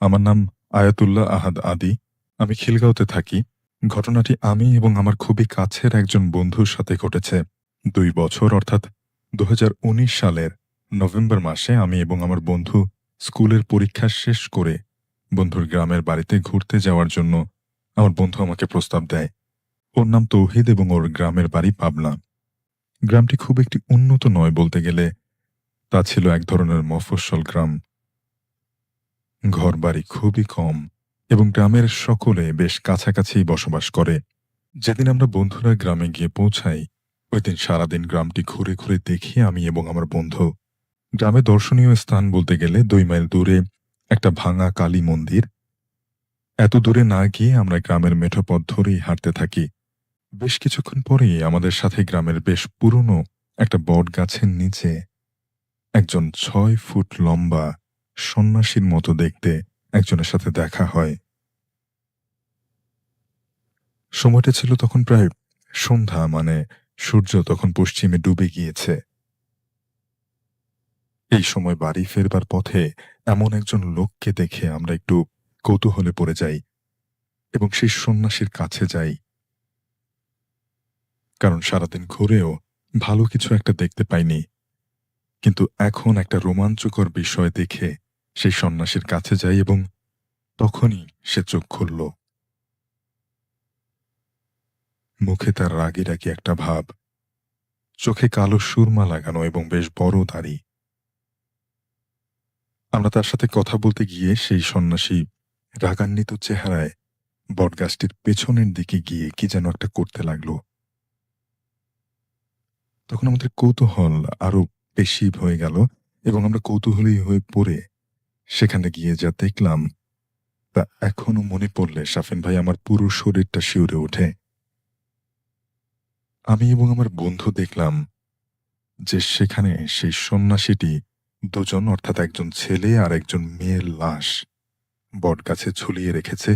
আমার নাম আয়াতুল্লাহ আহাদ আদি। আমি খিলগাঁওতে থাকি। ঘটনাটি আমি এবং আমার খুবই কাছের একজন বন্ধুর সাথে ঘটেছে। ২ বছর অর্থাৎ ২০১৯ সালের নভেম্বর মাসে আমি এবং আমার বন্ধু স্কুলের পরীক্ষা শেষ করে বন্ধুর গ্রামের বাড়িতে ঘুরতে যাওয়ার জন্য আমার বন্ধু আমাকে প্রস্তাব দেয়। ওর নাম তৌহিদ এবং ওর গ্রামের বাড়ি পাবনা। গ্রামটি খুব একটি উন্নত নয় বলতে গেলে। তা ছিল এক ধরনের মফস্বল গ্রাম। ঘরবাড়ি খুবই কম এবং গ্রামের সকলে বেশ কাছাকাছিই বসবাস করে। যেদিন আমরা বন্ধুরা গ্রামে গিয়ে পৌঁছাই, ওইদিন সারাদিন গ্রামটি ঘুরে ঘুরে দেখি আমি এবং আমার বন্ধু। গ্রামে দর্শনীয় স্থান বলতে গেলে ২ মাইল দূরে একটা ভাঙা কালী মন্দির। এত দূরে না গিয়ে আমরা গ্রামের মেঠো পথ ধরেই হাঁটতে থাকি। বেশ কিছুক্ষণ পরেই আমাদের সাথে গ্রামের বেশ পুরনো একটা বট গাছের নিচে একজন ৬ ফুট লম্বা সন্ন্যাসীর মতো দেখতে একজনের সাথে দেখা হয়। সময়টা ছিল তখন প্রায় সন্ধ্যা, মানে সূর্য তখন পশ্চিমে ডুবে গিয়েছে। এই সময় বাড়ি ফেরবার পথে এমন একজন লোককে দেখে আমরা একটু কৌতূহলে পড়ে যাই এবং সেই সন্ন্যাসীর কাছে যাই। কারণ সারাদিন ঘুরেও ভালো কিছু একটা দেখতে পাইনি। কিন্তু এখন একটা রোমাঞ্চকর বিষয় দেখে সেই সন্ন্যাসীর কাছে যাই এবং তখনই সে চোখ খুলল। মুখে তার রাগী রাগী একটা ভাব, চোখে কালো সুরমা লাগানো এবং বেশ বড় দাড়ি। আমরা তার সাথে কথা বলতে গিয়ে সেই সন্ন্যাসী রাগান্বিত চেহারায় বটগাছটির পেছনের দিকে গিয়ে কি যেন একটা করতে লাগলো। তখন আমাদের কৌতূহল আরো বেশি হয়ে গেল এবং আমরা কৌতূহলী হয়ে পড়ে সেখানে গিয়ে যা দেখলাম তা এখনো মনে পড়লে শাফিন ভাই আমার পুরো শরীরটা শিউরে ওঠে। আমি এবং আমার বন্ধু দেখলাম যে সেখানে সেই সন্ন্যাসীটি দুজন, অর্থাৎ একজন ছেলে আর একজন মেয়ের লাশ বটগাছে ঝুলিয়ে রেখেছে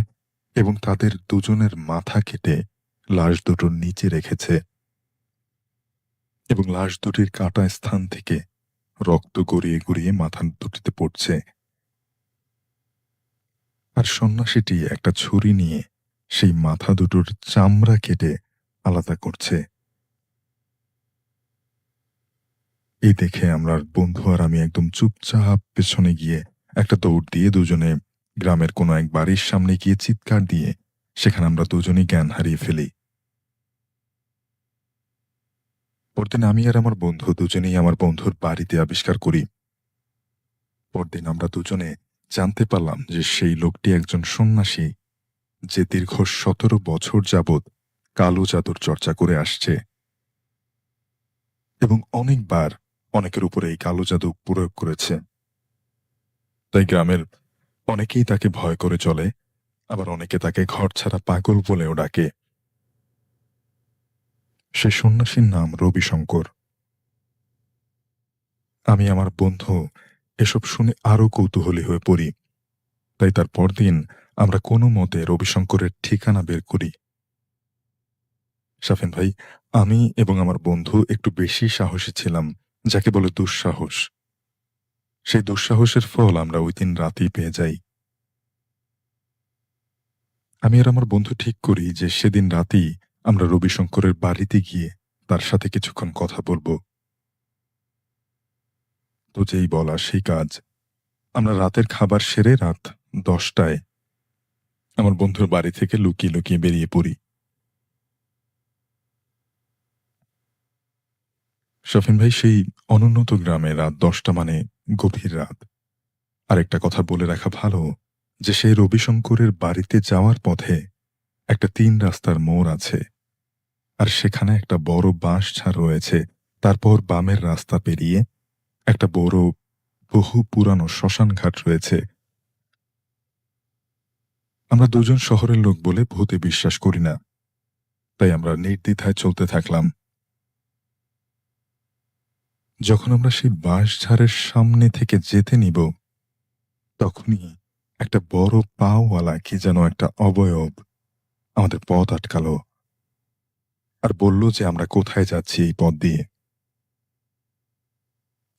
এবং তাদের দুজনের মাথা কেটে লাশ দুটোর নিচে রেখেছে এবং লাশ দুটির কাটা স্থান থেকে রক্ত গড়িয়ে গড়িয়ে মাথা দুটিতে পড়ছে। আর সন্ন্যাসীটি একটা ছুরি নিয়ে সেই মাথা দুটোর চামড়া কেটে আলাদা করছে। এই দেখে আমরা বন্ধু আর আমি একদম চুপচাপ পেছনে গিয়ে একটা দৌড় দিয়ে দুজনে গ্রামের কোনো এক বাড়ির সামনে গিয়ে চিৎকার দিয়ে সেখানে আমরা দুজনেই জ্ঞান হারিয়ে ফেলি। পরদিন আমি আর আমার বন্ধু দুজনেই আমার বন্ধুর বাড়িতে আবিষ্কার করি। পরদিন আমরা দুজনে জানতে পারলাম যে সেই লোকটি একজন সন্ন্যাসী, যে দীর্ঘ ১৭ বছর যাবৎ কালো জাদুর চর্চা করে আসছে এবং অনেকবার অনেকের উপরে এই কালো জাদু প্রয়োগ করেছে। তাই গ্রামের অনেকেই তাকে ভয় করে চলে, আবার অনেকে তাকে ঘরছাড়া পাগল বলেও ডাকে। সে সন্ন্যাসীর নাম রবিশঙ্কর। আমি আমার বন্ধু এসব শুনে আরো কৌতূহলী হয়ে পড়ি। তাই তার পরদিন আমরা কোনো মতে রবিশঙ্করের ঠিকানা বের করি। শাফিন ভাই, আমি এবং আমার বন্ধু একটু বেশি সাহসী ছিলাম, যাকে বলে দুঃসাহস। সেই দুঃসাহসের ফল আমরা ওই দিন রাতেই পেয়ে যাই। আমি আর আমার বন্ধু ঠিক করি যে সেদিন রাতেই আমরা রবিশঙ্করের বাড়িতে গিয়ে তার সাথে কিছুক্ষণ কথা বলবো। তো যেই বলা সেই কাজ। আমরা রাতের খাবার সেরে রাত ১০টায় আমার বন্ধুর বাড়ি থেকে লুকিয়ে লুকিয়ে বেরিয়ে পড়ি। শফিন ভাই, সেই অনুন্নত গ্রামে রাত ১০টা মানে গভীর রাত। আরেকটা কথা বলে রাখা ভালো যে সেই রবিশঙ্করের বাড়িতে যাওয়ার পথে একটা ৩ রাস্তার মোড় আছে। আর সেখানে একটা বড় বাঁশঝাড় রয়েছে। তারপর বামের রাস্তা পেরিয়ে একটা বড় বহু পুরানো শ্মশানঘাট রয়েছে। আমরা দুজন শহরের লোক বলে ভূতে বিশ্বাস করি না। তাই আমরা নির্দ্বিধায় চলতে থাকলাম। যখন আমরা সেই বাঁশঝাড়ের সামনে থেকে যেতে নিব, তখনই একটা বড় পাওয়ালা কি যেন একটা অবয়ব আমাদের পথ আটকালো আর বলল যে আমরা কোথায় যাচ্ছি এই পথ দিয়ে।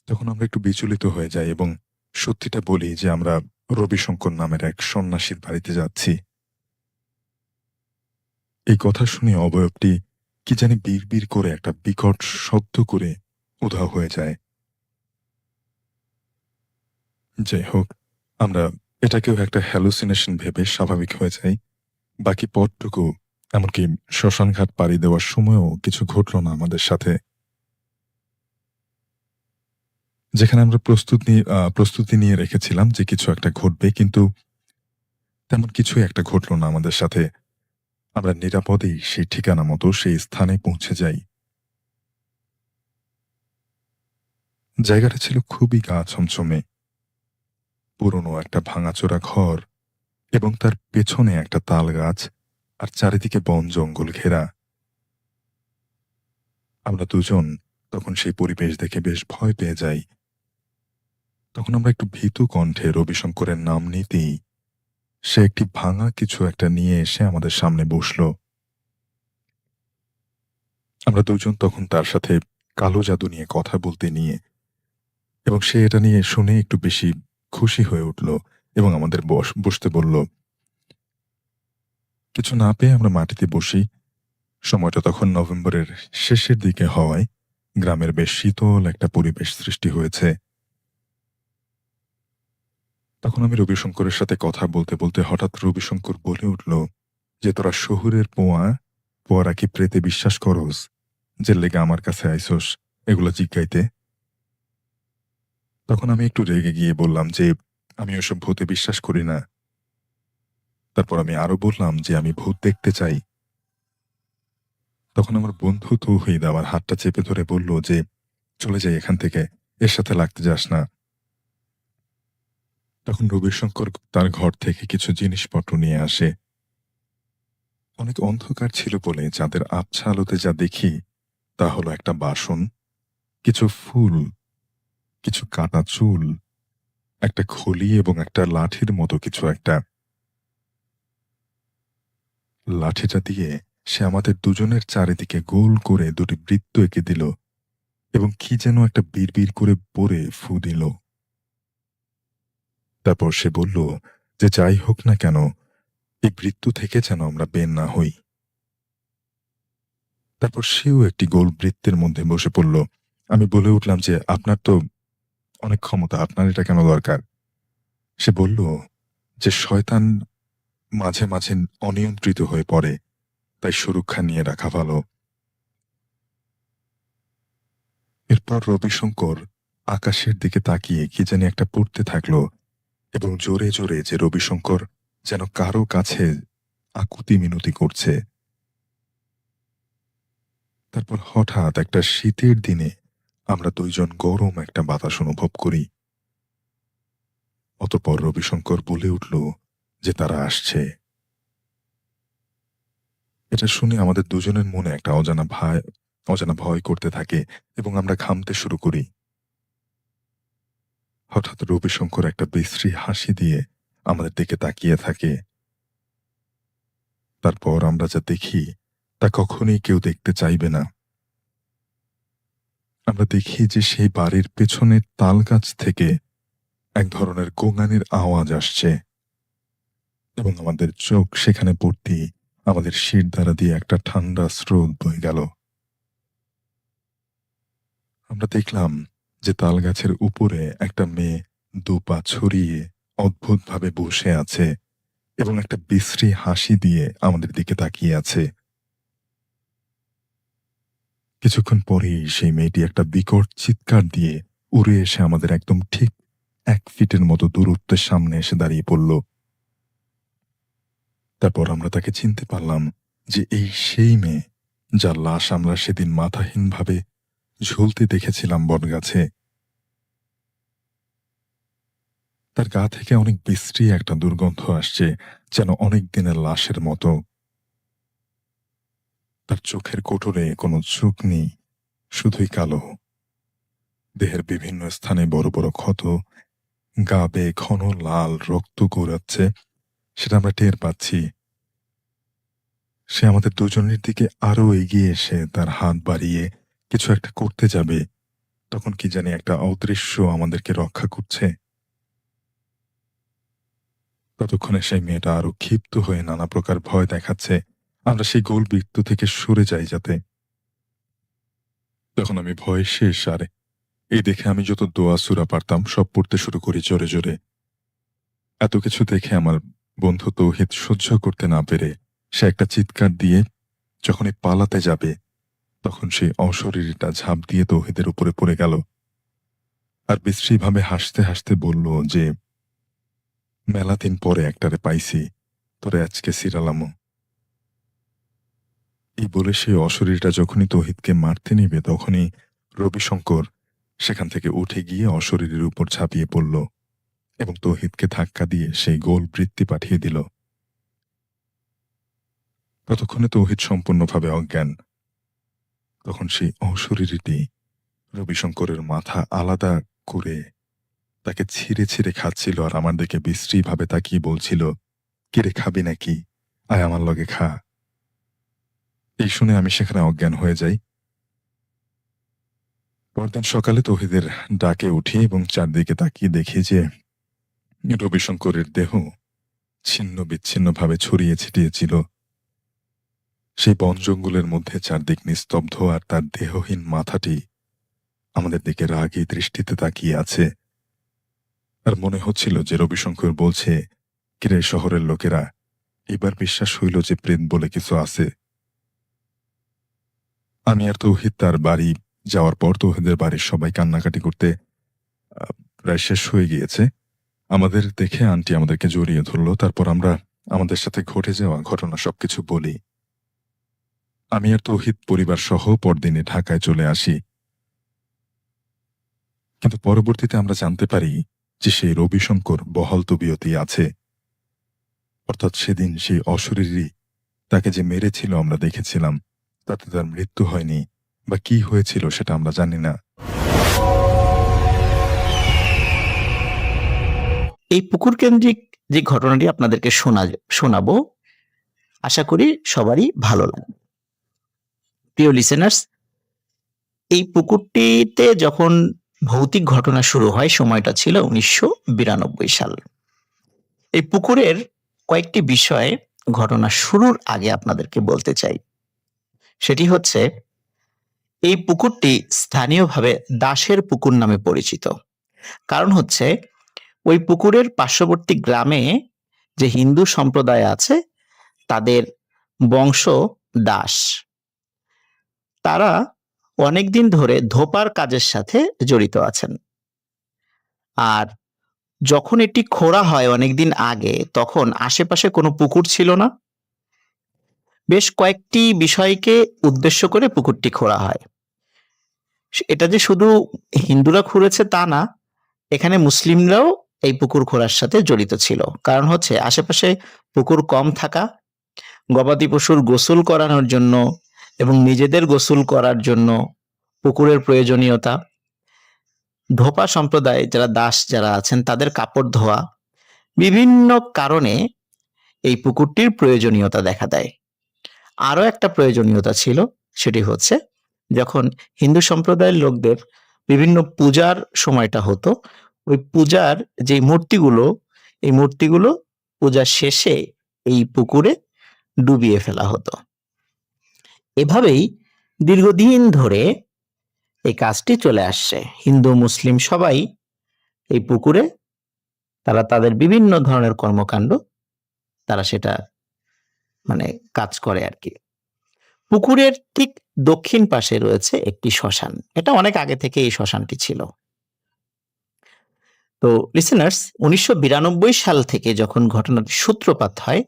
তখন আমরা একটু বিচলিত হয়ে যাই এবং সত্যিটা বলি যে আমরা রবিশঙ্কর নামের এক সন্ন্যাসীর বাড়িতে যাচ্ছি। এই কথা শুনে অবয়বটি কি জানি বিড়বিড় করে একটা বিকট শব্দ করে উধাও হয়ে যায়। যাই হোক, আমরা এটাকেও একটা হ্যালুসিনেশন ভেবে স্বাভাবিক হয়ে যাই। বাকি পথটুকু, এমনকি শ্মশানঘাট পাড়ি দেওয়ার সময়ও কিছু ঘটল না আমাদের সাথে। যেখানে আমরা প্রস্তুতি নিয়ে রেখেছিলাম যে কিছু একটা ঘটবে, কিন্তু তেমন কিছুই একটা ঘটল না আমাদের সাথে। আমরা নিরাপদেই সেই ঠিকানা মতো সেই স্থানে পৌঁছে যাই। জায়গাটা ছিল খুবই গা ছমছমে। পুরনো একটা ভাঙাচোরা ঘর এবং তার পেছনে একটা তালগাছ আর চারিদিকে বন জঙ্গল ঘেরা। আমরা দুজন তখন সেই পরিবেশ দেখে বেশ ভয় পেয়ে যাই। তখন আমরা একটু ভীতু কণ্ঠে রবিশঙ্করের নাম নিতেই সে একটি ভাঙা কিছু একটা নিয়ে এসে আমাদের সামনে বসল। আমরা দুজন তখন তার সাথে কালো জাদু নিয়ে কথা বলতে নিয়ে, এবং সে এটা নিয়ে শুনে একটু বেশি খুশি হয়ে উঠল এবং আমাদের বসতে বলল। কিছু না পেয়ে আমরা মাটিতে বসি। সময়টা তখন নভেম্বরের শেষের দিকে হওয়ায় গ্রামের বেশ শীতল একটা পরিবেশ সৃষ্টি হয়েছে। তখন আমি রবিশঙ্করের সাথে কথা বলতে বলতে হঠাৎ রবিশঙ্কর বলে উঠল যে, তোরা শহুরের পোয়ারা কি প্রেতে বিশ্বাস করস? যে লেগে আমার কাছে আইসোস এগুলো জিজ্ঞাইতে? তখন আমি একটু রেগে গিয়ে বললাম যে আমি ওসব ভূতে বিশ্বাস করি না। তারপর আমি আরো বললাম যে আমি ভূত দেখতে চাই। তখন আমার বন্ধু তৌহিদ আমার হাতটা চেপে ধরে বলল যে, চলে যাই এখান থেকে, এর সাথে লাগতে যাস না। তখন রবিশঙ্কর তার ঘর থেকে কিছু জিনিসপত্র নিয়ে আসে। অনেক অন্ধকার ছিল বলে চাঁদের আবছা আলোতে যা দেখি তা হলো একটা বাসন, কিছু ফুল, কিছু কাটা চুল, একটা খলি এবং একটা লাঠির মতো কিছু একটা। লাঠিটা দিয়ে সে আমাদের দুজনের চারিদিকে গোল করে দুটি বৃত্ত এঁকে দিল এবং কি যেন একটা বিড়বিড় করে পড়ে ফু দিল। তারপর সে বলল যে যাই হোক না কেন, এই বৃত্ত থেকে যেন আমরা বের না হই। তারপর সেও একটি গোল বৃত্তের মধ্যে বসে পড়ল। আমি বলে উঠলাম যে, আপনার তো অনেক ক্ষমতা, আপনার এটা কেন দরকার? সে বলল যে, শয়তান মাঝে মাঝে অনিয়ন্ত্রিত হয়ে পড়ে, তাই সুরক্ষা নিয়ে রাখা ভালো। এরপর রবিশঙ্কর আকাশের দিকে তাকিয়ে কি জানি একটা পড়তে থাকল এবং জোরে জোরে যে রবিশঙ্কর যেন কারো কাছে আকুতি মিনতি করছে। তারপর হঠাৎ একটা শীতের দিনে আমরা দুইজন গরম একটা বাতাস অনুভব করি। অতঃপর রবিশঙ্কর বলে উঠল যে তারা আসছে। এটা শুনে আমাদের দুজনের মনে একটা অজানা ভয় করতে থাকে এবং আমরা ঘামতে শুরু করি। হঠাৎ রবিশঙ্কর একটা বিশ্রী হাসি দিয়ে আমাদের দিকে তাকিয়ে থাকে। তারপর আমরা যা দেখি তা কখনোই কেউ দেখতে চাইবে না। আমরা দেখি যে সেই বাড়ির পেছনের তালগাছ থেকে এক ধরনের গোঙানির আওয়াজ আসছে এবং আমাদের চোখ সেখানে পড়তেই আমাদের শিরদাঁড়া দিয়ে একটা ঠান্ডা স্রোত বয়ে গেল। আমরা দেখলাম যে তালগাছের উপরে একটা মেয়ে দুপা ছড়িয়ে অদ্ভুতভাবে বসে আছে এবং একটা বিশ্রী হাসি দিয়ে আমাদের দিকে তাকিয়ে আছে। কিছুক্ষণ পরেই সেই মেয়েটি একটা বিকট চিৎকার দিয়ে উড়ে এসে আমাদের একদম ঠিক ১ ফিটের মতো দূরত্বের সামনে এসে দাঁড়িয়ে পড়ল। তারপর আমরা তাকে চিনতে পারলাম যে এই সেই মেয়ে যার লাশ আমরা সেদিন মাথাহীনভাবে ঝুলতে দেখেছিলাম বটগাছে। তার গা থেকে অনেক বিশ্রী একটা দুর্গন্ধ আসছে, যেন অনেক দিনের লাশের মতো। তার চোখের কোটরে কোনো চোখ নেই, শুধুই কালো। দেহের বিভিন্ন স্থানে বড় বড় ক্ষত, গা বেয়ে ঘন লাল রক্ত গড়াচ্ছে, সেটা আমরা টের পাচ্ছি। সে আমাদের দুজনের দিকে আরো এগিয়ে এসে তার হাত বাড়িয়ে কিছু একটা করতে যাবে, তখন কি জানি একটা অদৃশ্য আমাদেরকে রক্ষা করছে। ততক্ষণে সেই মেয়েটা আরো ক্ষিপ্ত হয়ে নানা প্রকার ভয় দেখাচ্ছে আমরা সেই গোল বৃত্ত থেকে সরে যাই যাতে। তখন আমি ভয়ে শেষ, আর এই দেখে আমি যত দোয়া সূরা পারতাম সব পড়তে শুরু করি জোরে জোরে। এত কিছু দেখে আমার বন্ধু তৌহিদ সহ্য করতে না পেরে সে একটা চিৎকার দিয়ে যখনই পালাতে যাবে তখন সেই অশরীরীটা ঝাঁপ দিয়ে তৌহিদের উপরে পড়ে গেল আর বিশ্রীভাবে হাসতে হাসতে বলল যে, মেলা দিন পরে একটারে পাইছি, তোরে আজকে সিরালামো। এই বলে সেই অশরীরটা যখনই তৌহিদকে মারতে নেবে তখনই রবিশঙ্কর সেখান থেকে উঠে গিয়ে অশরীরের উপর ঝাঁপিয়ে পড়ল এবং তৌহিদকে ধাক্কা দিয়ে সেই গোল বৃত্তি পাঠিয়ে দিল। ততক্ষণে তৌহিদ সম্পূর্ণভাবে অজ্ঞান। তখন সেই অশরীরীটি রবিশঙ্করের মাথা আলাদা করে তাকে ছিঁড়ে ছিঁড়ে খাচ্ছিল আর আমার দিকে বিশ্রীভাবে তাকিয়ে বলছিল, কিরে খাবি নাকি, আয় আমার লগে খা। এই শুনে আমি সেখানে অজ্ঞান হয়ে যাই। পরদিন সকালে তৌহিদের ডাকে উঠি এবং চারদিকে তাকিয়ে দেখি যে রবিশঙ্করের দেহ ছিন্ন বিচ্ছিন্নভাবে ছড়িয়ে ছিটিয়েছিল। সেই বন জঙ্গলের মধ্যে চারদিক নিস্তব্ধ আর তার দেহহীন মাথাটি আমাদের দিকে রাগী দৃষ্টিতে তাকিয়ে আছে। আর মনে হচ্ছিল যে রবিশঙ্কর বলছে, কিরে শহরের লোকেরা, এবার বিশ্বাস হইল যে প্রেত বলে কিছু আছে। আমি আর তৌহিদ তার বাড়ি যাওয়ার পর তৌহিদের বাড়ির সবাই কান্নাকাটি করতে প্রায় শেষ হয়ে গিয়েছে। আমাদের দেখে আন্টি আমাদেরকে জড়িয়ে ধরল। তারপর আমরা আমাদের সাথে ঘটে যাওয়া ঘটনা সবকিছু বলি। আমি আর তৌহিদ পরিবার সহ পরদিনে ঢাকায় চলে আসি। কিন্তু পরবর্তীতে আমরা জানতে পারি যে সেই রবিশঙ্কর বহাল তবিয়তেই আছে। অর্থাৎ সেদিন সেই অশরীরী তাকে যে মেরেছিল আমরা দেখেছিলাম, তাতে তার মৃত্যু হয়নি বা কি হয়েছিল সেটা আমরা জানি না। এই পুকুর কেন্দ্রিক যে ঘটনাটি আপনাদেরকে শোনাবো, আশা করি সবারই ভালো লাগবে। প্রিয় লিসেনার্স, এই পুকুরটিতে যখন ভৌতিক ঘটনা শুরু হয় সময়টা ছিল 1992 সাল। এই পুকুরের কয়েকটি বিষয়ে ঘটনা শুরুর আগে আপনাদেরকে বলতে চাই। সেটি হচ্ছে, এই পুকুরটি স্থানীয়ভাবে দাসের পুকুর নামে পরিচিত। কারণ হচ্ছে, ওই পুকুরের পার্শ্ববর্তী গ্রামে যে হিন্দু সম্প্রদায় আছে তাদের বংশ দাস। তারা অনেকদিন ধরে ধোপার কাজের সাথে জড়িত আছেন। আর যখন এটি খোঁড়া হয় অনেকদিন আগে, তখন আশেপাশে কোনো পুকুর ছিল না। বেশ কয়েকটি বিষয়কে উদ্দেশ্য করে পুকুরটি খোঁড়া হয়। এটা যে শুধু হিন্দুরা খুঁড়েছে তা না, এখানে মুসলিমরাও এই পুকুর খোঁড়ার সাথে জড়িত ছিল। কারণ হচ্ছে আশেপাশে পুকুর কম থাকা, গবাদি পশুর গোসল করানোর জন্য এবং নিজেদের গোসল করার জন্য পুকুরের প্রয়োজনীয়তা, ধোপা সম্প্রদায় যারা দাস যারা আছেন তাদের কাপড় ধোয়া, বিভিন্ন কারণে এই পুকুরটির প্রয়োজনীয়তা দেখা দেয়। আরো একটা প্রয়োজনীয়তা ছিল, সেটি হচ্ছে যখন হিন্দু সম্প্রদায়ের লোকদের বিভিন্ন পূজার সময়টা হতো, ওই পূজার যে মূর্তিগুলো, এই মূর্তিগুলো পূজার শেষে এই পুকুরে ডুবিয়ে ফেলা হতো। এভাবেই দীর্ঘদিন ধরে এই কাজটি চলে আসছে। হিন্দু মুসলিম সবাই এই পুকুরে তারা তাদের বিভিন্ন ধরনের কর্মকাণ্ড তারা সেটা কাজ করে আর কি। পুকুরের ঠিক দক্ষিণ পাশে রয়েছে একটি শ্মশান। এটা অনেক আগে থেকে এই শ্মশানটি ছিল। তো লিসেনার্স, 1992 সাল থেকে যখন ঘটনাটি সূত্রপাত হয়,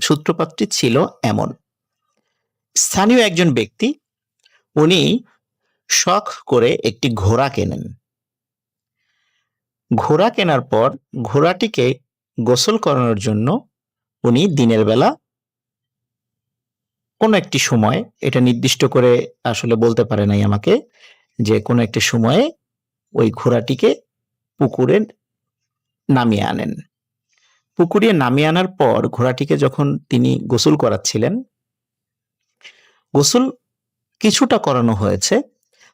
সূত্রপাতটি ছিল এমন। স্থানীয় একজন ব্যক্তি, উনি শখ করে একটি ঘোড়া কেনেন। ঘোড়া কেনার পর ঘোড়াটিকে গোসল করানোর জন্য উনি দিনের বেলা কোনো একটি সময়, এটা নির্দিষ্ট করে আসলে বলতে পারে নাই আমাকে, যে কোনো একটি সময়ে ওই ঘোড়াটিকে পুকুরে নামিয়ে আনেন। পুকুরে নামিয়ে আনার পর ঘোড়াটিকে যখন তিনি গোসল করাচ্ছিলেন, গোসল কিছুটা করানো হয়েছে,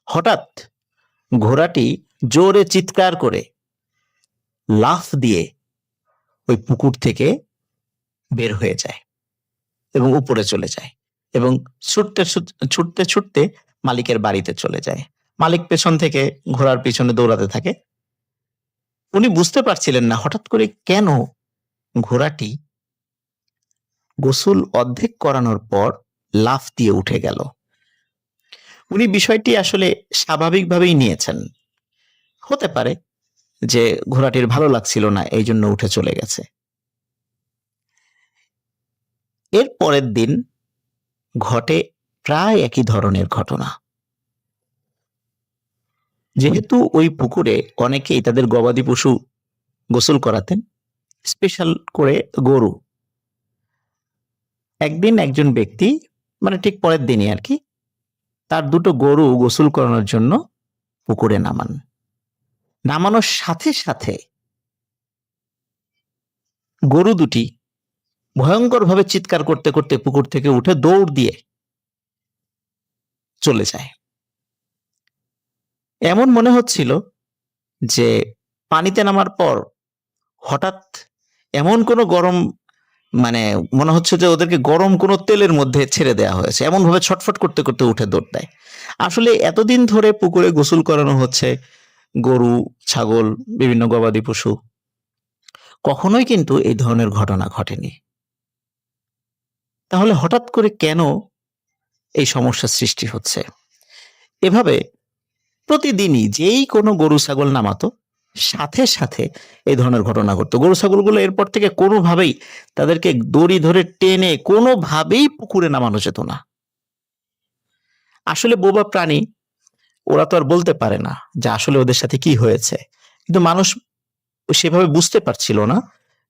হঠাৎ ঘোড়াটি জোরে চিৎকার করে লাফ দিয়ে ওই পুকুর থেকে বের হয়ে যায় এবং উপরে চলে যায় এবং ছুটতে ছুটতে ছুটতে মালিকের বাড়িতে চলে যায়। মালিক পেছন থেকে ঘোড়ার পিছনে দৌড়াতে থাকে। উনি বুঝতে পারছিলেন না হঠাৎ করে কেন ঘোড়াটি গোসল অর্ধেক করানোর পর লাফ দিয়ে উঠে গেল। উনি বিষয়টি আসলে স্বাভাবিকভাবেই নিয়েছেন। হতে পারে যে ঘোড়াটির ভালো লাগছিল না, এই জন্য উঠে চলে গেছে। এর পরের দিন ঘটে প্রায় একই ধরনের ঘটনা। যেহেতু ওই পুকুরে অনেকেই তাদের গবাদি পশু গোসল করাতেন, স্পেশাল করে গরু। একদিন একজন ব্যক্তি, মানে ঠিক পরের দিনই আর কি, তার দুটো গরু গোসল করানোর জন্য পুকুরে নামান। নামানোর সাথে সাথে গরু দুটি ভয়ঙ্করভাবে চিৎকার করতে করতে পুকুর থেকে উঠে দৌড় দিয়ে চলে যায়। এমন মনে হচ্ছিল যে পানিতে নামার পর হঠাৎ এমন কোনো গরম, মানে মনে হচ্ছে যে ওদেরকে গরম কোনো তেলের মধ্যে ছেড়ে দেওয়া হয়েছে, এমন ভাবে ছটফট করতে করতে উঠে দৌড় দেয়। আসলে এতদিন ধরে পুকুরে গোসল করানো হচ্ছে গরু, ছাগল, বিভিন্ন গবাদি পশু, কখনোই কিন্তু এই ধরনের ঘটনা ঘটেনি। তাহলে হঠাৎ করে কেন এই সমস্যার সৃষ্টি হচ্ছে? এভাবে প্রতিদিনই যেই কোনো গরু ছাগল নামাতো, সাথে সাথে এই ধরনের ঘটনা ঘটতো। গরু ছাগলগুলো এরপর থেকে কোনোভাবেই তাদেরকে দড়ি ধরে টেনে কোনোভাবেই পুকুরে নামানো যেত না। আসলে বোবা প্রাণী, ওরা তো আর বলতে পারে না যে আসলে ওদের সাথে কি হয়েছে। কিন্তু মানুষ সেভাবে বুঝতে পারছিল না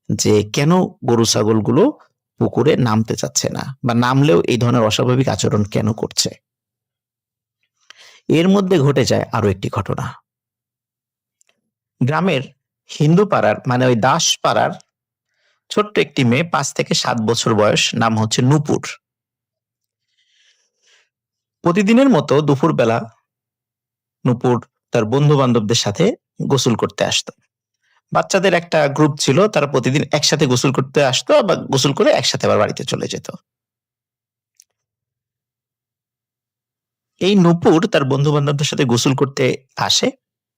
যে কেন গরু ছাগলগুলো পুকুরে নামতে চাচ্ছে না, বা নামলেও এই ধরনের অস্বাভাবিক আচরণ কেন করছে। এর মধ্যে ঘটে যায় আরো একটি ঘটনা। গ্রামের হিন্দু পাড়ার, মানে ওই দাস পাড়ার ছোট্ট একটি মেয়ে, 5 থেকে 7 বছর বয়স, নাম হচ্ছে নূপুর। প্রতিদিনের মতো দুপুরবেলা নূপুর তার বন্ধু বান্ধবদের সাথে গোসল করতে আসতো। বাচ্চাদের একটা গ্রুপ ছিল, তারা প্রতিদিন একসাথে গোসল করতে আসতো, বা গোসল করে একসাথে আবার বাড়িতে চলে যেত। এই নূপুর তার বন্ধু বান্ধবদের সাথে গোসল করতে আসে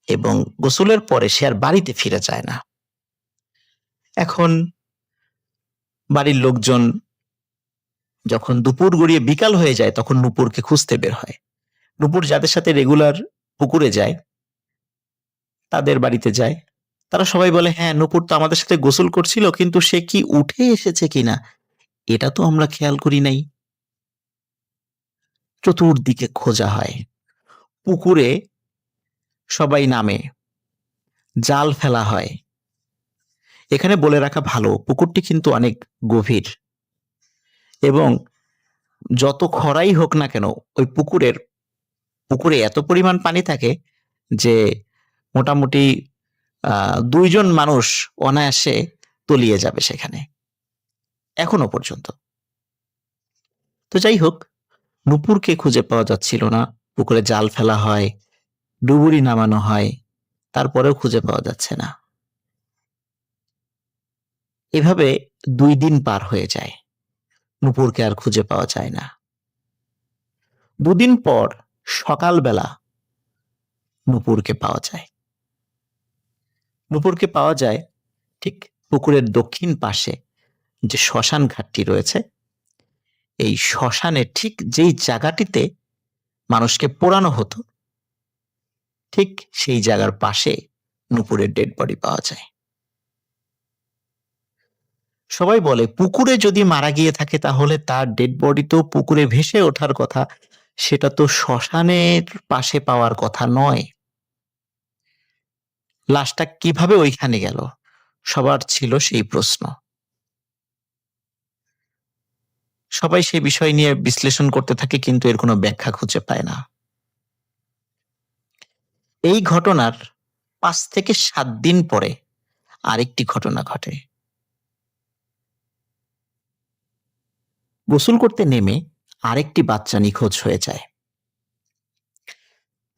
এবং গোসলের পরে সে আর বাড়িতে ফিরে যায় না। এখন বাড়ির লোকজন যখন দুপুর গড়িয়ে বিকাল হয়ে যায় তখন নূপুরকে খুঁজতে বের হয়। নূপুর যাদের সাথে রেগুলার পুকুরে যায় তাদের বাড়িতে যায়। তারা সবাই বলে, হ্যাঁ নূপুর তো আমাদের সাথে গোসল করছিল, কিন্তু সে কি উঠে এসেছে কিনা এটা তো আমরা খেয়াল করি নাই। চতুর্দিকে খোঁজা হয়, পুকুরে সবাই নামে, জাল ফেলা হয়। এখানে বলে রাখা ভালো, পুকুরটি কিন্তু অনেক গভীর এবং যত খরাই হোক না কেন ওই পুকুরে এত পরিমাণ পানি থাকে যে মোটামুটি 2 জন মানুষ অনায়াসে তলিয়ে যাবে সেখানে, এখনো পর্যন্ত। তো যাই হোক, নূপুরকে খুঁজে পাওয়া যাচ্ছিল না। পুকুরে জাল ফেলা হয়, ডুবুরি নামানো হয়, তারপরেও খুঁজে পাওয়া যাচ্ছে না। এভাবে 2 দিন পার হয়ে যায়, নূপুরকে আর খুঁজে পাওয়া যায় না। 2 দিন পর সকালবেলা নূপুরকে পাওয়া যায়। নূপুরকে পাওয়া যায় ঠিক পুকুরের দক্ষিণ পাশে যে শ্মশান ঘাটটি রয়েছে, এই শ্মশানের ঠিক যেই জায়গাটিতে মানুষকে পোড়ানো হতো, ঠিক সেই জায়গার পাশে নূপুরের ডেড বডি পাওয়া যায়। সবাই বলে পুকুরে যদি মারা গিয়ে থাকে তাহলে তার ডেড বডি তো পুকুরে ভেসে ওঠার কথা, সেটা তো শ্মশানের পাশে পাওয়ার কথা নয়। লাশটা কিভাবে ওইখানে গেল, সবার ছিল সেই প্রশ্ন। সবাই সেই বিষয় নিয়ে বিশ্লেষণ করতে থাকে, কিন্তু এর কোনো ব্যাখ্যা খুঁজে পায় না। এই ঘটনার 5 থেকে 7 দিন পরে আরেকটি ঘটনা ঘটে। গোসল করতে নেমে আরেকটি বাচ্চা নিখোঁজ হয়ে যায়।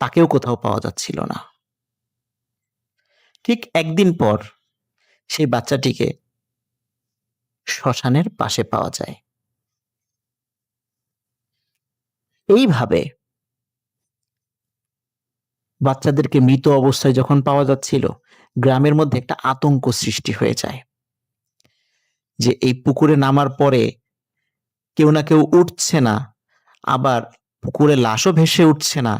তাকেও কোথাও পাওয়া যাচ্ছিল না। ঠিক 1 দিন পর সেই বাচ্চাটিকে শ্মশানের পাশে পাওয়া যায়। এইভাবে বাচ্চাদেরকে মৃত অবস্থায় যখন পাওয়া যাচ্ছিল, গ্রামের মধ্যে একটা আতঙ্ক সৃষ্টি হয়ে যায় যে এই পুকুরে নামার পরে কেউ না কেউ উঠছে না, আবার পুকুরে লাশও ভেসে উঠছে না,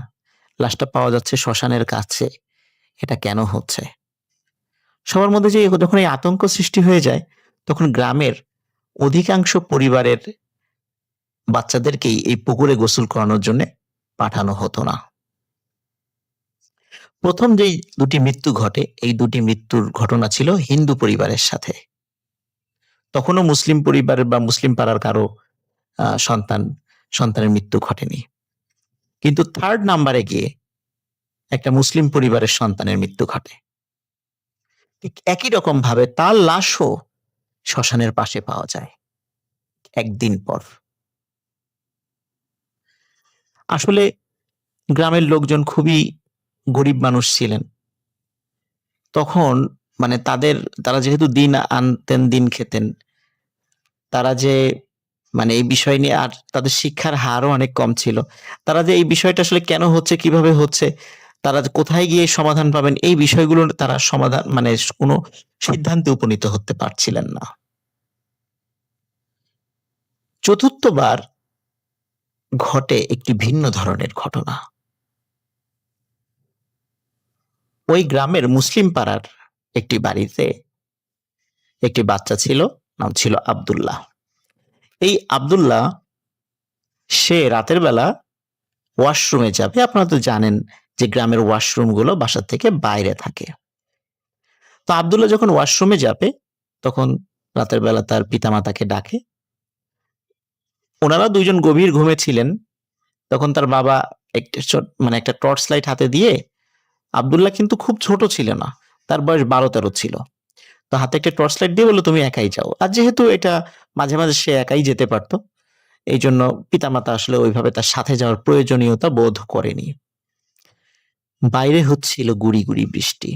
লাশটা পাওয়া যাচ্ছে শ্মশানের কাছে। এটা কেন হচ্ছে? সবার মধ্যে যে যখন এই আতঙ্ক সৃষ্টি হয়ে যায়, তখন গ্রামের অধিকাংশ পরিবারের বাচ্চাদেরকেই এই পুকুরে গোসল করানোর জন্য পাঠানো হতো না। প্রথম যেই দুটি মৃত্যু ঘটে, এই দুটি মৃত্যুর ঘটনা ছিল হিন্দু পরিবারের সাথে। তখনও মুসলিম পরিবারের বা মুসলিম পাড়ার কারো সন্তানের মৃত্যু ঘটেনি। কিন্তু থার্ড নাম্বারে গিয়ে একটা মুসলিম পরিবারের সন্তানের মৃত্যু ঘটে। ঠিক একই রকম ভাবে তার লাশও শ্মশানের পাশে পাওয়া যায় একদিন পর। আসলে গ্রামের লোকজন খুবই গরিব মানুষ ছিলেন। তখন মানে তারা যেহেতু দিন আনতেন, দিন খেতেন, তারা যে মানে এই বিষয় নিয়ে আর তাদের শিক্ষার হারও অনেক কম ছিল। তারা যে এই বিষয়টা আসলে কেন হচ্ছে, কিভাবে হচ্ছে, তারা যে কোথায় গিয়ে সমাধান পাবেন, এই বিষয়গুলো তারা সমাধান মানে কোনো সিদ্ধান্তে উপনীত হতে পারছিলেন না। চতুর্থবার ঘটে একটি ভিন্ন ধরনের ঘটনা। ওই গ্রামের মুসলিম পাড়ার একটি বাড়িতে একটি বাচ্চা ছিল, নাম ছিল আব্দুল্লাহ। এই আব্দুল্লাহ সে রাতের বেলা ওয়াশরুমে যাবে। আপনারা তো জানেন যে গ্রামের ওয়াশরুম গুলো বাসা থেকে বাইরে থাকে। তো আব্দুল্লাহ যখন ওয়াশরুমে যাবে, তখন রাতের বেলা তার পিতামাতাকে ডাকে। ওনারা দুইজন গভীর ঘুমে ছিলেন। তখন তার বাবা একটা টর্চ লাইট হাতে দিয়ে, আব্দুল্লাহ কিন্তু খুব ছোট ছিল না, তার বয়স 12-13 ছিল। তো হাতে একটা টর্চ লাইট দিয়ে বললো, তুমি একাই যাও। আর যেহেতু এটা মাঝে মাঝে সে একাই যেতে পারতো, এই জন্য পিতামাতা আসলে ওইভাবে তার সাথে যাওয়ার প্রয়োজনীয়তা বোধ করেনি। বাইরে হচ্ছিল গুড়ি গুড়ি বৃষ্টি।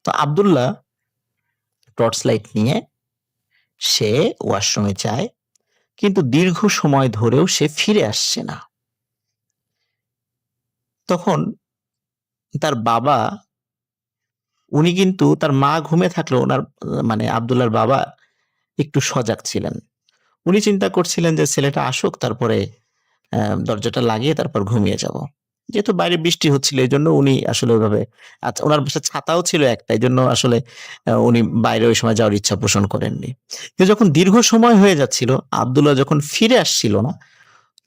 তো আব্দুল্লাহ টর্চ লাইট নিয়ে সে ওয়াশরুমে যায়, কিন্তু দীর্ঘ সময় ধরেও সে ফিরে আসছে না। তখন তার বাবা, উনি কিন্তু তার মা ঘুমে থাকলেও ওনার মানে আব্দুল্লাহর বাবা একটু সজাগ ছিলেন। উনি চিন্তা করছিলেন যে ছেলেটা আসুক, তারপরে দরজাটা লাগিয়ে তারপর ঘুমিয়ে যাব। যেহেতু বাইরে বৃষ্টি হচ্ছিল, এই জন্য উনি আসলে ওইভাবে, আচ্ছা ওনার বাসায় ছাতাও ছিল একটা, এই জন্য আসলে উনি বাইরে ওই সময় যাওয়ার ইচ্ছা পোষণ করেননি। কিন্তু যখন দীর্ঘ সময় হয়ে যাচ্ছিল, আব্দুল্লাহ যখন ফিরে আসছিল না,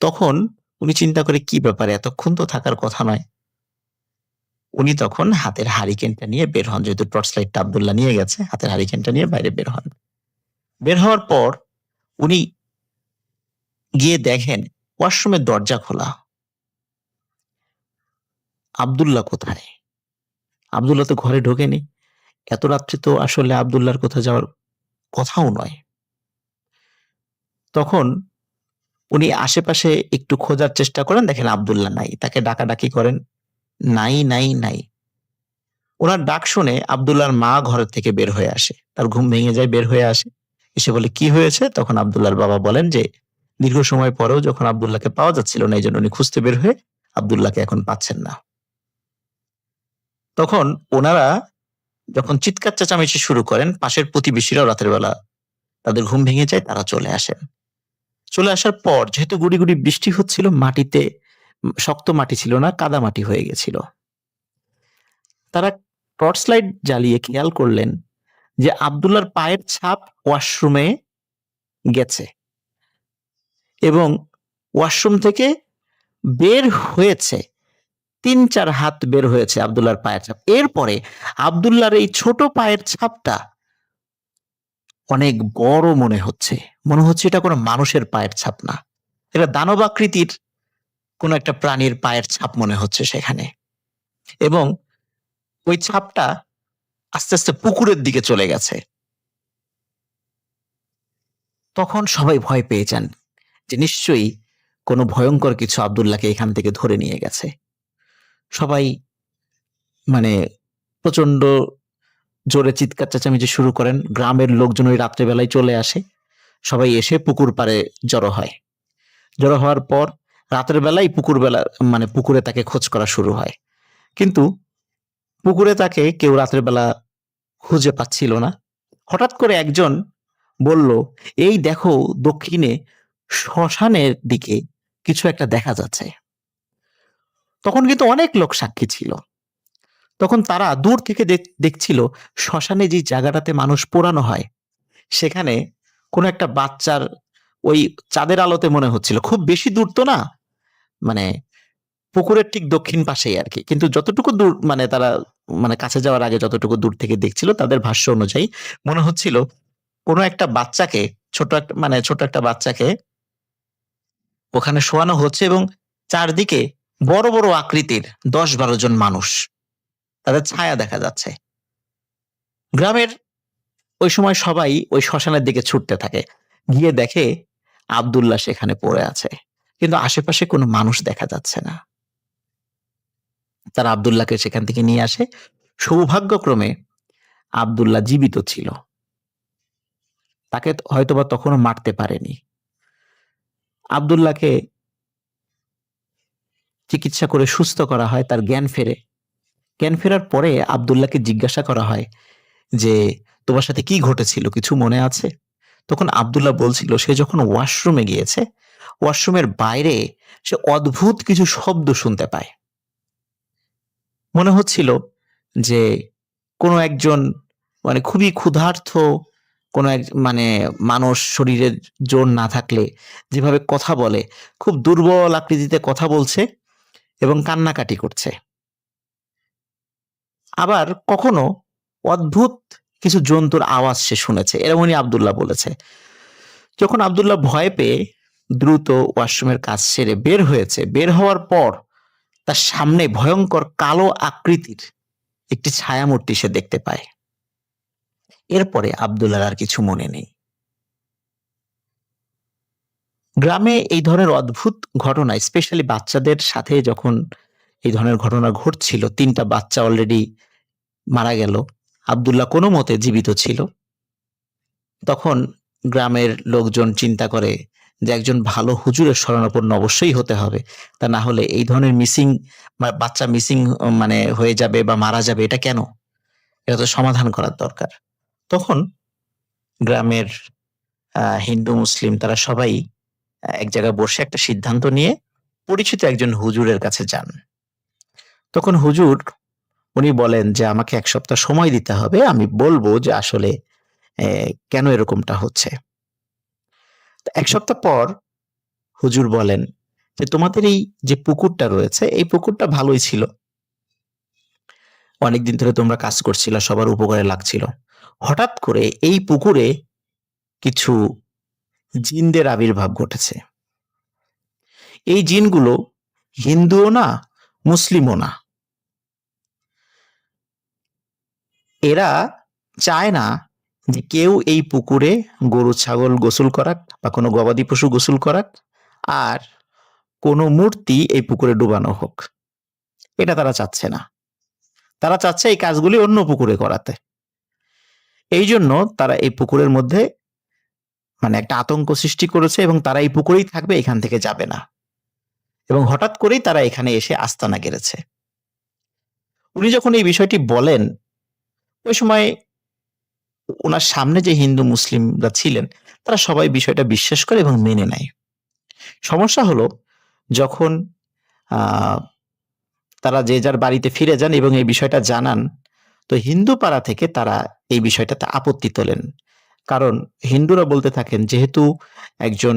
তখন উনি চিন্তা করে, কি ব্যাপারে, এতক্ষণ তো থাকার কথা নয়। উনি তখন হাতের হারিকেনটা নিয়ে বের হন। যেহেতু টর্চ লাইটটা আব্দুল্লাহ নিয়ে গেছে, হাতের হারিকেনটা নিয়ে বাইরে বের হন। বের হওয়ার পর উনি গিয়ে দেখেন ওয়াশরুমের দরজা খোলা। আব্দুল্লাহ কোথায়? আব্দুল্লাহ তো ঘরে ঢোকেনি। এত রাত্রে তো আসলে আব্দুল্লাহর কোথাও যাওয়ার কথাও নয়। তখন উনি আশেপাশে একটু খোঁজার চেষ্টা করেন, দেখেন আব্দুল্লাহ নাই। তাকে ডাকাডাকি করেন, নাই নাই নাই। ওনার ডাক শুনে আব্দুল্লাহর মা ঘর থেকে বের হয়ে আসে। তার ঘুম ভেঙে যায়, বের হয়ে আসে। এসে বলে, কি হয়েছে? তখন আব্দুল্লাহর বাবা বলেন যে দীর্ঘ সময় পরেও যখন আব্দুল্লাহকে পাওয়া যাচ্ছিল না, এই জন্য উনি খুঁজতে বের হয়ে আব্দুল্লাহকে এখন পাচ্ছেন না। তখন ওনারা যখন চিৎকার চেঁচামেচি শুরু করেন, পাশের প্রতিবেশীরাও রাতের বেলা তাদের ঘুম ভেঙে যায়, তারা চলে আসেন। চলে আসার পর যেহেতু গুড়ি গুড়ি বৃষ্টি হচ্ছিল, মাটিতে শক্ত মাটি ছিল না, কাদা মাটি হয়ে গেছিল। তারা টর্চ লাইট জ্বালিয়ে খেয়াল করলেন যে আব্দুল্লাহর পায়ের ছাপ ওয়াশরুমে গেছে এবং ওয়াশরুম থেকে বের হয়েছে 3-4 হাত বের হয়েছে আব্দুল্লাহর পায়ের ছাপ। এরপরে আব্দুল্লাহর এই ছোট পায়ের ছাপটা অনেক বড় মনে হচ্ছে। মনে হচ্ছে এটা কোনো মানুষের পায়ের ছাপ না, এটা দানবাকৃতির কোন একটা প্রাণীর পায়ের ছাপ মনে হচ্ছে সেখানে। এবং ওই ছাপটা আস্তে আস্তে পুকুরের দিকে চলে গেছে। তখন সবাই ভয় পেয়ে যান যে নিশ্চয়ই কোনো ভয়ঙ্কর কিছু আব্দুল্লাহকে এখান থেকে ধরে নিয়ে গেছে। সবাই মানে প্রচন্ড জোরে চিৎকার চেঁচামেচি শুরু করেন। গ্রামের লোকজন ওই রাত্রেবেলায় চলে আসে। সবাই এসে পুকুর পাড়ে জড়ো হয়। জড়ো হওয়ার পর রাতের বেলায় পুকুরে তাকে খোঁজ করা শুরু হয়। কিন্তু পুকুরে তাকে কেউ রাতের বেলা খুঁজে পাচ্ছিল না। হঠাৎ করে একজন বলল, "এই দেখো, দক্ষিণে শ্মশানের দিকে কিছু একটা দেখা যাচ্ছে।" তখন কিন্তু অনেক লোক সাক্ষী ছিল। তখন তারা দূর থেকে দেখছিল শ্মশানে যে জায়গাটাতে মানুষ পোড়ানো হয়, সেখানে কোনো একটা বাচ্চার ওই চাঁদের আলোতে মনে হচ্ছিল, খুব বেশি দূর তো না, মানে পুকুরের ঠিক দক্ষিণ পাশেই আরকি। কিন্তু যতটুকু দূর তারা কাছে যাওয়ার আগে যতটুকু দূর থেকে দেখছিল, তাদের ভাষ্য অনুযায়ী মনে হচ্ছিল কোনো একটা বাচ্চাকে, ছোট একটা বাচ্চাকে ওখানে শোয়ানো হচ্ছে এবং চারদিকে বড় বড় আকৃতির ১০-১২ জন মানুষ, তাদের ছায়া দেখা যাচ্ছে। গ্রামের ওই সময় সবাই ওই শ্মশানের দিকে ছুটতে থাকে। গিয়ে দেখে আব্দুল্লাহ সেখানে পড়ে আছে, কিন্তু আশেপাশে কোনো মানুষ দেখা যাচ্ছে না। তারা আব্দুল্লাহকে সেখান থেকে নিয়ে আসে। সৌভাগ্যক্রমে আব্দুল্লাহ জীবিত ছিল। তাকে হয়তোবা তখনও মারতে পারেনি। আব্দুল্লাহকে চিকিৎসা করে সুস্থ করা হয়, তার জ্ঞান ফেরে। জ্ঞান ফেরার পরে আব্দুল্লাহকে জিজ্ঞাসা করা হয় যে, "তোমার সাথে কি ঘটেছিল, কিছু মনে আছে?" তখন আব্দুল্লাহ বলছিল সে যখন ওয়াশরুমে গিয়েছে, ওয়াশরুমের বাইরে সে অদ্ভুত কিছু শব্দ শুনতে পায়। মনে হচ্ছিল যে কোনো একজন খুবই ক্ষুধার্ত কোনো এক মানুষ, শরীরের জোর না থাকলে যেভাবে কথা বলে, খুব দুর্বল আকৃতিতে কথা বলছে এবং কান্নাকাটি করছে। আবার কখনো অদ্ভুত কিছু জন্তুর আওয়াজ সে শুনেছে, এরকমই আব্দুল্লাহ বলেছে। যখন আব্দুল্লাহ ভয় পেয়ে দ্রুত ওয়াশরুমের কাজ সেরে বের হয়েছে, বের হওয়ার পর তার সামনে ভয়ঙ্কর কালো আকৃতির একটি ছায়ামূর্তি সে দেখতে পায়। এরপরে আব্দুল্লাহর আর কিছু মনে নেই। গ্রামে এই ধরনের অদ্ভুত ঘটনা, স্পেশালি বাচ্চাদের সাথে যখন এই ধরনের ঘটনা ঘটছিল, ৩টা বাচ্চা অলরেডি মারা গেল, আব্দুল্লাহ কোনো মতে জীবিত ছিল। তখন গ্রামের লোকজন চিন্তা করে যে একজন ভালো হুজুরের শরণাপন্ন অবশ্যই হতে হবে। তা না হলে এই ধরনের বাচ্চা মিসিং হয়ে যাবে বা মারা যাবে, এটা কেন? এটা তো সমাধান করার দরকার। তখন গ্রামের হিন্দু মুসলিম তারা সবাই এক জায়গায় বসে একটা সিদ্ধান্ত নিয়ে পরিচিত একজন হুজুরের কাছে যান। তখন হুজুর উনি বলেন যে, "আমাকে ১ সপ্তাহ সময় দিতে হবে, আমি বলবো যে আসলে কেন এরকমটা হচ্ছে।" ১ সপ্তাহ পর হুজুর বলেন যে, "তোমাদের এই যে পুকুরটা রয়েছে, এই পুকুরটা ভালোই ছিল। অনেকদিন ধরে তোমরা কাজ করছিলা, সবার উপকারে লাগছিল। হঠাৎ করে এই পুকুরে কিছু জিনদের আবির্ভাব ঘটেছে। এই জিনগুলো হিন্দুও না, মুসলিমও না। এরা চায় না যে কেউ এই পুকুরে গরু ছাগল গোসল করাক বা কোনো গবাদি পশু গোসল করাক, আর কোনো মূর্তি এই পুকুরে ডুবানো হোক। এটা তারা চাচ্ছে না। তারা চাচ্ছে এই কাজগুলি অন্য পুকুরে করাতে। এই জন্য তারা এই পুকুরের মধ্যে একটা আতঙ্ক সৃষ্টি করেছে এবং তারা এই পুকুরেই থাকবে, এখান থেকে যাবে না। এবং হঠাৎ করেই তারা এখানে এসে আস্তানা গেড়েছে।" উনি যখন এই বিষয়টি বলেন, ওই সময় ওনার সামনে যে হিন্দু মুসলিমরা ছিলেন, তারা সবাই বিষয়টা বিশ্বাস করে এবং মেনে নেয়। সমস্যা হলো যখন আহ তারা যে যার বাড়িতে ফিরে যান এবং এই বিষয়টা জানান, তো হিন্দু পাড়া থেকে তারা এই বিষয়টাতে আপত্তি তোলেন। কারণ হিন্দুরা বলতে থাকেন, যেহেতু একজন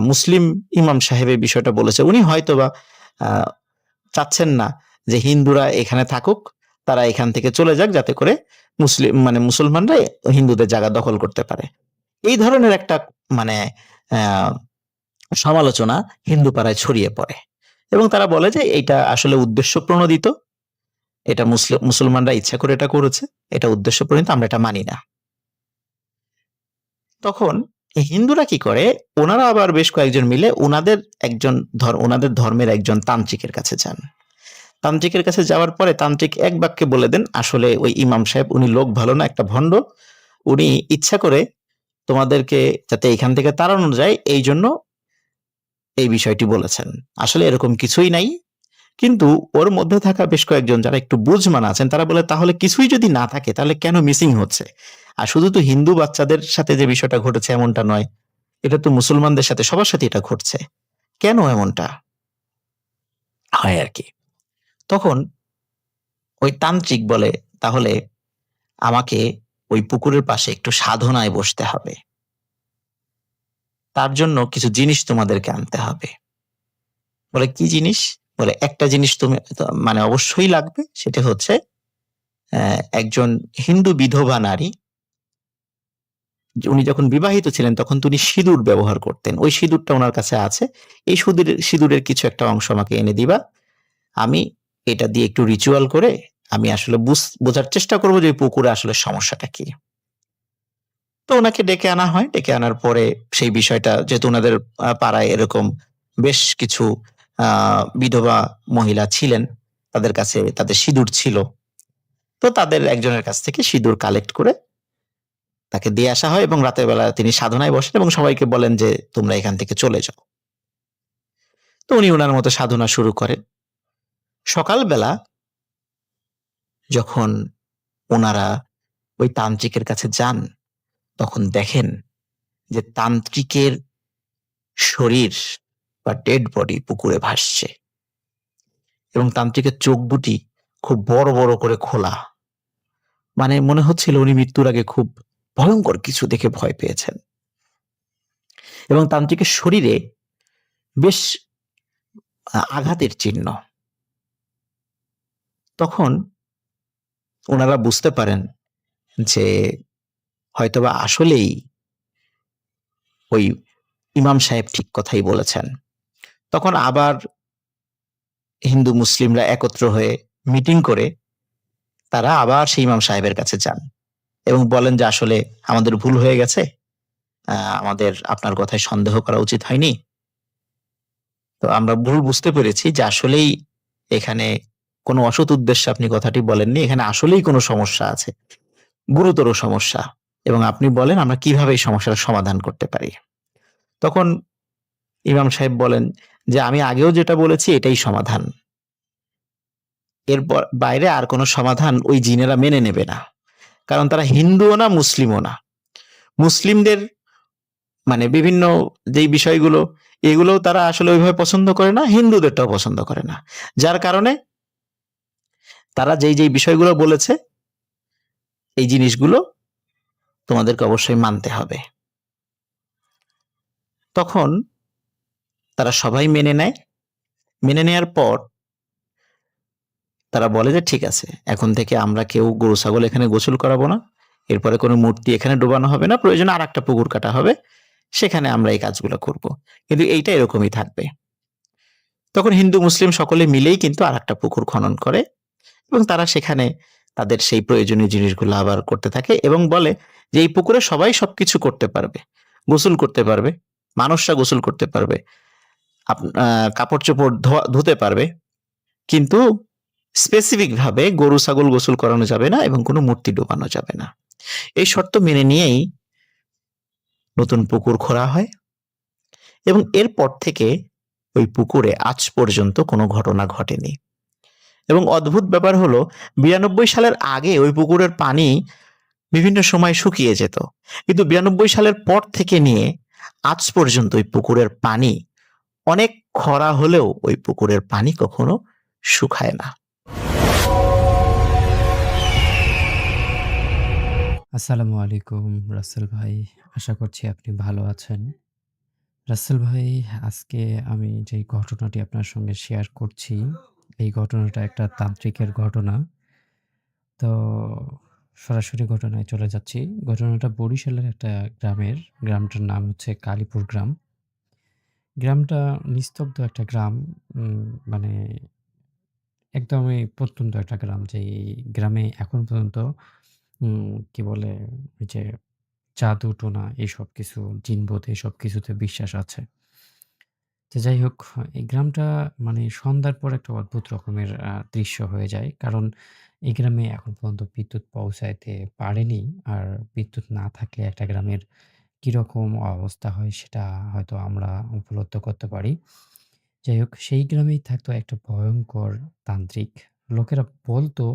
মুসলিম ইমাম সাহেব এই বিষয়টা বলেছে, উনি হয়তোবা চাচ্ছেন না যে হিন্দুরা এখানে থাকুক, তারা এখান থেকে চলে যাক, যাতে করে মুসলমানরা হিন্দুদের জায়গা দখল করতে পারে। এই ধরনের একটা সমালোচনা হিন্দু পাড়ায় ছড়িয়ে পড়ে এবং তারা বলে যে এটা আসলে উদ্দেশ্য প্রণোদিত, এটা মুসলমানরা ইচ্ছা করে এটা করেছে, এটা উদ্দেশ্য প্রণোদিত, আমরা এটা মানি না। তখন হিন্দুরা কি করে, ওনারা আবার বেশ কয়েকজন মিলে ওনাদের ধর্মের একজন তান্ত্রিকের কাছে যান। তান্ত্রিকের কাছে যাওয়ার পরে তান্ত্রিক এক বাক্যে বলে দেন, আসলে ওই ইমাম সাহেব উনি লোক ভালো না, একটা ভণ্ড। উনি ইচ্ছা করে তোমাদেরকে যাতে এখান থেকে তাড়ানো যায় এই জন্য এই বিষয়টি বলেছেন। আসলে এরকম কিছুই নাই। কিন্তু ওর মধ্যে থাকা বেশ কয়েকজন যারা একটু বুঝমান আছেন তারা বলে, তাহলে কিছুই যদি না থাকে তাহলে কেন মিসিং হচ্ছে? আর শুধু তো হিন্দু বাচ্চাদের সাথে যে বিষয়টা ঘটেছে এমনটা নয়, এটা তো মুসলমানদের সাথে সবার সাথে এটা ঘটছে। কেন এমনটা হয় আর কি? তখন ওই তান্ত্রিক বলে, তাহলে আমাকে ওই পুকুরের পাশে একটু সাধনায় বসতে হবে। তার জন্য কিছু জিনিস তোমাদেরকে আনতে হবে। বলে, কি জিনিস? বলে, একটা জিনিস তুমি মানে অবশ্যই লাগবে, সেটা হচ্ছে একজন হিন্দু বিধবা নারী, উনি যখন বিবাহিত ছিলেন তখন তিনি সিঁদুর ব্যবহার করতেন। ওই সিঁদুরটা ওনার কাছে আছে। এই সিঁদুরের কিছু একটা অংশ আমাকে এনে দিবা। আমি এটা দিয়ে একটু রিচুয়াল করে আমি আসলে বোঝার চেষ্টা করব যে পুকুরে আসলে সমস্যাটা কি। তো ওনাকে ডেকে আনা হয়। ডেকে আনার পরে সেই বিষয়টা, যেহেতু ওনাদের পাড়ায় এরকম বেশ কিছু বিধবা মহিলা ছিলেন, তাদের কাছে তাদের সিঁদুর ছিল। তো তাদের একজনের কাছ থেকে সিঁদুর কালেক্ট করে তাকে দিয়ে আসা হয় এবং রাতের বেলা তিনি সাধনায় বসেন এবং সবাইকে বলেন যে তোমরা এখান থেকে চলে যাও। তো উনি ওনার মতো সাধনা শুরু করেন। সকালবেলা যখন ওনারা ওই তান্ত্রিকের কাছে যান তখন দেখেন যে তান্ত্রিকের শরীর বা ডেড বডি পুকুরে ভাসছে এবং তান্ত্রিকের চোখ দুটি খুব বড় বড় করে খোলা। মানে মনে হচ্ছিল উনি মৃত্যুর আগে খুব ভয়ঙ্কর কিছু দেখে ভয় পেয়েছেন। এবং তান্ত্রিকের শরীরে বেশ আঘাতের চিহ্ন। তখন ওনারা বুঝতে পারেন যে হয়তোবা আসলেই ওই ইমাম সাহেব ঠিক কথাই বলেছেন। তখন আবার হিন্দু মুসলিমরা একত্র হয়ে মিটিং করে তারা আবার সেই ইমাম সাহেবের কাছে যান এবং বলেন যে আসলে আমাদের ভুল হয়ে গেছে, আমাদের আপনার কথায় সন্দেহ করা উচিত হয়নি। তো আমরা ভুল বুঝতে পেরেছি যে আসলেই এখানে কোনো অসৎ উদ্দেশ্যে আপনি কথাটি বলেননি, এখানে আসলেই কোনো সমস্যা আছে, গুরুতর সমস্যা, এবং আপনি বলেন আমরা কিভাবে এই সমস্যার সমাধান করতে পারি। তখন ইমাম সাহেব বলেন যে আমি আগেও যেটা বলেছি এটাই সমাধান, এর বাইরে আর কোনো সমাধান ওই জিনেরা মেনে নেবে না, কারণ তারা হিন্দুও না মুসলিমও না। মুসলিমদের মানে বিভিন্ন যেই বিষয়গুলো এগুলোও তারা আসলে ওইভাবে পছন্দ করে না, হিন্দুদেরটাও পছন্দ করে না, যার কারণে তারা যেই যেই বিষয়গুলো বলেছে এই জিনিসগুলো তোমাদেরকে অবশ্যই মানতে হবে। তখন তারা সবাই মেনে নেয়। মেনে নেয়ার পর তারা বলে যে ঠিক আছে, এখন থেকে আমরা কেউ গরু ছাগল এখানে গোসল করাবো না, এরপরে কোনো মূর্তি এখানে ডোবানো হবে না, প্রয়োজনে আর একটা পুকুর কাটা হবে, সেখানে আমরা এই কাজগুলো করব, কিন্তু এইটা এরকমই থাকবে। তখন হিন্দু মুসলিম সকলে মিলেই কিন্তু আর একটা পুকুর খনন করে এবং তারা সেখানে তাদের সেই প্রয়োজনীয় জিনিসগুলো আবার করতে থাকে এবং বলে যে এই পুকুরে সবাই সবকিছু করতে পারবে, গোসল করতে পারবে, মানুষরা গোসল করতে পারবে, কাপড় চোপড় ধুতে পারবে, কিন্তু স্পেসিফিক ভাবে গরু ছাগল গোসল করানো যাবে না এবং কোনো মূর্তি ডোবানো যাবে না। এই শর্ত মেনে নিয়েই নতুন পুকুর খোঁড়া হয় এবং এরপর থেকে ওই পুকুরে আজ পর্যন্ত কোনো ঘটনা ঘটেনি। এবং অদ্ভুত ব্যাপার হলো 92 সালের আগে ওই পুকুরের পানি বিভিন্ন সময় শুকিয়ে যেত, কিন্তু 92 সালের পর থেকে নিয়ে আজ পর্যন্ত ওই পুকুরের পানি অনেক খরা হলেও ওই পুকুরের পানি কখনো শুকায় না। আসসালামু আলাইকুম রাসেল ভাই। আশা করছি আপনি ভালো আছেন। রাসেল ভাই, আজকে আমি যেই ঘটনাটি আপনার সঙ্গে শেয়ার করছি, এই ঘটনাটা একটা তান্ত্রিকের ঘটনা। তো সরাসরি ঘটনায় চলে যাচ্ছি। ঘটনাটা বরিশালের একটা গ্রামের। গ্রামটার নাম হচ্ছে কালীপুর গ্রাম। গ্রামটা নিস্তব্ধ একটা গ্রাম। মানে একদমই প্রত্যন্ত একটা গ্রাম, যেই গ্রামে এখন পর্যন্ত কি বলে ওই যে জাদু-টোনা এসব কিছু, জিন-ভূত এসব কিছুতে বিশ্বাস আছে। তো যাই হোক, এই গ্রামটা মানে সন্ধ্যার পর একটা অদ্ভুত রকমের দৃশ্য হয়ে যায়। কারণ এই গ্রামে এখন পর্যন্ত বিদ্যুৎ পৌঁছাইতে পারেনি। আর বিদ্যুৎ না থাকলে একটা গ্রামের কিরকম অবস্থা হয় সেটা হয়তো আমরা উপলব্ধি করতে পারি। যাই হোক, সেই গ্রামেই থাকতো একটা ভয়ংকর তান্ত্রিক। লোকেরা বলতো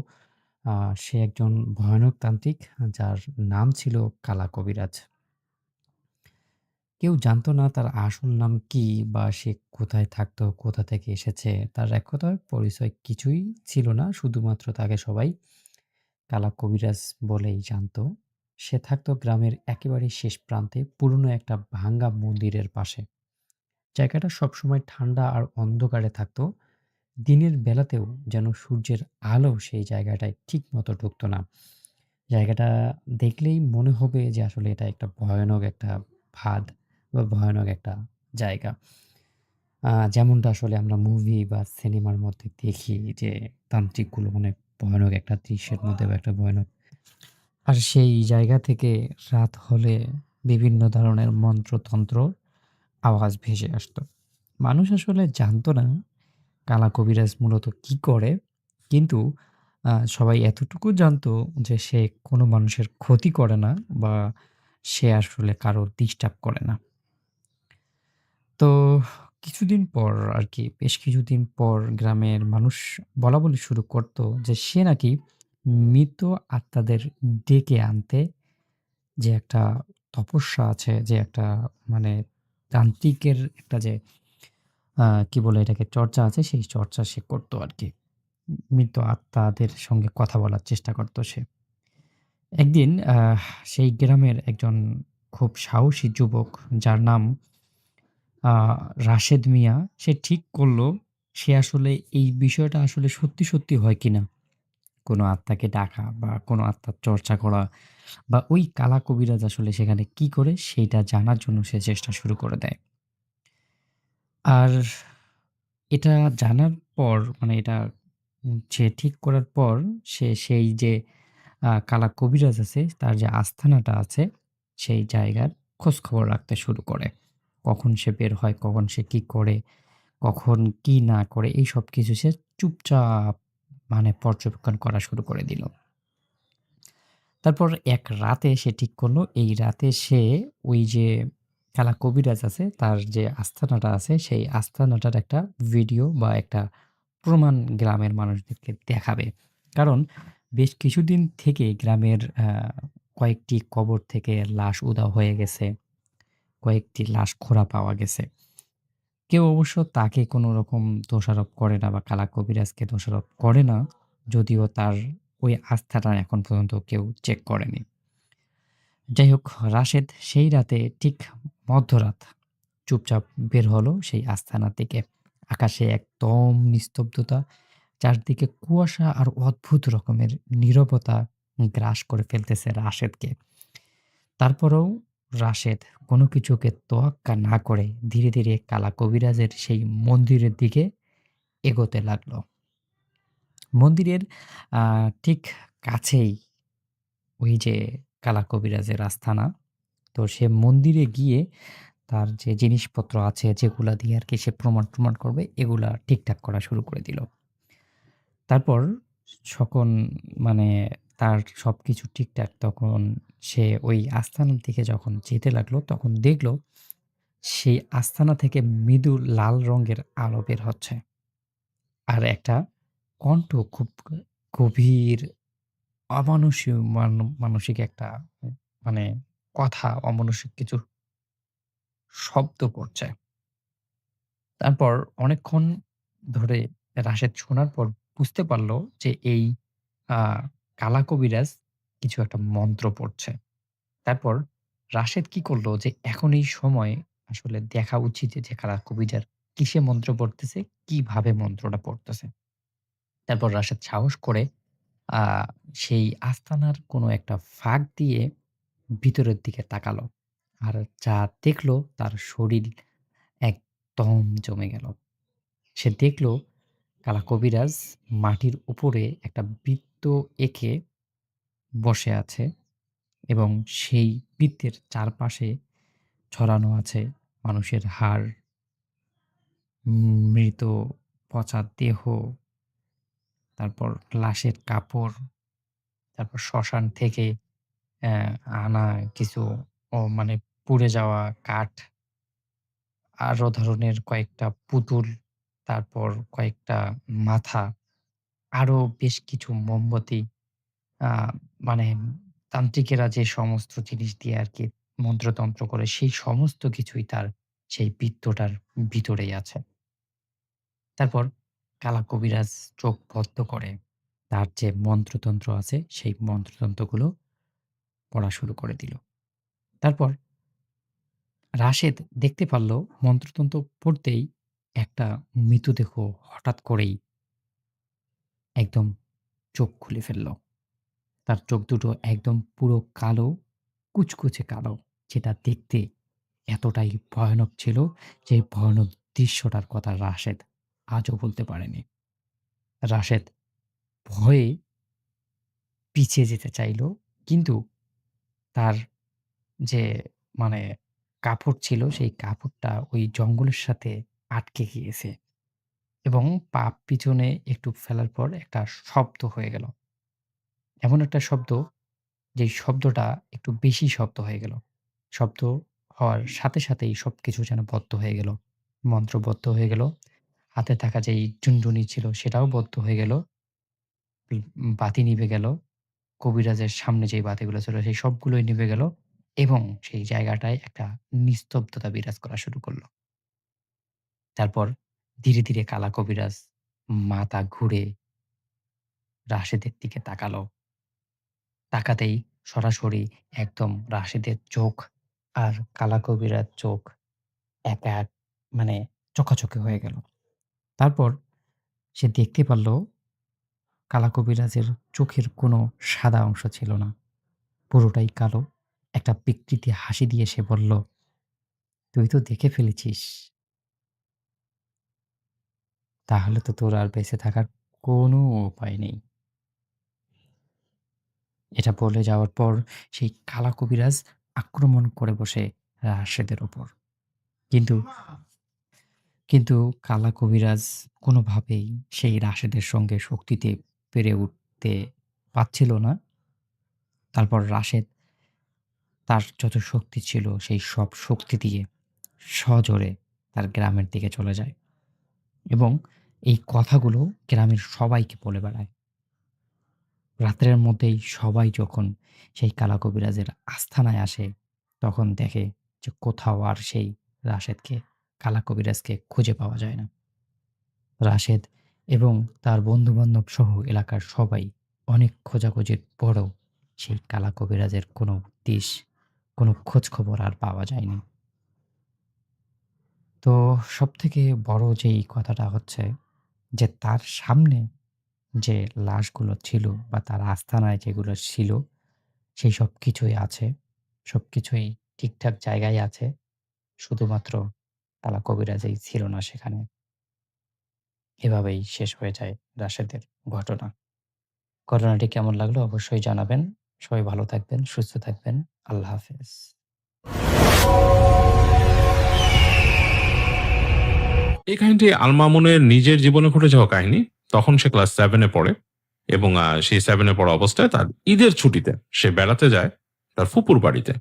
আ সে একজন ভয়ানক তান্ত্রিক যার নাম ছিল কালা কবিরাজ। কেউ জানতো না তার আসল নাম কি বা সে কোথায় থাকতো, কোথা থেকে এসেছে। তার এক কথায় পরিচয় কিছুই ছিল না। শুধুমাত্র তাকে সবাই কালা কবিরাজ বলেই জানতো। সে থাকতো গ্রামের একেবারে শেষ প্রান্তে পুরনো একটা ভাঙ্গা মন্দিরের পাশে। জায়গাটা সবসময় ঠান্ডা আর অন্ধকারে থাকতো। দিনের বেলাতেও যেন সূর্যের আলো সেই জায়গাটায় ঠিকমতো ঢুকতো না। জায়গাটা দেখলেই মনে হবে যে আসলে এটা একটা ভয়ানক একটা ফাঁদ বা ভয়ানক একটা জায়গা। যেমনটা আসলে আমরা মুভি বা সিনেমার মধ্যে দেখি যে তান্ত্রিকগুলো অনেক ভয়ানক একটা দৃশ্যের মধ্যে বা একটা ভয়ানক। আর সেই জায়গা থেকে রাত হলে বিভিন্ন ধরনের মন্ত্রতন্ত্র আওয়াজ ভেসে আসতো। মানুষ আসলে জানতো না কালা কবিরাজ মূলত কি করে? কিন্তু সবাই এতটুকু জানতো যে সে কোনো মানুষের ক্ষতি করে না বা সে আসলে কারো ডিস্টার্ব করে না। তো কিছুদিন পর আরকি বেশ কিছুদিন পর গ্রামের মানুষ বলাবলি শুরু করত যে সে নাকি মৃত আত্মাদের ডেকে আনতে যে একটা তপস্যা আছে, যে একটা মানে তান্ত্রিকের একটা যে কি বলে এটাকে চর্চা আছে, সেই চর্চা সে করত আরকি। মৃত আত্মাদের সঙ্গে কথা বলার চেষ্টা করত সে। একদিন সেই গ্রামের একজন খুব সাহসী যুবক যার নাম আ রাশেদ মিয়া, সে ঠিক করল সে আসলে এই বিষয়টা আসলে সত্যি, সত্যি হয় কিনা। কোনো আত্মাকে ডাকা বা কোনো আত্মার চর্চা করা বা ওই কালা কবিরাজ আসলে সেখানে কি করে সেইটা জানার জন্য সে চেষ্টা শুরু করে দেয়। আর এটা জানার পর মানে এটা সে ঠিক করার পর সে সেই যে কালা কবিরাজ আছে তার যে আস্তানাটা আছে সেই জায়গার খোঁজখবর রাখতে শুরু করে। কখন সে বের হয়, কখন সে কি করে, কখন কি না করে এই সবকিছু সে চুপচাপ মানে পর্যবেক্ষণ করা শুরু করে দিল। তারপর এক রাতে সে ঠিক করল এই রাতে সে ওই যে কালা কবিরাজ আছে তার যে আস্তানাটা আছে সেই আস্তানাটার একটা ভিডিও বা একটা প্রমাণ গ্রামের মানুষদেরকে দেখাবে। কারণ বেশ কিছুদিন থেকে গ্রামের কয়েকটি কবর থেকে লাশ উধাও হয়ে গেছে। কয়েকটি লাশ খোঁড়া পাওয়া গেছে। কেউ অবশ্য তাকে কোনো রকম দোষারোপ করে না বা কালা কবিরাজকে দোষারোপ করে না। যদিও তার ওই আস্থাটা এখন পর্যন্ত কেউ চেক করেনি। যাই হোক, রাশেদ সেই রাতে ঠিক মধ্যরাত চুপচাপ বের হলো সেই আস্তানার দিকে। আকাশে একদম নিস্তব্ধতা। চারদিকে কুয়াশা আর অদ্ভুত রকমের নীরবতা গ্রাস করে ফেলতেছে রাশেদকে। তারপরেও রাশেদ কোনো কিছুকে তোয়াক্কা না করে ধীরে, ধীরে কালা কবিরাজের সেই মন্দিরের দিকে এগোতে লাগলো। মন্দিরের আ ঠিক কাছেই ওই যে কালা কবিরাজের আস্তানা। তো সে মন্দিরে গিয়ে তার যে জিনিসপত্র আছে যেগুলা দিয়ে আরকি সে প্রমাণ-টমাণ করবে এগুলা ঠিকঠাক করা শুরু করে দিল। তারপর সকন মানে তার সবকিছু ঠিকঠাক তখন সে ওই আস্তানার দিকে যখন যেতে লাগলো তখন দেখল সেই আস্তানা থেকে মৃদু লাল রঙের আলো বের হচ্ছে। আর একটা কণ্ঠ খুব গভীর অমানুষীয় মানসিক একটা মানে কথা, অমানুষিক কিছু শব্দ করছে। তারপর অনেকক্ষণ ধরে রাশেদ শোনার পর বুঝতে পারল যে এই আ কালা কবিরাজ কিছু একটা মন্ত্র পড়ছে। তারপর রাশেদ কি করল যে এখন এই সময় আসলে দেখা উচিত যে কালা কবিরাজ কিসে মন্ত্র পড়তেছে, কিভাবে মন্ত্রটা পড়তেছে। তারপর রাশেদ সাহস করে আ সেই আস্তানার কোনো একটা ফাঁক দিয়ে ভিতরের দিকে তাকালো। আর যা দেখল তার শরীর একদম জমে গেল। সে দেখল কালা কবিরাজ মাটির উপরে একটা বৃত্ত এঁকে বসে আছে এবং সেই বৃত্তের চারপাশে ছড়ানো আছে মানুষের হাড়, মৃত পচা দেহ, তারপর লাশের কাপড়, তারপর শ্মশান থেকে অ্যা আনা কিছু মানে পুড়ে যাওয়া কাঠ, আরো ধরনের কয়েকটা পুতুল, তারপর কয়েকটা মাথা, আরো বেশ কিছু মোমবাতি, আ মানে তান্ত্রিকেরা যে সমস্ত জিনিস দিয়ে আরকি মন্ত্রতন্ত্র করে সেই সমস্ত কিছুই তার সেই বৃত্তটার ভিতরেই আছে। তারপর কালা কবিরাজ চোখ বদ্ধ করে তার যে মন্ত্রতন্ত্র আছে সেই মন্ত্রতন্ত্রগুলো পড়া শুরু করে দিল। তারপর রাশেদ দেখতে পারল মন্ত্রতন্ত্র পড়তেই একটা মৃতদেহ হঠাৎ করেই একদম চোখ খুলে ফেলল। তার চোখ দুটো একদম পুরো কালো, কুচকুচে কালো, যেটা দেখতে এতটাই ভয়ানক ছিল যে ভয়ানক দৃশ্যটার কথা রাশেদ আজও বলতে পারেনি। রাশেদ ভয়ে পিছিয়ে যেতে চাইল, কিন্তু তার যে মানে কাপড় ছিল সেই কাপড়টা ওই জঙ্গলের সাথে আটকে গিয়েছে এবং পা পিছনে একটু ফেলার পর একটা শব্দ হয়ে গেল। এমন একটা শব্দ, যেই শব্দটা একটু বেশি শব্দ হয়ে গেল। শব্দ হওয়ার সাথে সাথেই সবকিছু যেন বদ্ধ হয়ে গেল। মন্ত্র বদ্ধ হয়ে গেল। হাতে থাকা যেই টুনটুনি ছিল সেটাও বদ্ধ হয়ে গেল। বাতি নিভে গেল। কবিরাজের সামনে যেই বাতিগুলো ছিল সেই সবগুলোই নিভে গেল এবং সেই জায়গাটায় একটা নিস্তব্ধতা বিরাজ করা শুরু করল। তারপর ধীরে, ধীরে কালা কবিরাজ মাথা ঘুরে রাশেদের দিকে তাকালো। তাকাতেই সরাসরি একদম রাশেদের চোখ আর কালা কবিরার চোখ এক এক মানে চোখাচোখি হয়ে গেল। তারপর সে দেখতে পারল কালা কবিরাজের চোখের কোনো সাদা অংশ ছিল না। পুরোটাই কালো। একটা বিকৃতি হাসি দিয়ে সে বলল, "তুই তো দেখে ফেলেছিস। তাহলে তো তোর আর বেঁচে থাকার কোনো উপায় নেই।" এটা বলে যাওয়ার পর সেই কালা কবিরাজ আক্রমণ করে বসে রাশেদের উপর। কিন্তু কিন্তু কালা কবিরাজ কোনোভাবেই সেই রাশেদের সঙ্গে শক্তিতে পেরে উঠতে পারছিল না। তারপর রাশেদ তার যত শক্তি ছিল সেই সব শক্তি দিয়ে সজোরে তার গ্রামের দিকে চলে যায় এবং এই কথাগুলো গ্রামের সবাইকে বলে বেড়ায়। রাত্রের মধ্যেই সবাই যখন সেই কালা কবিরাজের আস্তানায় আসে, তখন দেখে যে কোথাও আর সেই রাশেদকে, কালা কবিরাজকে খুঁজে পাওয়া যায় না। রাশেদ এবং তার বন্ধু-বান্ধব সহ এলাকার সবাই অনেক খোঁজাখুঁজির পরও সেই কালা কবিরাজের কোনো দিশ, কোনো খোঁজখবর আর পাওয়া যায়নি। তো সবথেকে বড় যেই কথাটা হচ্ছে যে তার সামনে যে লাশগুলো ছিল বা তার আস্তানায় যেগুলো ছিল সেই সবকিছুই আছে। সবকিছুই ঠিকঠাক জায়গায় আছে। শুধুমাত্র কালা কবিরাজই ছিল না সেখানে। এভাবেই শেষ হয়ে যায় রাশেদের ঘটনা। ঘটনাটি কেমন লাগলো অবশ্যই জানাবেন। সবাই ভালো থাকবেন, সুস্থ থাকবেন। আল্লাহ হাফেজ। এই কাহিনীটি আল মামুনের নিজের জীবনে ঘটে যাওয়া কাহিনী। তখন সে ক্লাস 7 এ পড়ে এবং সেই 7 এ পড়া অবস্থায় তার ঈদের ছুটিতে সে বেড়াতে যায় তার ফুপুর বাড়িতে।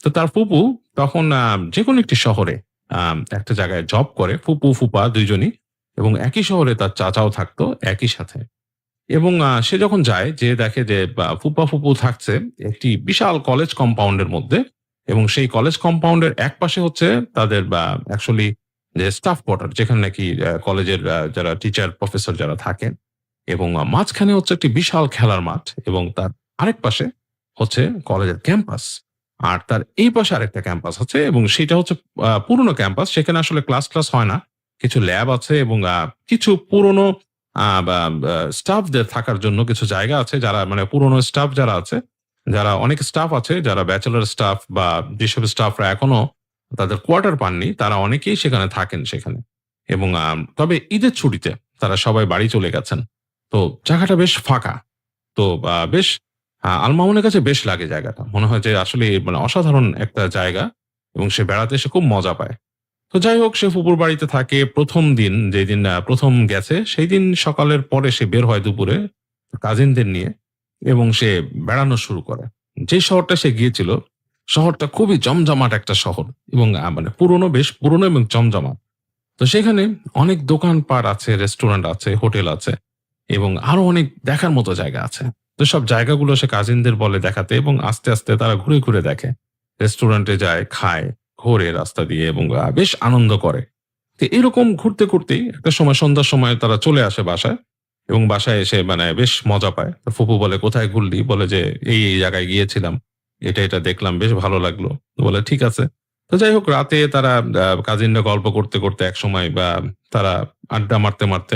তো তার ফুপু তখন যেকোনো একটি শহরে একটা জায়গায় জব করে। ফুপু, ফুপা ২ জনই এবং একই শহরে তার চাচাও থাকতো একই সাথে। এবং সে যখন যায় যেয়ে দেখে যে ফুপা, ফুপু থাকছে একটি বিশাল কলেজ কম্পাউন্ডের মধ্যে এবং সেই কলেজ কম্পাউন্ডের একপাশে হচ্ছে তাদের অ্যাকচুয়ালি যে স্টাফ কোয়ার্টার যেখানে নাকি কলেজের যারা টিচার, প্রফেসর যারা থাকেন এবং মাঝখানে হচ্ছে একটি বিশাল খেলার মাঠ এবং তার আরেক পাশে হচ্ছে কলেজের ক্যাম্পাস। আর তার এই পাশে আরেকটা ক্যাম্পাস আছে এবং সেটা হচ্ছে পুরনো ক্যাম্পাস। সেখানে আসলে ক্লাস হয় না। কিছু ল্যাব আছে এবং কিছু পুরনো বা স্টাফদের থাকার জন্য কিছু জায়গা আছে যারা মানে পুরনো স্টাফ যারা আছে, যারা অনেক স্টাফ আছে যারা ব্যাচেলর স্টাফ বা যেসব স্টাফরা এখনো তাদের কোয়ার্টার পাননি তারা অনেকেই সেখানে থাকেন সেখানে। এবং তবে ঈদের ছুটিতে তারা সবাই বাড়ি চলে গেছেন। তো জায়গাটা বেশ ফাঁকা। তো বেশ আল মামুনের কাছে বেশ লাগে জায়গাটা। মনে হয় যে আসলে মানে অসাধারণ একটা জায়গা এবং সে বেড়াতে এসে খুব মজা পায়। তো তো যাই হোক, সে ফুপুর বাড়িতে থাকে। প্রথম দিন, যেদিন প্রথম গেছে, সেই দিন সকালের পরে সে বের হয় দুপুরে কাজিনদের নিয়ে, এবং সে বেড়ানো শুরু করে। যে শহরটা সে গিয়েছিল, শহরটা খুবই জমজমাট একটা শহর, এবং মানে পুরনো, বেশ পুরনো এবং জমজমাট। তো সেখানে অনেক দোকানপাট আছে, রেস্টুরেন্ট আছে, হোটেল আছে, এবং আরো অনেক দেখার মতো জায়গা আছে। তো সব জায়গাগুলো সে কাজিনদের বলে দেখাতে, এবং আস্তে আস্তে তারা ঘুরে ঘুরে দেখে, রেস্টুরেন্টে যায়, খায়, ঘোরে রাস্তা দিয়ে, এবং বেশ আনন্দ করে। তো এরকম ঘুরতে ঘুরতেই একটা সময়, সন্ধ্যার সময় তারা চলে আসে বাসায়, এবং বাসায় এসে মানে বেশ মজা পায়। তো ফুপু বলে, কোথায় ঘুরলি? বলে যে এই এই জায়গায় গিয়েছিলাম, এটা এটা দেখলাম, বেশ ভালো লাগলো। তো বলে ঠিক আছে। তো যাই হোক, রাতে তারা কাজিনরা গল্প করতে করতে এক সময়, বা তারা আড্ডা মারতে মারতে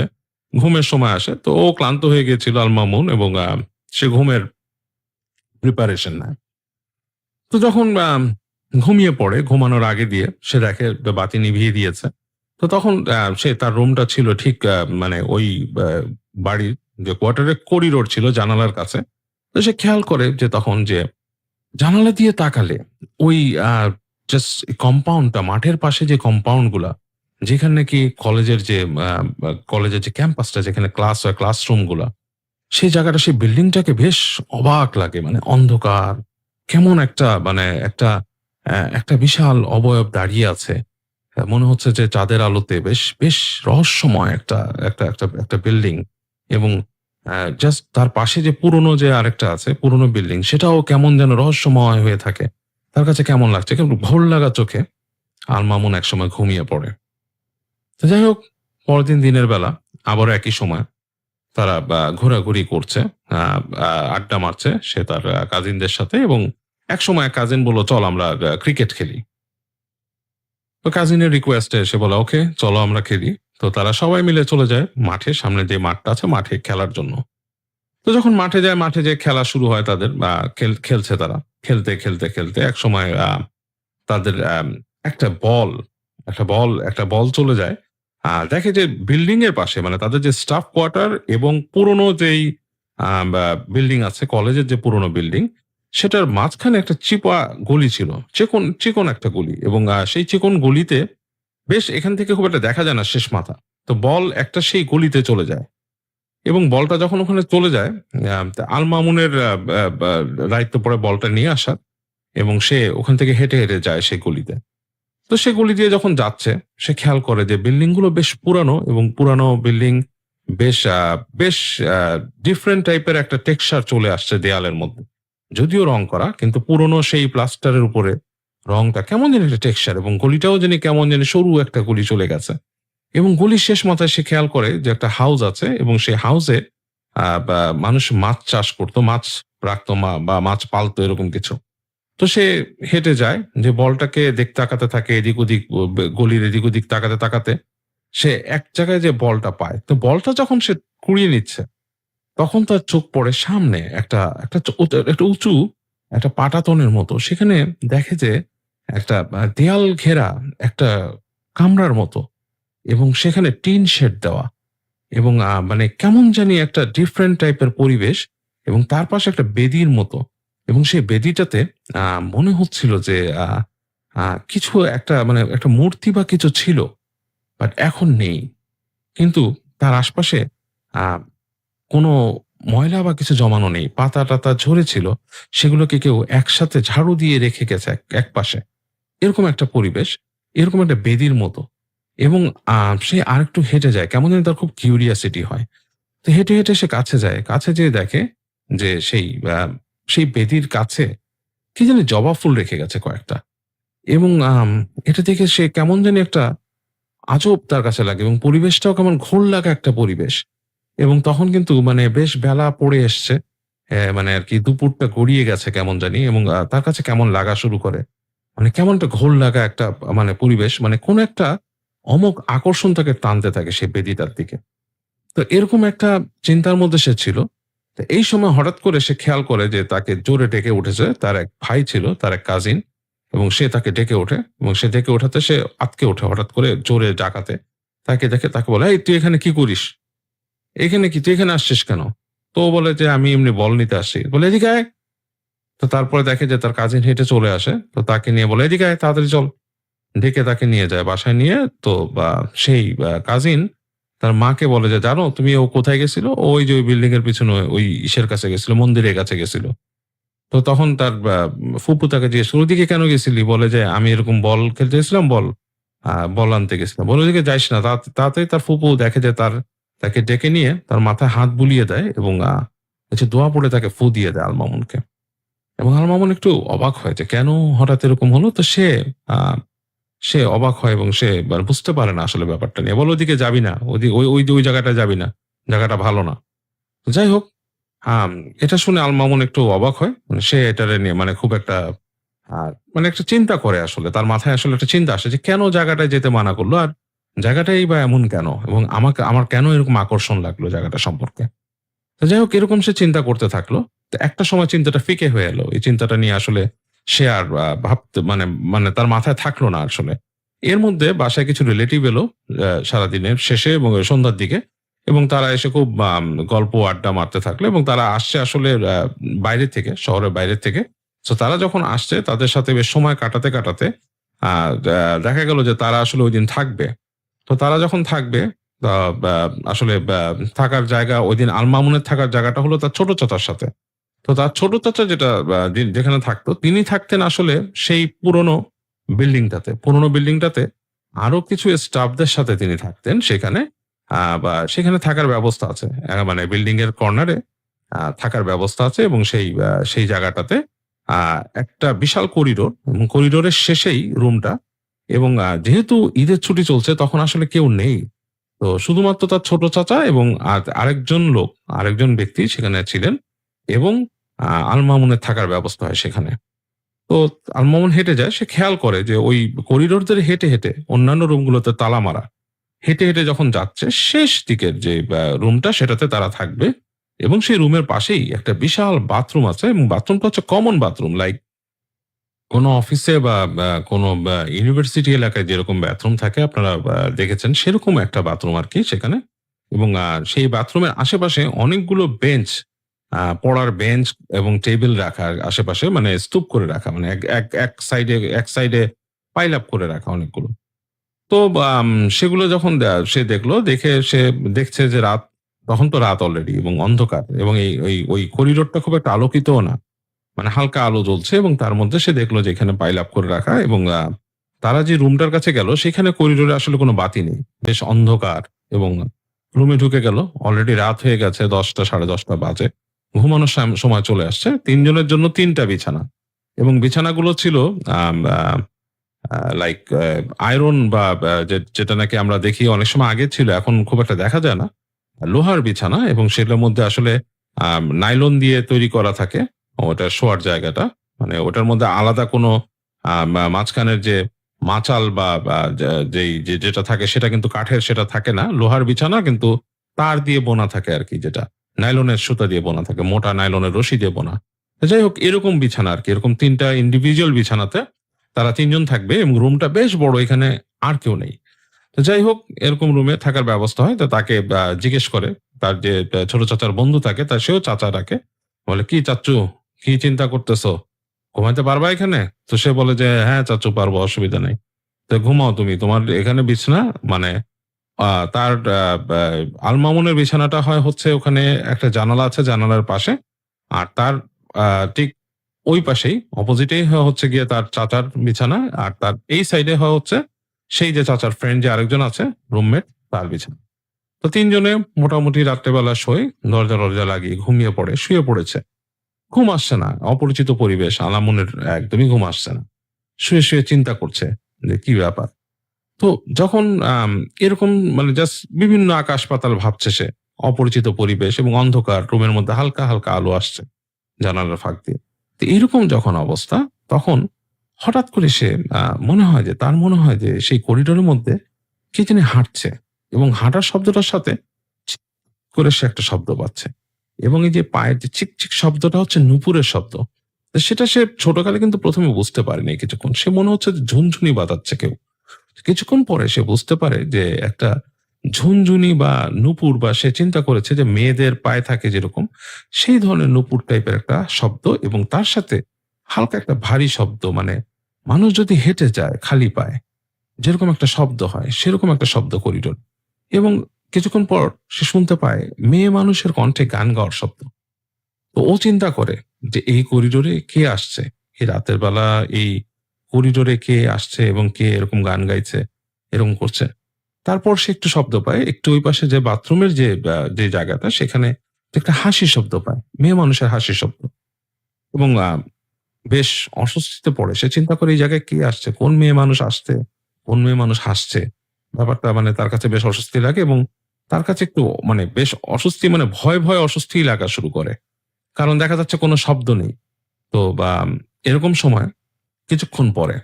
ঘুমের সময় আসে। তো ও ক্লান্ত হয়ে গিয়েছিল আল মামুন, এবং সে ঘুমের প্রিপারেশন নেয়। তো যখন ঘুমিয়ে পড়ে, ঘুমানোর আগে দিয়ে সে দেখে বাতি নিভিয়ে দিয়েছে। তো তখন সে, তার রুমটা ছিল ঠিক মানে ওই বাড়ির যে কোয়ার্টারের করিডোর ছিল জানালার কাছে। তো সে খেয়াল করে যে তখন যে জানালা দিয়ে তাকালে ওই জাস্ট কম্পাউন্ডটা, মাঠের পাশে যে কম্পাউন্ড গুলা, যেখানে নাকি কলেজের যে ক্যাম্পাসটা, যেখানে ক্লাস হয়, ক্লাসরুম গুলা, সেই জায়গাটা, সেই বিল্ডিংটাকে বেশ অবাক লাগে। মানে অন্ধকার, কেমন একটা, মানে একটা বিশাল অবয়ব দাঁড়িয়ে আছে। মনে হচ্ছে যে চাঁদের আলোতে বেশ বেশ রহস্যময় একটা একটা একটা একটা বিল্ডিং। এবং জাস্ট তার পাশে যে পুরনো যে আরেকটা আছে, পুরনো বিল্ডিং, সেটাও কেমন যেন রহস্যময় হয়ে থাকে। তার কাছে কেমন লাগছে, কেমন ঘোর লাগা চোখে আল মামুন একসময় ঘুমিয়ে পড়ে। তো যাই হোক, পরদিন দিনের বেলা আবারও একই সময় তারা ঘোরাঘুরি করছে, আড্ডা মারছে সে তার কাজিনদের সাথে, এবং একসময় এক কাজিন বলল, চল আমরা ক্রিকেট খেলি। তো কাজিনের রিকোয়েস্টে সে বলে, ওকে চলো আমরা খেলি। তো তারা সবাই মিলে চলে যায় মাঠে, সামনে যে মাঠটা আছে, মাঠে খেলার জন্য। তো যখন মাঠে যায়, মাঠে যে খেলা শুরু হয় তাদের, খেলছে তারা। খেলতে খেলতে খেলতে এক সময় তাদের একটা বল একটা বল চলে যায়। দেখে যে বিল্ডিং এর পাশে, মানে তাদের যে স্টাফ কোয়ার্টার এবং পুরনো যেই বিল্ডিং আছে, কলেজের যে পুরনো বিল্ডিং, সেটার মাঝখানে একটা চিপা গলি ছিল, চিকন চিকন একটা গলি, এবং সেই চিকন গলিতে বেশ, এখান থেকে খুব একটা দেখা যায় না শেষ মাথা। তো বল একটা সেই গলিতে চলে যায়, এবং বলটা যখন ওখানে চলে যায়, তা আল মামুনের দায়িত্ব পড়ে বলটা নিয়ে আসার, এবং সে ওখান থেকে হেঁটে হেঁটে যায় সেই গলিতে। তো সে গলি দিয়ে যখন যাচ্ছে, সে খেয়াল করে যে বিল্ডিং গুলো বেশ পুরানো, এবং পুরানো বিল্ডিং বেশ ডিফারেন্ট টাইপের একটা টেক্সচার চলে আসছে দেয়ালের মধ্যে। যদিও রং করা, কিন্তু পুরনো সেই প্লাস্টারের উপরে রংটা কেমন যেন একটা টেক্সচার, এবং গলিটাও যেন কেমন যেন সরু একটা গলি চলে গেছে। এবং গলির শেষ মাথায় সে খেয়াল করে যে একটা হাউস আছে, এবং সেই হাউসে মানুষ মাছ চাষ করতো, মাছ রাখতো, বা মাছ পালতো, এরকম কিছু। তো সে হেঁটে যায়, যে বলটাকে দেখতে তাকাতে থাকে, এদিক ওদিক, গলির এদিক ওদিক তাকাতে তাকাতে সে এক জায়গায় যে বলটা পায়। তো বলটা যখন সে কুড়িয়ে নিচ্ছে, তখন তার চোখ পড়ে সামনে একটা একটা একটা উঁচু একটা পাটাতনের মতো। সেখানে দেখে যে একটা দেয়াল ঘেরা একটা কামরার মতো, এবং সেখানে টিন শেড দেওয়া, এবং মানে কেমন জানি একটা ডিফারেন্ট টাইপের পরিবেশ, এবং তার পাশে একটা বেদির মতো, এবং সেই বেদিটাতে মনে হচ্ছিল যে কিছু একটা, মানে একটা মূর্তি বা কিছু ছিল, বাট এখন নেই। কিন্তু তার আশপাশে আহ কোনো ময়লা বা কিছু জমানো নেই, পাতা টাতা ঝরেছিল, সেগুলোকে কেউ একসাথে ঝাড়ু দিয়ে রেখে গেছে এক পাশে। এরকম একটা পরিবেশ, এরকম একটা বেদির মতো। এবং সে আরেকটু হেঁটে যায়, কেমন যেন তার খুব কিউরিয়াসিটি হয়। তো হেঁটে হেঁটে সে কাছে যায়, কাছে যেয়ে দেখে যে সেই বেদির কাছে কি জানি জবা ফুল রেখে গেছে কয়েকটা। এবং এটা দেখে সে কেমন জানি একটা আজব তার কাছে লাগে, এবং পরিবেশটাও কেমন ঘোর লাগা একটা পরিবেশ। এবং তখন কিন্তু মানে বেশ বেলা পড়ে এসছে, মানে আর কি দুপুরটা গড়িয়ে গেছে কেমন জানি, এবং তার কাছে কেমন লাগা শুরু করে, মানে কেমন একটা ঘোর লাগা একটা মানে পরিবেশ, মানে কোন একটা অমোঘ আকর্ষণ তাকে টানতে থাকে সেই বেদিটার দিকে। তো এরকম একটা চিন্তার মধ্যে সে ছিল। তো এই সময় হঠাৎ করে সে খেয়াল করে যে তাকে জোরে ডেকে উঠেছে তার এক ভাই ছিল, তার এক কাজিন, এবং সে তাকে ডেকে ওঠে, এবং সে ডেকে ওঠাতে সে আঁতকে ওঠে হঠাৎ করে জোরে ডাকাতে। তাকে দেখে তাকে বলে, এই তুই এখানে কি করিস? এখানে কি, তুই এখানে আসছিস কেন? তো ও বলে যে আমি এমনি বল নিতে আসছি। বলে এদিকে আয়। তো তারপরে দেখে যে তার কাজিন হেঁটে চলে আসে, তো তাকে নিয়ে বলে, এদিকে আয়, তাড়াতাড়ি চল। ডেকে তাকে নিয়ে যায় বাসায় নিয়ে। তো সেই কাজিন তার মাকে বলে যে, জানো তুমি ও কোথায় গেছিল? ও ওই যে ওই বিল্ডিং এর পিছনে ওই ইসের কাছে গেছিল, মন্দিরের কাছে গেছিল। তো তখন তার ফুপু তাকে জিজ্ঞেস করে, ওদিকে কেন গেছিলি? বলে যে, আমি এরকম বল খেলতে গেছিলাম, বল আনতে গেছিলাম। বলে, ওদিকে যাইস না। তাড়াতাড়ি তার ফুপু দেখে যে তাকে ডেকে নিয়ে তার মাথায় হাত বুলিয়ে দেয় এবং হচ্ছে দোয়া পড়ে তাকে ফু দিয়ে দেয় আল মামুনকে। এবং আল মামুন একটু অবাক হয় যে কেন হঠাৎ এরকম হলো? তো সে অবাক হয় এবং সে বুঝতে পারে না আসলে ব্যাপারটা নিয়ে। বলে, ওদিকে যাবি না। ওই জায়গাটায় যাবি না। জায়গাটা ভালো না। তো যাই হোক, আম এটা শুনে আল মামুন একটু অবাক হয়। মানে সে এটারে নিয়ে মানে খুব একটা মানে একটা চিন্তা করে আসলে। তার মাথায় আসলে একটা চিন্তা আসে যে কেন জায়গাটায় যেতে মানা করলো? আর জায়গাটাই বা এমন কেন? এবং আমার কেন এরকম আকর্ষণ লাগলো জায়গাটা সম্পর্কে? তো যাই হোক, এরকম সে চিন্তা করতে থাকলো। তো একটা সময় চিন্তাটা ফিকে হয়ে এলো। এই চিন্তাটা নিয়ে আসলে সে আর ভাবতে মানে মানে তার মাথায় থাকলো না আসলে। এর মধ্যে বাসায় কিছু রিলেটিভ এলো সারাদিনের শেষে এবং সন্ধ্যার দিকে, এবং তারা এসে খুব গল্প আড্ডা মারতে থাকলো এবং তারা আসছে আসলে বাইরে থেকে, শহরের বাইরে থেকে। সো তারা যখন আসছে তাদের সাথে বেশ সময় কাটাতে দেখা গেল যে তারা আসলে ঐদিন থাকবে। তো তারা যখন থাকবে, আ বা আসলে থাকার জায়গা ঐদিন আল মামুনের থাকার জায়গাটা হলো তার ছোট চাচার সাথে। তো তার ছোট চাচা যেটা যেখানে থাকতো, তিনি থাকতেন আসলে সেই পুরনো বিল্ডিংটাতে। পুরনো বিল্ডিংটাতে আরো কিছু স্টাফদের সাথে তিনি থাকতেন সেখানে। বা সেখানে থাকার ব্যবস্থা আছে। মানে বিল্ডিং এর কর্নারে থাকার ব্যবস্থা আছে এবং সেই জায়গাটাতে আ একটা বিশাল করিডোর এবং করিডোরের শেষেই রুমটা। এবং যেহেতু ঈদের ছুটি চলছে তখন আসলে কেউ নেই। তো শুধুমাত্র তার ছোট চাচা এবং আরেকজন ব্যক্তি সেখানে ছিলেন এবং আল মামুনের থাকার ব্যবস্থা হয় সেখানে। তো আল মামুন হেঁটে যায়। সে খেয়াল করে যে ওই করিডোর ধরে হেঁটে অন্যান্য রুমগুলোতে তালা মারা। হেঁটে যখন যাচ্ছে শেষ দিকের যে রুমটা সেটাতে তারা থাকবে এবং সেই রুমের পাশেই একটা বিশাল বাথরুম আছে এবং বাথরুমটা হচ্ছে কমন বাথরুম। লাইক কোনো অফিসে বা কোনো ইউনিভার্সিটি এলাকায় যেরকম বাথরুম থাকে আপনারা দেখেছেন সেরকম একটা বাথরুম আরকি সেখানে। এবং সেই বাথরুমের আশেপাশে অনেকগুলো বেঞ্চ, পড়ার বেঞ্চ এবং টেবিল রাখা আশেপাশে, মানে স্তূপ করে রাখা। মানে এক সাইডে পাইল আপ করে রাখা অনেকগুলো। তো সেগুলো যখন সে দেখলো, সে দেখছে যে তখন তো রাত অলরেডি এবং অন্ধকার এবং ওই করিডোরটা খুব একটা আলোকিতও না। মানে হালকা আলো জ্বলছে এবং তার মধ্যে সে দেখলো যে এখানে পাইল আপ করে রাখা এবং তারা যে রুমটার কাছে গেল সেখানে করিডোরে আসলে কোনো বাতি নেই। বেশ অন্ধকার এবং রুমে ঢুকে গেল। অলরেডি রাত হয়ে গেছে, ১০টা ১০:৩০ বাজে। ঘুমানোর সময় চলে আসছে। ৩ জনের জন্য ৩ টা বিছানা এবং বিছানাগুলো ছিল আম আ আ লাইক আয়রন বা যেটা নাকি আমরা দেখি অনেক সময় আগে ছিল, এখন খুব একটা দেখা যায় না। লোহার বিছানা এবং সেটার মধ্যে আসলে নাইলন দিয়ে তৈরি করা থাকে ওটা শোয়ার জায়গাটা। মানে ওটার মধ্যে আলাদা কোনো মাঝখানের যে মাচাল বা যেটা থাকে সেটা কিন্তু কাঠের, সেটা থাকে না। লোহার বিছানা কিন্তু তার দিয়ে বোনা থাকে আরকি, যেটা নাইলনের সুতা দিয়ে বোনা থাকে। মোটা নাইলনের রশি দিয়ে বোনা। তো যাই হোক, এরকম বিছানা আরকি। এরকম ৩ টা ইন্ডিভিজুয়াল বিছানাতে তারা ৩ জন থাকবে এবং রুমটা বেশ বড়। এখানে আর কেউ নেই। তো যাই হোক, এরকম রুমে থাকার ব্যবস্থা হয়। তো তাকে জিজ্ঞেস করে তার যে ছোট চাচার বন্ধু থাকে, সেও চাচা ডাকে। বলে, "কি চাচ্চু, কি চিন্তা করতেছো? ঘুমাইতে পারবা এখানে?" তো সে বলে যে, "হ্যাঁ চাচ্চু, পারবো, অসুবিধা নাই। তো ঘুমাও তুমি। তোমার এখানে বিছানা।" মানে তার আল মামুনের বিছানাটা হচ্ছে ওখানে একটা জানালা আছে, জানালার পাশে। আর তার আ ঠিক ওই পাশেই অপোজিটেই হচ্ছে গিয়ে তার চাচার বিছানা। আর তার এই সাইডে হচ্ছে সেই যে চাচার ফ্রেন্ড যে আরেকজন আছে, রুমমেট, তার বিছানা। তো ৩ জনে মোটামুটি রাত্রেবেলা দরজা লাগিয়ে ঘুমিয়ে পড়ে, শুয়ে পড়েছে। ঘুম আসছে না। অপরিচিত পরিবেশ। আলামুনের একদমই ঘুম আসছে না। শুয়ে চিন্তা করছে যে কি ব্যাপার? তো যখন এরকম মানে জাস্ট বিভিন্ন আকাশ-পাতাল ভাবছে সে। অপরিচিত পরিবেশ এবং অন্ধকার, রুমের মধ্যে হালকা আলো আসছে জানালার ফাঁক দিয়ে। তো এরকম যখন অবস্থা, তখন হঠাৎ করে তার মনে হয় যে সেই করিডোরের মধ্যে কে জানি হাঁটছে এবং হাঁটার শব্দটার সাথে চিক করে সে একটা শব্দ পাচ্ছে। এবং এই যে পায়ের যে চিক শব্দটা হচ্ছে নূপুরের শব্দ। তো সেটা সে ছোটকালে কিন্তু ১ম এ বুঝতে পারেনি কিছুক্ষণ। সে মনে হচ্ছে যে ঝুনঝুনি বাজাচ্ছে কেউ। কিছুক্ষণ পরে সে বুঝতে পারে যে একটা ঝুনঝুনি বা নূপুর, বা সে চিন্তা করেছে যে মেয়েদের পায়ে থাকে যেরকম সেই ধরনের নূপুর টাইপের একটা শব্দ এবং তার সাথে হালকা একটা ভারী শব্দ। মানে মানুষ যদি হেঁটে যায় খালি পায়ে যেরকম একটা শব্দ হয় সেরকম একটা শব্দ করিডোর, এবং কিছুক্ষণ পর সে শুনতে পায় মেয়ে মানুষের কণ্ঠে গান গাওয়ার শব্দ। তো ও চিন্তা করে যে এই করিডোরে কে আসছে, এই রাতের বেলা এই করিডোরে কে আসছে এবং কে এরকম গান গাইছে, এরকম করছে। তারপর সে একটু শব্দ পায়, একটু ওই পাশে যে বাথরুমের যে জায়গাটা, সেখানে একটা হাসির শব্দ পায়, মেয়ে মানুষের হাসির শব্দ। এবং বেশ অস্বস্তিতে পড়ে। সে চিন্তা করে এই জায়গায় কে আসছে, কোন মেয়ে মানুষ আসছে, কোন মেয়ে মানুষ হাসছে। ব্যাপারটা মানে তার কাছে বেশ অস্বস্তি লাগে, এবং তার কাছে একটু মানে বেশ অস্বস্তি, মানে ভয় অস্বস্তিই লাগা শুরু করে। কারণ দেখা যাচ্ছে কোনো শব্দ নেই। তো এরকম সময় কিছুক্ষণ পরে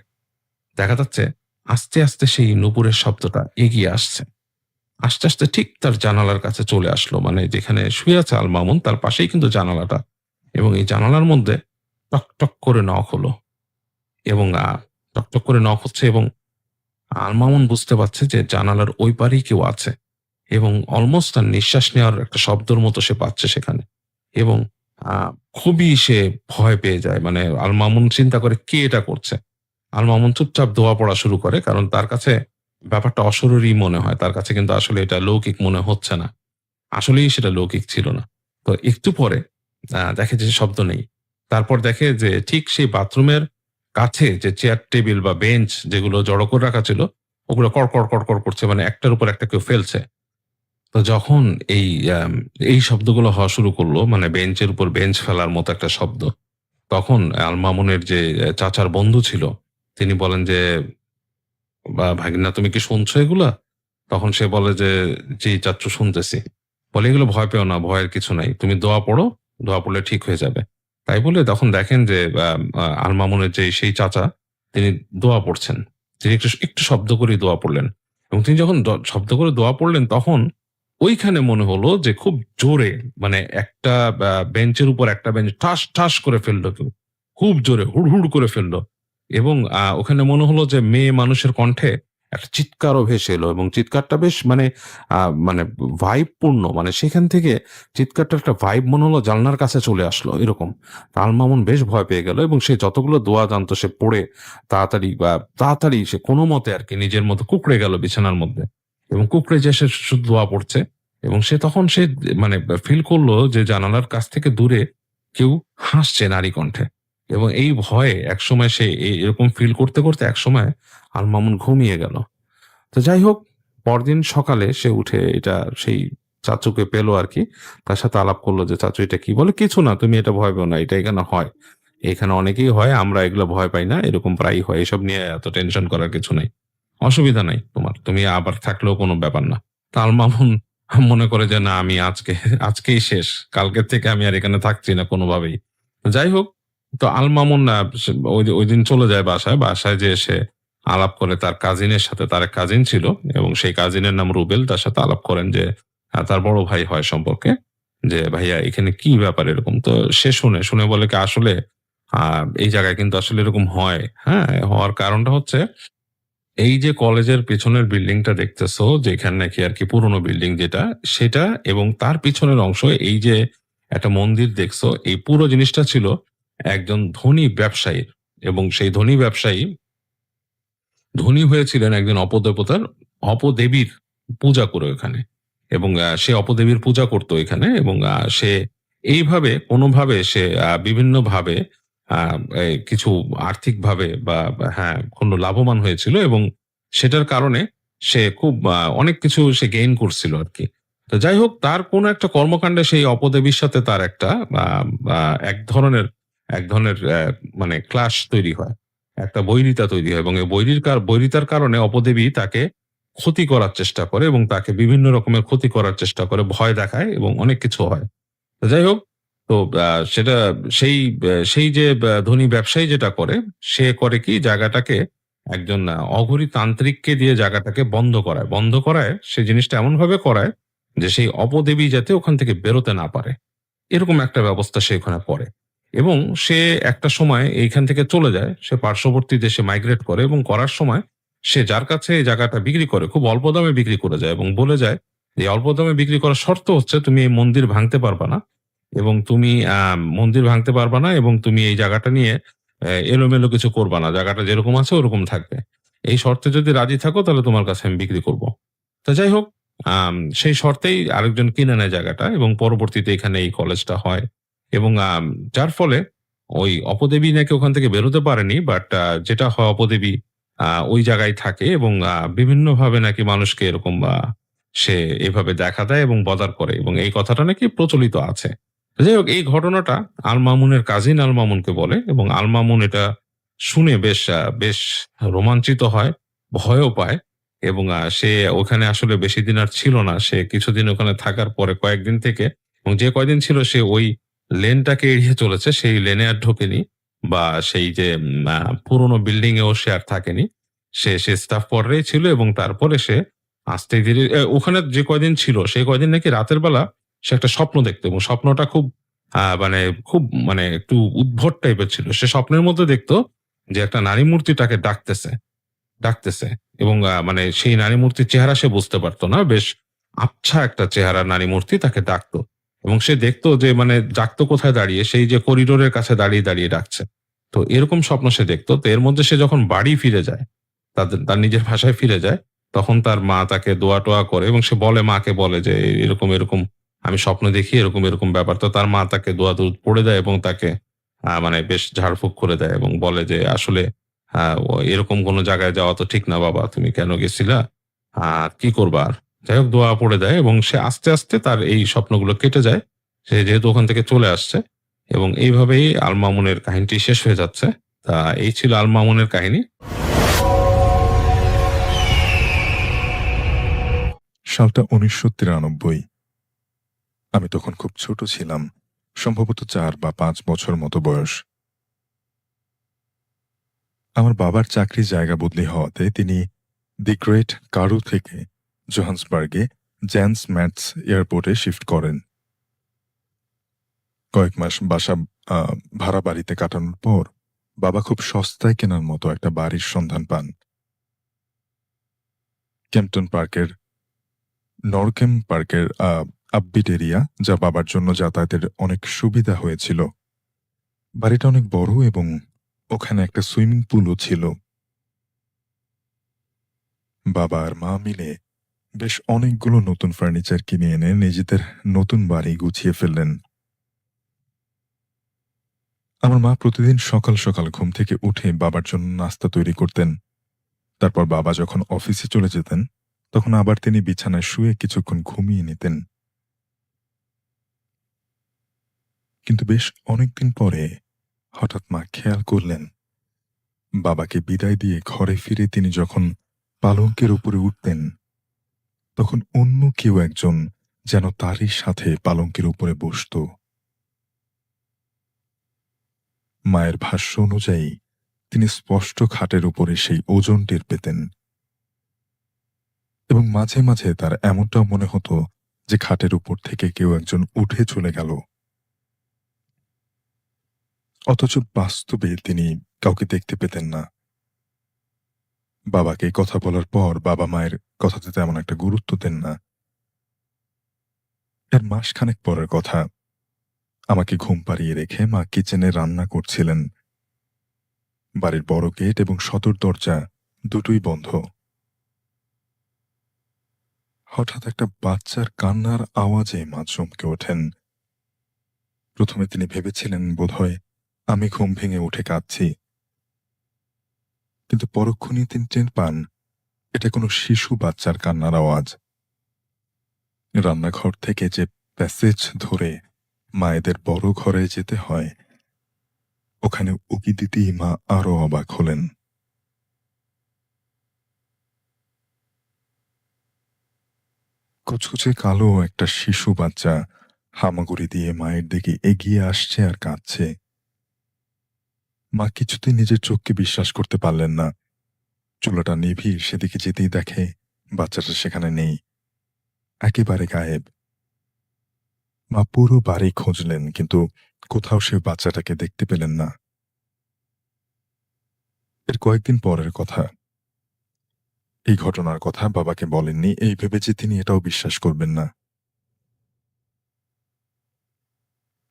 দেখা যাচ্ছে আস্তে, আস্তে সেই নুপুরের শব্দটা এগিয়ে আসছে। আস্তে ঠিক তার জানালার কাছে চলে আসলো। মানে যেখানে শুয়ে আছে আল মামুন, তার পাশেই কিন্তু জানালাটা, এবং এই জানালার মধ্যে টক করে নক হলো, এবং টক করে নক হচ্ছে, এবং আল মামুন বুঝতে পারছে যে জানালার ওই পারেই কেউ আছে, এবং অলমোস্ট তার নিঃশ্বাস নেওয়ার একটা শব্দের মতো সে পাচ্ছে সেখানে। এবং খুবই সে ভয় পেয়ে যায়। মানে আল মামুন চিন্তা করে কে এটা করছে। আল মামুন চুপচাপ দোয়া পড়া শুরু করে, কারণ তার কাছে ব্যাপারটা অশরীরী মনে হয়। তার কাছে কিন্তু আসলে এটা লৌকিক মনে হচ্ছে না। আসলেই সেটা লৌকিক ছিল না। তো একটু পরে দেখে যে শব্দ নেই। তারপর দেখে যে ঠিক সেই বাথরুমের কাছে যে চেয়ার টেবিল বা বেঞ্চ যেগুলো জড়ো করে রাখা ছিল, ওগুলো কড় করছে, মানে একটার উপর একটা কেউ ফেলছে। তো যখন এই এই শব্দগুলো হওয়া শুরু করলো, মানে বেঞ্চের উপর বেঞ্চ ফেলার মতো একটা শব্দ, তখন আল মামুনের যে চাচার বন্ধু ছিল, তিনি বলেন যে, ভাগিনা তুমি কি শুনছো এগুলা?" তখন সে বলে যে, "জি চাচ্চু শুনতেছি।" বলে, "এগুলো ভয় পেও না, ভয়ের কিছু নাই। তুমি দোয়া পড়ো, দোয়া পড়লে ঠিক হয়ে যাবে।" তাই বলে তখন দেখেন যে আল মামুনের যে সেই চাচা, তিনি দোয়া পড়ছেন। তিনি একটু শব্দ করেই দোয়া পড়লেন। এবং তিনি যখন শব্দ করে দোয়া পড়লেন, তখন ওইখানে মনে হলো যে খুব জোরে, মানে একটা বেঞ্চের উপর একটা বেঞ্চ ঠাস করে ফেললো কেউ। খুব জোরে হুড় করে ফেললো। এবং ওখানে মনে হলো যে মেয়ে মানুষের কণ্ঠে একটা চিৎকারও ভেসে এলো, এবং চিৎকারটা বেশ মানে মানে ভাইব পূর্ণ। মানে সেখান থেকে চিৎকারটা একটা ভাইব মনে হলো জানলার কাছে চলে আসলো এরকম। আল মামুন বেশ ভয় পেয়ে গেল, এবং সে যতগুলো দোয়া জানতো সে পড়ে তাড়াতাড়ি সে কোনো মতে আরকি নিজের মতো কুঁকড়ে গেল বিছানার মধ্যে। এবং কুঁকড়ে যেয়ে সে শুধু দোয়া পড়ছে, এবং সে তখন মানে ফিল করলো যে জানালার কাছ থেকে দূরে কেউ হাসছে নারী কণ্ঠে। এবং এই ভয়ে একসময় সে এরকম ফিল করতে একসময় আল মামুন ঘুমিয়ে গেল। তো যাই হোক, পরদিন সকালে সে উঠে এটা সেই চাচুকে পেল আরকি। তার সাথে আলাপ করলো যে, "চাচু এটা কি?" বলে, "কিছু না, তুমি এটা ভয় পেও না। এটা এখানে হয়। এখানে অনেকেই হয়। আমরা এগুলো ভয় পাই না। এরকম প্রায়ই হয়। এসব নিয়ে এত টেনশন করার কিছু নাই। অসুবিধা নাই তোমার। তুমি আবার থাকলেও কোনো ব্যাপার না।" তো আল মামুন মনে করে যে, "না, আমি আজকেই শেষ। কালকের থেকে আমি আর এখানে থাকছি না কোনোভাবেই।" যাই হোক, তো আল মামুন ঐদিন চলে যায় বাসায়। বাসায় যেয়ে সে আলাপ করে তার কাজিনের সাথে। তার এক কাজিন ছিল, এবং সেই কাজিনের নাম রুবেল। তার সাথে আলাপ করেন যে তার বড় ভাই হয় সম্পর্কে, যে, "ভাইয়া এখানে কি ব্যাপার এরকম?" তো সে শুনে বলে কি, "আসলে এই জায়গায় কিন্তু আসলে এরকম হয়। হ্যাঁ? হওয়ার কারণটা হচ্ছে এই যে কলেজের পেছনের বিল্ডিংটা দেখতেছো, যেখানে নাকি আরকি পুরনো বিল্ডিং যেটা, সেটা, এবং তার পিছনের অংশ, এই যে একটা মন্দির দেখছো, এই পুরো জিনিসটা ছিল একজন ধনী ব্যবসায়ীর। এবং সেই ধনী হয়েছিলেন একজন অপদেবীর পূজা করে ওখানে। এবং সে অপদেবীর পূজা করতো এখানে, এবং সে এইভাবে কোনোভাবে সে বিভিন্নভাবে কিছু আর্থিকভাবে হ্যাঁ, কোনো লাভবান হয়েছিল, এবং সেটার কারণে সে খুব অনেক কিছু সে গেইন করছিল আরকি। তো যাই হোক, তার কোনো একটা কর্মকাণ্ডে সেই অপদেবীর সাথে তার একটা আ আ এক ধরনের মানে ক্লাশ তৈরি হয়। একটা বৈরিতা তৈরি হয়, এবং এই বৈরিতার কারণে অপদেবী তাকে ক্ষতি করার চেষ্টা করে, এবং তাকে বিভিন্ন রকমের ক্ষতি করার চেষ্টা করে, ভয় দেখায়, এবং অনেক কিছু হয়। তো যাই হোক, তো সেটা সেই যে ধনী ব্যবসায়ী যেটা করে, সে করে কি, জায়গাটাকে একজন অঘরী তান্ত্রিককে দিয়ে জায়গাটাকে বন্ধ করায় সে জিনিসটা এমনভাবে করায় যে সেই অপদেবী যাতে ওখান থেকে বেরোতে না পারে। এরকম একটা ব্যবস্থা সে ওখানে করে, এবং সে একটা সময় এইখান থেকে চলে যায়। সে পার্শ্ববর্তী দেশে মাইগ্রেট করে, এবং করার সময় সে যার কাছে এই জায়গাটা বিক্রি করে খুব অল্প দামে বিক্রি করে যায়, এবং বলে যায় যে অল্প দামে বিক্রি করার শর্ত হচ্ছে তুমি এই মন্দির ভাঙতে পারবা না, এবং তুমি এবং তুমি এই জায়গাটা নিয়ে এলোমেলো কিছু করবা না। জায়গাটা যেরকম আছে ওরকম থাকবে। এই শর্তে যদি রাজি থাকো তাহলে তোমার কাছে আমি বিক্রি করব। তো যাই হোক, সেই শর্তেই আরেকজন কিনে নেয় জায়গাটা এবং পরবর্তীতে এখানে এই কলেজটা হয় এবং যার ফলে ওই অপদেবী নাকি ওখান থেকে বেরোতে পারেনি। বাট যেটা হয়, অপদেবী ওই জায়গায় থাকে এবং বিভিন্নভাবে নাকি মানুষকে এরকম সে এভাবে দেখা দেয় এবং বদার করে এবং এই কথাটা নাকি প্রচলিত আছে। যাই হোক, এই ঘটনাটা আল মামুনের কাজিন আল মামুনকে বলে এবং আল মামুন এটা শুনে বেশ রোমাঞ্চিত হয়, ভয়ও পায় এবং সে ওখানে আসলে বেশিদিন আর ছিল না। সে কিছুদিন ওখানে থাকার পরে কয়েকদিন থেকে এবং যে কয়দিন ছিল সে ওই লেনটাকে এড়িয়ে চলেছে। সেই লেনে আর ঢোকেনি বা সেই যে পুরোনো বিল্ডিং এও সে আর থাকেনি। সে স্টাফ কোয়ার্টারেই ছিল এবং তারপরে সে আস্তে ধীরে ওখানে যে কয়দিন ছিল সেই কয়দিন নাকি রাতের বেলা সে একটা স্বপ্ন দেখতো এবং স্বপ্নটা খুব একটু উদ্ভট টাইপের ছিল। সে স্বপ্নের মধ্যে দেখতো যে একটা নারী মূর্তি তাকে ডাকতেছে এবং সেই নারী মূর্তির চেহারা সে বুঝতে পারতো না। বেশ আবছা একটা চেহারা নারী মূর্তি তাকে ডাকতো এবং সে দেখতো যে ডাকতো কোথায় দাঁড়িয়ে, সেই যে করিডোরের কাছে দাঁড়িয়ে ডাকছে। তো এরকম স্বপ্ন সে দেখতো। তো এর মধ্যে সে যখন বাড়ি ফিরে যায়, তার নিজের ভাষায় ফিরে যায়, তখন তার মা তাকে দোয়া-টোয়া করে এবং সে মাকে বলে যে এরকম আমি স্বপ্ন দেখি, এরকম ব্যাপার। তো তার মা তাকে দোয়া-দরুদ পড়ে দেয় এবং তাকে বেশ ঝাড়ফুঁক করে দেয় এবং বলে যে, "আসলে এরকম কোন জায়গায় যাওয়া তো ঠিক না বাবা। তুমি কেন গেছিলা? কি করবা আর?" যাই হোক, দোয়া পড়ে দেয় এবং সে আস্তে তার এই স্বপ্নগুলো কেটে যায়। সে যেহেতু ওখান থেকে চলে আসছে এবং এইভাবেই আল মামুনের কাহিনীটি শেষ হয়ে যাচ্ছে। এই ছিল আল মামুনের কাহিনী। সালটা ১৯৯৩। আমি তখন খুব ছোট ছিলাম, সম্ভবত ৪ বা ৫ বছর মতো বয়স। আমার বাবার চাকরির জায়গা বদলি হওয়াতে তিনি দি গ্রেট কারু থেকে জোহান্সবার্গে জ্যান্স ম্যাটস এয়ারপোর্টে শিফট করেন। কয়েক মাস বাসা ভাড়া বাড়িতে কাটানোর পর বাবা খুব সস্তায় কেনার মতো একটা বাড়ির সন্ধান পান নরকেম পার্কের আপবিট এরিয়া, যা বাবার জন্য যাতায়াতের অনেক সুবিধা হয়েছিল। বাড়িটা অনেক বড় এবং ওখানে একটা সুইমিং পুলও ছিল। বাবা আর মা মিলে বেশ অনেকগুলো নতুন ফার্নিচার কিনে এনে নিজেদের নতুন বাড়ি গুছিয়ে ফেললেন। আমার মা প্রতিদিন সকাল সকাল ঘুম থেকে উঠে বাবার জন্য নাস্তা তৈরি করতেন। তারপর বাবা যখন অফিসে চলে যেতেন, তখন আবার তিনি বিছানায় শুয়ে কিছুক্ষণ ঘুমিয়ে নিতেন। কিন্তু বেশ অনেকদিন পরে হঠাৎ মা খেয়াল করলেন, বাবাকে বিদায় দিয়ে ঘরে ফিরে তিনি যখন পালঙ্কের উপরে উঠতেন, তখন অন্য কেউ একজন যেন তারই সাথে পালঙ্কের উপরে বসত। মায়ের ভাষ্য অনুযায়ী তিনি স্পষ্ট খাটের উপরে সেই ওজন টের পেতেন এবং মাঝে মাঝে তার এমনটাও মনে হতো যে খাটের উপর থেকে কেউ একজন উঠে চলে গেল। অথচ বাস্তবে তিনি কাউকে দেখতে পেতেন না। বাবাকে কথা বলার পর বাবা মায়ের কথাতে তেমন একটা গুরুত্ব দেন না। এর মাসখানেক পরের কথা, আমাকে ঘুম পাড়িয়ে রেখে মা কিচেনে রান্না করছিলেন। বাড়ির বড় গেট এবং সদর দরজা দুটোই বন্ধ। হঠাৎ একটা বাচ্চার কান্নার আওয়াজে মা চমকে ওঠেন। প্রথমে তিনি ভেবেছিলেন বোধহয় আমি ঘুম ভেঙে উঠে কাঁদছি, কিন্তু পরক্ষণেই তিনি টের পান এটা কোনো শিশু বাচ্চার কান্নার আওয়াজ। রান্নাঘর থেকে যে প্যাসেজ ধরে মায়েদের বড় ঘরে যেতে হয়, ওখানে উকি দিতেই মা আরো অবাক হলেন। কুচকুচে কালো একটা শিশু বাচ্চা হামাগুড়ি দিয়ে মায়ের দিকে এগিয়ে আসছে আর কাঁদছে। মা কিছুতেই নিজের চোখকে বিশ্বাস করতে পারলেন না। চুলাটা নিভিয়ে সেদিকে যেতেই দেখে বাচ্চাটা সেখানে নেই, একেবারে গায়েব। মা পুরো বাড়ি খুঁজলেন, কিন্তু কোথাও সে বাচ্চাটাকে দেখতে পেলেন না। এর কয়েকদিন পরের কথা। এই ঘটনার কথা বাবাকে বলেননি এই ভেবে যে তিনি এটাও বিশ্বাস করবেন না।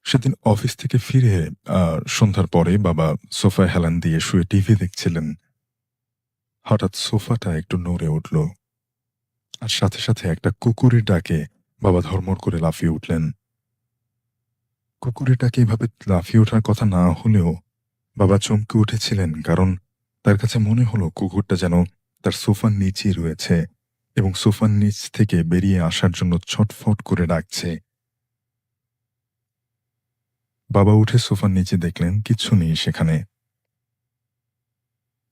সেদিন অফিস থেকে ফিরে সন্ধ্যার পরে বাবা সোফায় হেলান দিয়ে শুয়ে টিভি দেখছিলেন। হঠাৎ সোফাটা একটু নড়ে উঠল, আর সাথে সাথে একটা কুকুরের ডাকে বাবা ধর্মর করে লাফিয়ে উঠলেন। কুকুরের ডাকে এভাবে লাফিয়ে ওঠার কথা না হলেও বাবা চমকে উঠেছিলেন, কারণ তার কাছে মনে হলো কুকুরটা যেন তার সোফার নিচেই রয়েছে এবং সোফার নিচ থেকে বেরিয়ে আসার জন্য ছটফট করে ডাকছে। বাবা উঠে সোফার নিচে দেখলেন কিচ্ছু নেই সেখানে।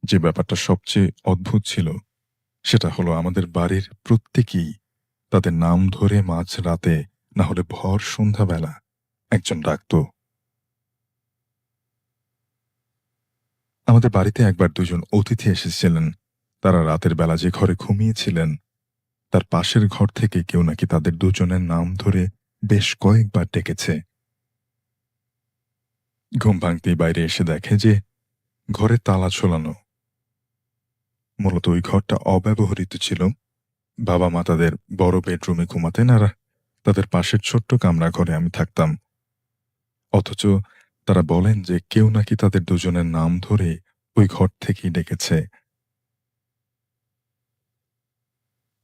যে ব্যাপারটা সবচেয়ে অদ্ভুত ছিল সেটা হলো আমাদের বাড়ির প্রত্যেকেই তাদের নাম ধরে মাঝ রাতে না হলে ভর সন্ধ্যাবেলা একজন ডাকত। আমাদের বাড়িতে একবার দুজন অতিথি এসেছিলেন। তারা রাতের বেলা যে ঘরে ঘুমিয়েছিলেন তার পাশের ঘর থেকে কেউ নাকি তাদের দুজনের নাম ধরে বেশ কয়েকবার ডেকেছে। ঘুম ভাঙতেই বাইরে এসে দেখে যে ঘরে তালা ঝোলানো। মূলত ওই ঘরটা অব্যবহৃত ছিল। বাবা মা তাদের বড় বেডরুমে ঘুমাতেন, আর তাদের পাশের ছোট্ট কামরা ঘরে আমি থাকতাম। অথচ তারা বলেন যে কেউ নাকি তাদের দুজনের নাম ধরে ওই ঘর থেকেই ডেকেছে।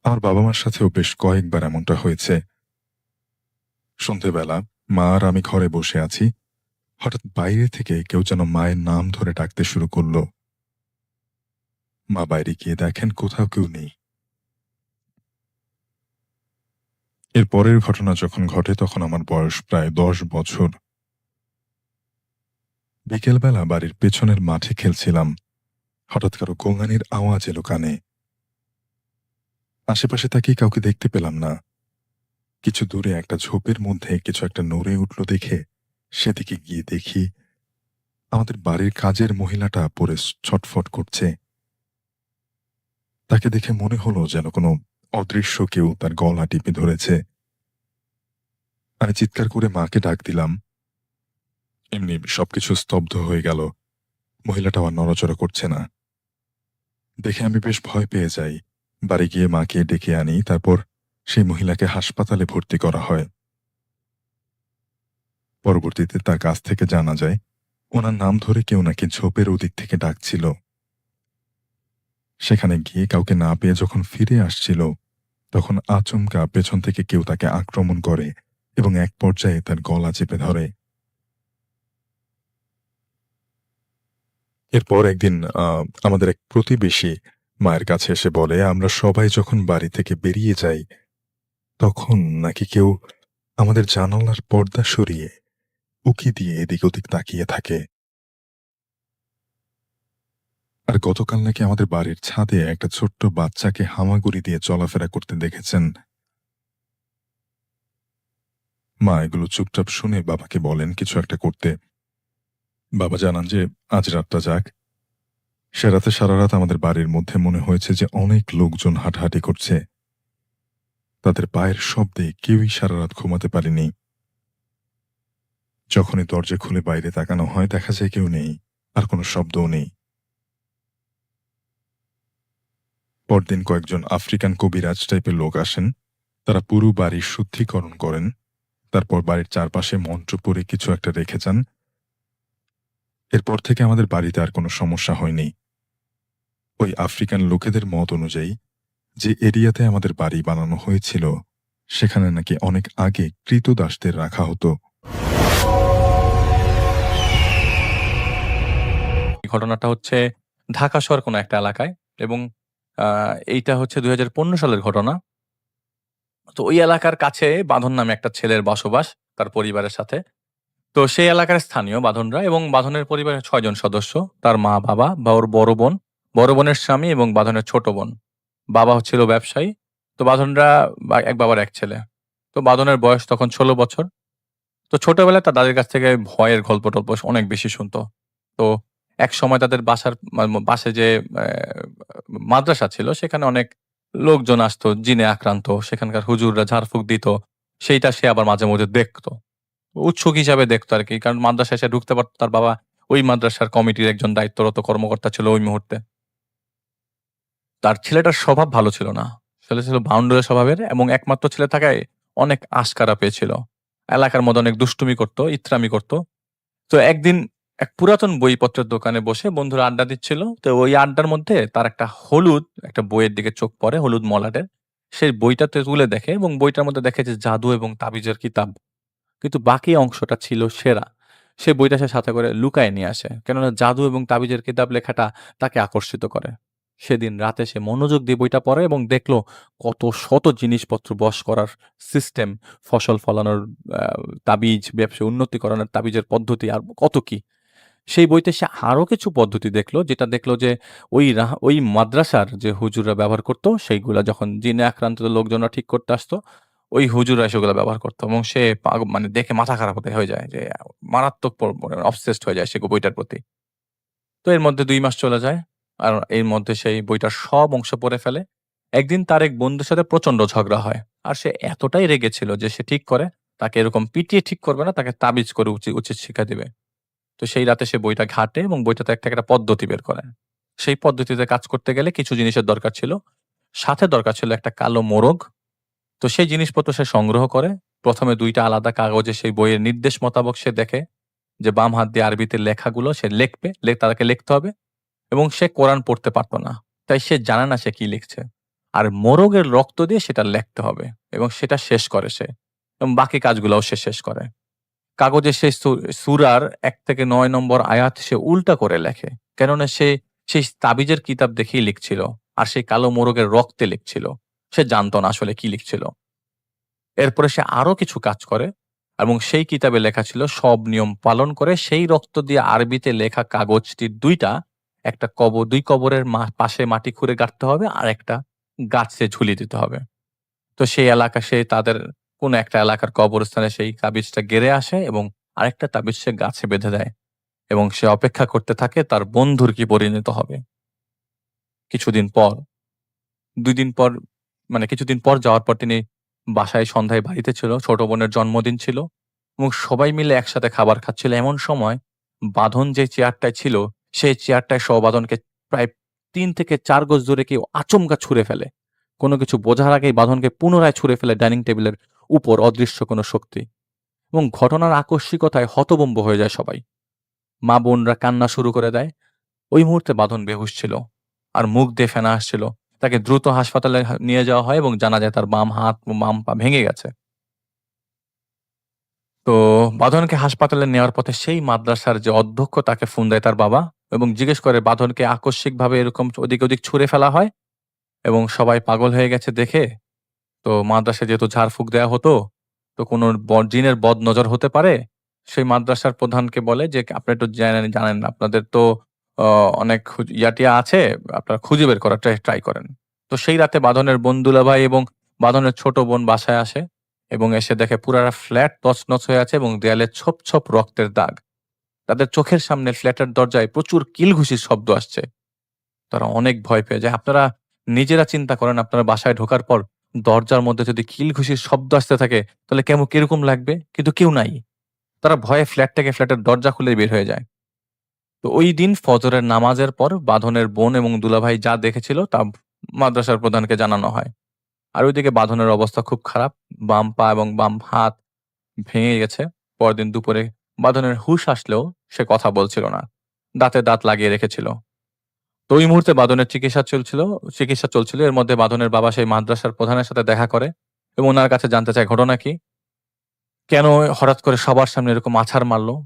আমার বাবা মার সাথেও বেশ কয়েকবার এমনটা হয়েছে। সন্ধেবেলা মা আর আমি ঘরে বসে আছি, হঠাৎ বাইরে থেকে কেউ যেন মায়ের নাম ধরে ডাকতে শুরু করল। মা বাইরে গিয়ে দেখেন কোথাও কেউ নেই। এর পরের ঘটনা যখন ঘটে তখন আমার বয়স প্রায় 10 বছর। বিকেলবেলা বাড়ির পেছনের মাঠে খেলছিলাম। হঠাৎ কারো গোঙানির আওয়াজ এলো কানে। আশেপাশে তাকিয়ে কাউকে দেখতে পেলাম না। কিছু দূরে একটা ঝোপের মধ্যে কিছু একটা নড়ে উঠল দেখে সেদিকে গিয়ে দেখি আমাদের বাড়ির কাজের মহিলাটা পড়ে ছটফট করছে। তাকে দেখে মনে হলো যেন কোনো অদৃশ্য কেউ তার গলা টিপে ধরেছে। আমি চিৎকার করে মাকে ডাক দিলাম। এমনি সবকিছু স্তব্ধ হয়ে গেল। মহিলাটা আর নড়াচড়া করছে না। দেখে আমি বেশ ভয় পেয়ে যাই। বাড়ি গিয়ে মাকে ডেকে আনি, তারপর সেই মহিলাকে হাসপাতালে ভর্তি করা হয়। পরবর্তীতে তার কাছ থেকে জানা যায় ওনার নাম ধরে কেউ নাকি ঝোপের ওদিক থেকে ডাকছিল। সেখানে গিয়ে কাউকে না পেয়ে যখন ফিরে আসছিল তখন আচমকা পেছন থেকে কেউ তাকে আক্রমণ করে এবং এক পর্যায়ে তার গলা চেপে ধরে। এরপর একদিন আমাদের এক প্রতিবেশী মায়ের কাছে এসে বলে আমরা সবাই যখন বাড়ি থেকে বেরিয়ে যাই তখন নাকি কেউ আমাদের জানালার পর্দা সরিয়ে উকি দিয়ে এদিক ওদিক তাকিয়ে থাকে। আর গতকাল নাকি আমাদের বাড়ির ছাদে একটা ছোট্ট বাচ্চাকে হামাগুড়ি দিয়ে চলাফেরা করতে দেখেছেন। মা এগুলো চুপচাপ শুনে বাবাকে বলেন কিছু একটা করতে। বাবা জানান যে আজ রাতটা যাক। সে রাতে সারা রাত আমাদের বাড়ির মধ্যে মনে হয়েছে যে অনেক লোকজন হাঁটাহাঁটি করছে। তাদের পায়ের শব্দে কেউই সারা রাত ঘুমাতে পারেনি। যখনই দরজা খুলে বাইরে তাকানো হয় দেখা যায় কেউ নেই, আর কোনো শব্দও নেই। পরদিন কয়েকজন আফ্রিকান কবিরাজ টাইপের লোক আসেন। তারা পুরো বাড়ির শুদ্ধিকরণ করেন, তারপর বাড়ির চারপাশে মন্ত্র পড়ে কিছু একটা রেখে যান। এরপর থেকে আমাদের বাড়িতে আর কোনো সমস্যা হয়নি। ওই আফ্রিকান লোকেদের মত অনুযায়ী যে এরিয়াতে আমাদের বাড়ি বানানো হয়েছিল সেখানে নাকি অনেক আগে ক্রীতদাসদের রাখা হতো। ঘটনাটা হচ্ছে ঢাকা শহর কোনো একটা এলাকায় এবং এইটা হচ্ছে 2015 সালের ঘটনা। তো ওই এলাকার কাছে বাঁধন নামে একটা ছেলের বসবাস তার পরিবারের সাথে। তো সেই এলাকার স্থানীয় বাঁধনরা এবং বাঁধনের পরিবারের 6 জন সদস্য, তার মা, বাবা বা ওর বড় বোন, বড় বোনের স্বামী এবং বাঁধনের ছোট বোন। বাবা হচ্ছিল ব্যবসায়ী। তো বাঁধনরা এক বাবার এক ছেলে। তো বাঁধনের বয়স তখন 16 বছর। তো ছোটবেলায় তার দাদির কাছ থেকে ভয়ের গল্প-টল্প অনেক বেশি শুনতো। তো একসময় তাদের বাসায় যে মাদ্রাসা ছিল সেখানে অনেক লোকজন আসতো জিনে আক্রান্ত। সেখানকার হুজুররা ঝাড়ফুঁক দিত। সেইটা সে আবার মাঝে মধ্যে দেখতো। উৎসুক হিসাবে দেখতো আরকি। কারণ মাদ্রাসায় সে ঢুকতে পারত। তার বাবা ওই মাদ্রাসার কমিটির একজন দায়িত্বরত কর্মকর্তা ছিল ওই মুহূর্তে। তার ছেলেটার স্বভাব ভালো ছিল না। ছেলে ছিল বাউন্ডুলে স্বভাবের এবং একমাত্র ছেলে থাকায় অনেক আশকারা পেয়েছিল। এলাকার মধ্যে অনেক দুষ্টুমি করত, ইত্রামি করত। তো একদিন এক পুরাতন বইপত্রের দোকানে বসে বন্ধুরা আড্ডা দিচ্ছিল। তো ওই আড্ডার মধ্যে তার একটা হলুদ একটা বইয়ের দিকে চোখ পড়ে, হলুদ মলাটের। সেই বইটাতে তুলে দেখে এবং বইটার মধ্যে দেখে যে জাদু এবং তাবিজের কিতাব। কিন্তু বাকি অংশটা ছিল সেরা। সে বইটা সে সাথে করে লুকায়ে নিয়ে আসে। কেননা জাদু এবং তাবিজের কিতাব লেখাটা তাকে আকর্ষিত করে। সেদিন রাতে সে মনোযোগ দিয়ে বইটা পড়ে এবং দেখল কত শত জিনিসপত্র বশ করার সিস্টেম, ফসল ফলানোর আ তাবিজ, ব্যবসায় উন্নতি করানোর তাবিজের পদ্ধতি আর কত কি। সেই বইতে সে আরো কিছু পদ্ধতি দেখল, যেটা দেখল যে ওই মাদ্রাসার যে হুজুররা ব্যবহার করত, সেইগুলা যখন জিনে আক্রান্ত লোকজনরা ঠিক করতে আসতো, ওই হুজুররা সেগুলা ব্যবহার করত এবং সে মানে দেখে মাথা খারাপ হয়ে যায় যে মারাত্মক অবসেসড হয়ে যায় সে বইটার প্রতি। তো এর মধ্যে ২ মাস চলে যায়। আর এর মধ্যে সেই বইটার সব অংশ পড়ে ফেলে। একদিন তার এক বন্ধুর সাথে প্রচন্ড ঝগড়া হয়। আর সে এতটাই রেগেছিল যে সে ঠিক করে তাকে এরকম পিটিয়ে ঠিক করবে না, তাকে তাবিজ করে উচিত শিক্ষা দিবে। তো সেই রাতে সে বইটা ঘাঁটে এবং বইটাতে একটা পদ্ধতি বের করে। সেই পদ্ধতিতে কাজ করতে গেলে কিছু জিনিসের দরকার ছিল। সাথে দরকার ছিল একটা কালো মোরগ। তো সেই জিনিসপত্র সে সংগ্রহ করে। ১ম এ ২ টা আলাদা কাগজে সেই বইয়ের নির্দেশ মোতাবেক সে দেখে যে বাম হাত দিয়ে আরবিতে লেখাগুলো সে লিখবে, তাকে লিখতে হবে এবং সে কোরআন পড়তে পারত না। তাই সে জানে না সে কি লিখছে। আর মোরগের রক্ত দিয়ে সেটা লেখতে হবে এবং সেটা শেষ করে সে এবং বাকি কাজগুলাও সে শেষ করে। কাগজে সে সূরার ১ থেকে ৯ নম্বর আয়াত সে উল্টা করে লেখে। কেননা সে সেই তাবিজের কিতাব দেখেই লিখছিল। আর সেই কালো মোরগের রক্তে লিখছিল। সে জানত না আসলে কি লিখছিল। এরপরে সে আরো কিছু কাজ করে এবং সেই কিতাবে লেখা ছিল সব নিয়ম পালন করে সেই রক্ত দিয়ে আরবিতে লেখা কাগজটির ২ টা একটা ২ কবরের পাশে মাটি খুঁড়ে গাঁথতে হবে আর একটা গাছে ঝুলিয়ে দিতে হবে। তো সেই সে তাদের কোন একটা এলাকার কবরস্থানে সেই তাবিজটা গেড়ে আসে এবং আরেকটা তাবিজ সে গাছে বেঁধে দেয় এবং সে অপেক্ষা করতে থাকে তার বন্ধুর কি পরিণত হবে। কিছুদিন পর ২ দিন পর কিছুদিন পর যাওয়ার পর তিনি বাসায় সন্ধ্যায় বাড়িতে ছিল। ছোট বোনের জন্মদিন ছিল এবং সবাই মিলে একসাথে খাবার খাচ্ছিল। এমন সময় বাঁধন যে চেয়ারটায় ছিল, সেই চেয়ারটায় সহ বাঁধনকে প্রায় ৩ থেকে ৪ গজ দূরে কেউ আচমকা ছুঁড়ে ফেলে। কোনো কিছু বোঝার আগেই বাঁধনকে পুনরায় ছুঁড়ে ফেলে ডাইনিং টেবিলের উপর অদৃশ্য কোনো শক্তি এবং ঘটনার আকস্মিকতায় হতভম্ব হয়ে যায় সবাই। মা বোনরা কান্না শুরু করে দেয়। ওই মুহূর্তে বাঁধন বেহুশ ছিল আর মুখ দিয়ে ফেনা আসছিল। তাকে দ্রুত হাসপাতালে নিয়ে যাওয়া হয় এবং জানা যায় তার বাম হাত ও বাম পা ভেঙে গেছে। তো বাঁধনকে হাসপাতালে নেওয়ার পথে সেই মাদ্রাসার যে অধ্যক্ষ তাকে ফোন দেয় তার বাবা এবং জিজ্ঞেস করে বাঁধনকে আকস্মিকভাবে এরকম ওদিক ওদিক ছুঁড়ে ফেলা হয় এবং সবাই পাগল হয়ে গেছে দেখে। তো মাদ্রাসায় যেহেতু ঝাড়ফুঁক দেয়া হতো, তো কোনো জিনের বদনজর হতে পারে। সেই মাদ্রাসার প্রধানকে বলে যে, "আপনি একটু জানেন না, আপনাদের তো অনেক ইয়াটিয়া আছে, আপনারা খুঁজে বের করার ট্রাই করেন।" তো সেই রাতে বাঁধনের বন্ধুলা ভাই এবং বাঁধনের ছোট বোন বাসায় আসে এবং এসে দেখে পুরাটা ফ্ল্যাট তছনছ হয়ে আছে এবং দেয়ালে ছোপ, ছোপ রক্তের দাগ। তাদের চোখের সামনে ফ্ল্যাটের দরজায় প্রচুর কিলঘুষির শব্দ আসছে। তারা অনেক ভয় পেয়ে যায়। আপনারা নিজেরা চিন্তা করেন আপনারা বাসায় ঢোকার পর দরজার মধ্যে যদি কিলঘুষির শব্দ আসতে থাকে তাহলে কিরকম লাগবে? কিন্তু কেউ নাই। তারা ভয়ে ফ্ল্যাট থেকে ফ্ল্যাটের দরজা খুলে বের হয়ে যায়। তো ওই দিন ফজরের নামাজের পর বাঁধনের বোন এবং দুলাভাই যা দেখেছিল তা মাদ্রাসার প্রধানকে জানানো হয়। আর ওইদিকে বাঁধনের অবস্থা খুব খারাপ। বাম পা এবং বাম হাত ভেঙে গেছে। পরদিন দুপুরে বাঁধনের হুঁশ আসলেও সে কথা বলছিল না। দাঁতে দাঁত লাগিয়ে রেখেছিল। তো ওই মুহূর্তে বাঁধনের চিকিৎসা চলছিল। এর মধ্যে বাঁধনের বাবা সেই মাদ্রাসার প্রধানের সাথে দেখা করে এবং উনার কাছে জানতে চায় ঘটনা কি? কেন হঠাৎ করে সবার সামনে এরকম আছাড় মারলো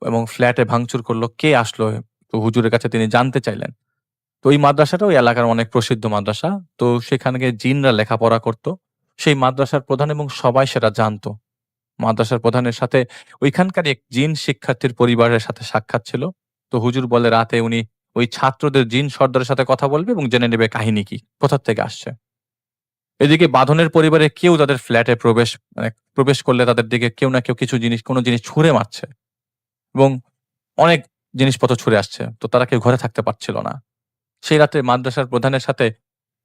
এবং ফ্ল্যাটে ভাঙচুর করলো? কে আসলো? তো হুজুরের কাছে তিনি জানতে চাইলেন। তো ওই মাদ্রাসাটা ওই এলাকার অনেক প্রসিদ্ধ মাদ্রাসা। তো সেখানে জিনরা লেখাপড়া করত। সেই মাদ্রাসার প্রধান এবং সবাই সেটা জানতো। মাদ্রাসার প্রধানের সাথে ওইখানকার এক জিন শিক্ষার্থীর পরিবারের সাথে সাক্ষাৎ ছিল। তো হুজুর বলে রাতে উনি ওই ছাত্রদের জিন সর্দারের সাথে কথা বলবে এবং জেনে নেবে কাহিনী কি, কোথা থেকে আসছে। এদিকে বাঁধনের পরিবারে কেউ তাদের ফ্ল্যাটে প্রবেশ করলে তাদের দিকে কেউ না কেউ কোনো জিনিস ছুঁড়ে মারছে এবং অনেক জিনিসপত্র ছুঁড়ে আসছে। তো তারা কেউ ঘরে থাকতে পারছিল না। সেই রাতে মাদ্রাসার প্রধানের সাথে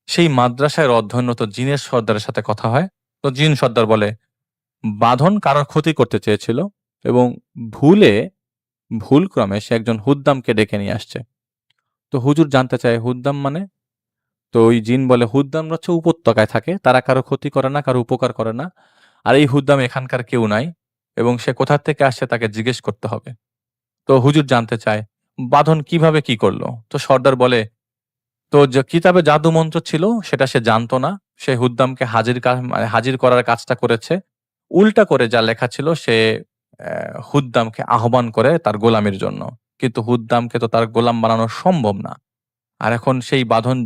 সেই মাদ্রাসায় অধ্যয়নরত জিনের সর্দারের সাথে কথা হয়। তো জিন সর্দার বলে বাঁধন কারোর ক্ষতি করতে চেয়েছিল এবং ভুলক্রমে সে একজন হুদ্দামকে ডেকে নিয়ে আসছে। তো হুজুর জানতে চায় হুদ্দাম মানে? তো ওই জিন বলে হুদ্দামরা হচ্ছে উপত্যকায় থাকে, তারা কারো ক্ষতি করে না, কারো উপকার করে না। আর এই হুদ্দাম এখানকার কেউ নাই এবং সে কোথা থেকে আসছে তাকে জিজ্ঞেস করতে হবে। তো হুজুর জানতে চায় বাঁধন কিভাবে কি করলো। তো সর্দার বলে তো যে কিতাবে জাদু মন্ত্র ছিল সেটা সে জানতো না, সে হুদ্দামকে মানে হাজির করার কাজটা করেছে। উল্টা করে যা লেখা ছিল সে হুদ্দামকে আহ্বান করে তার গোলামির জন্য, কিন্তু হুদ্দামকে তো তার গোলাম বানানো সম্ভব না। আর এখন সেই বাঁধন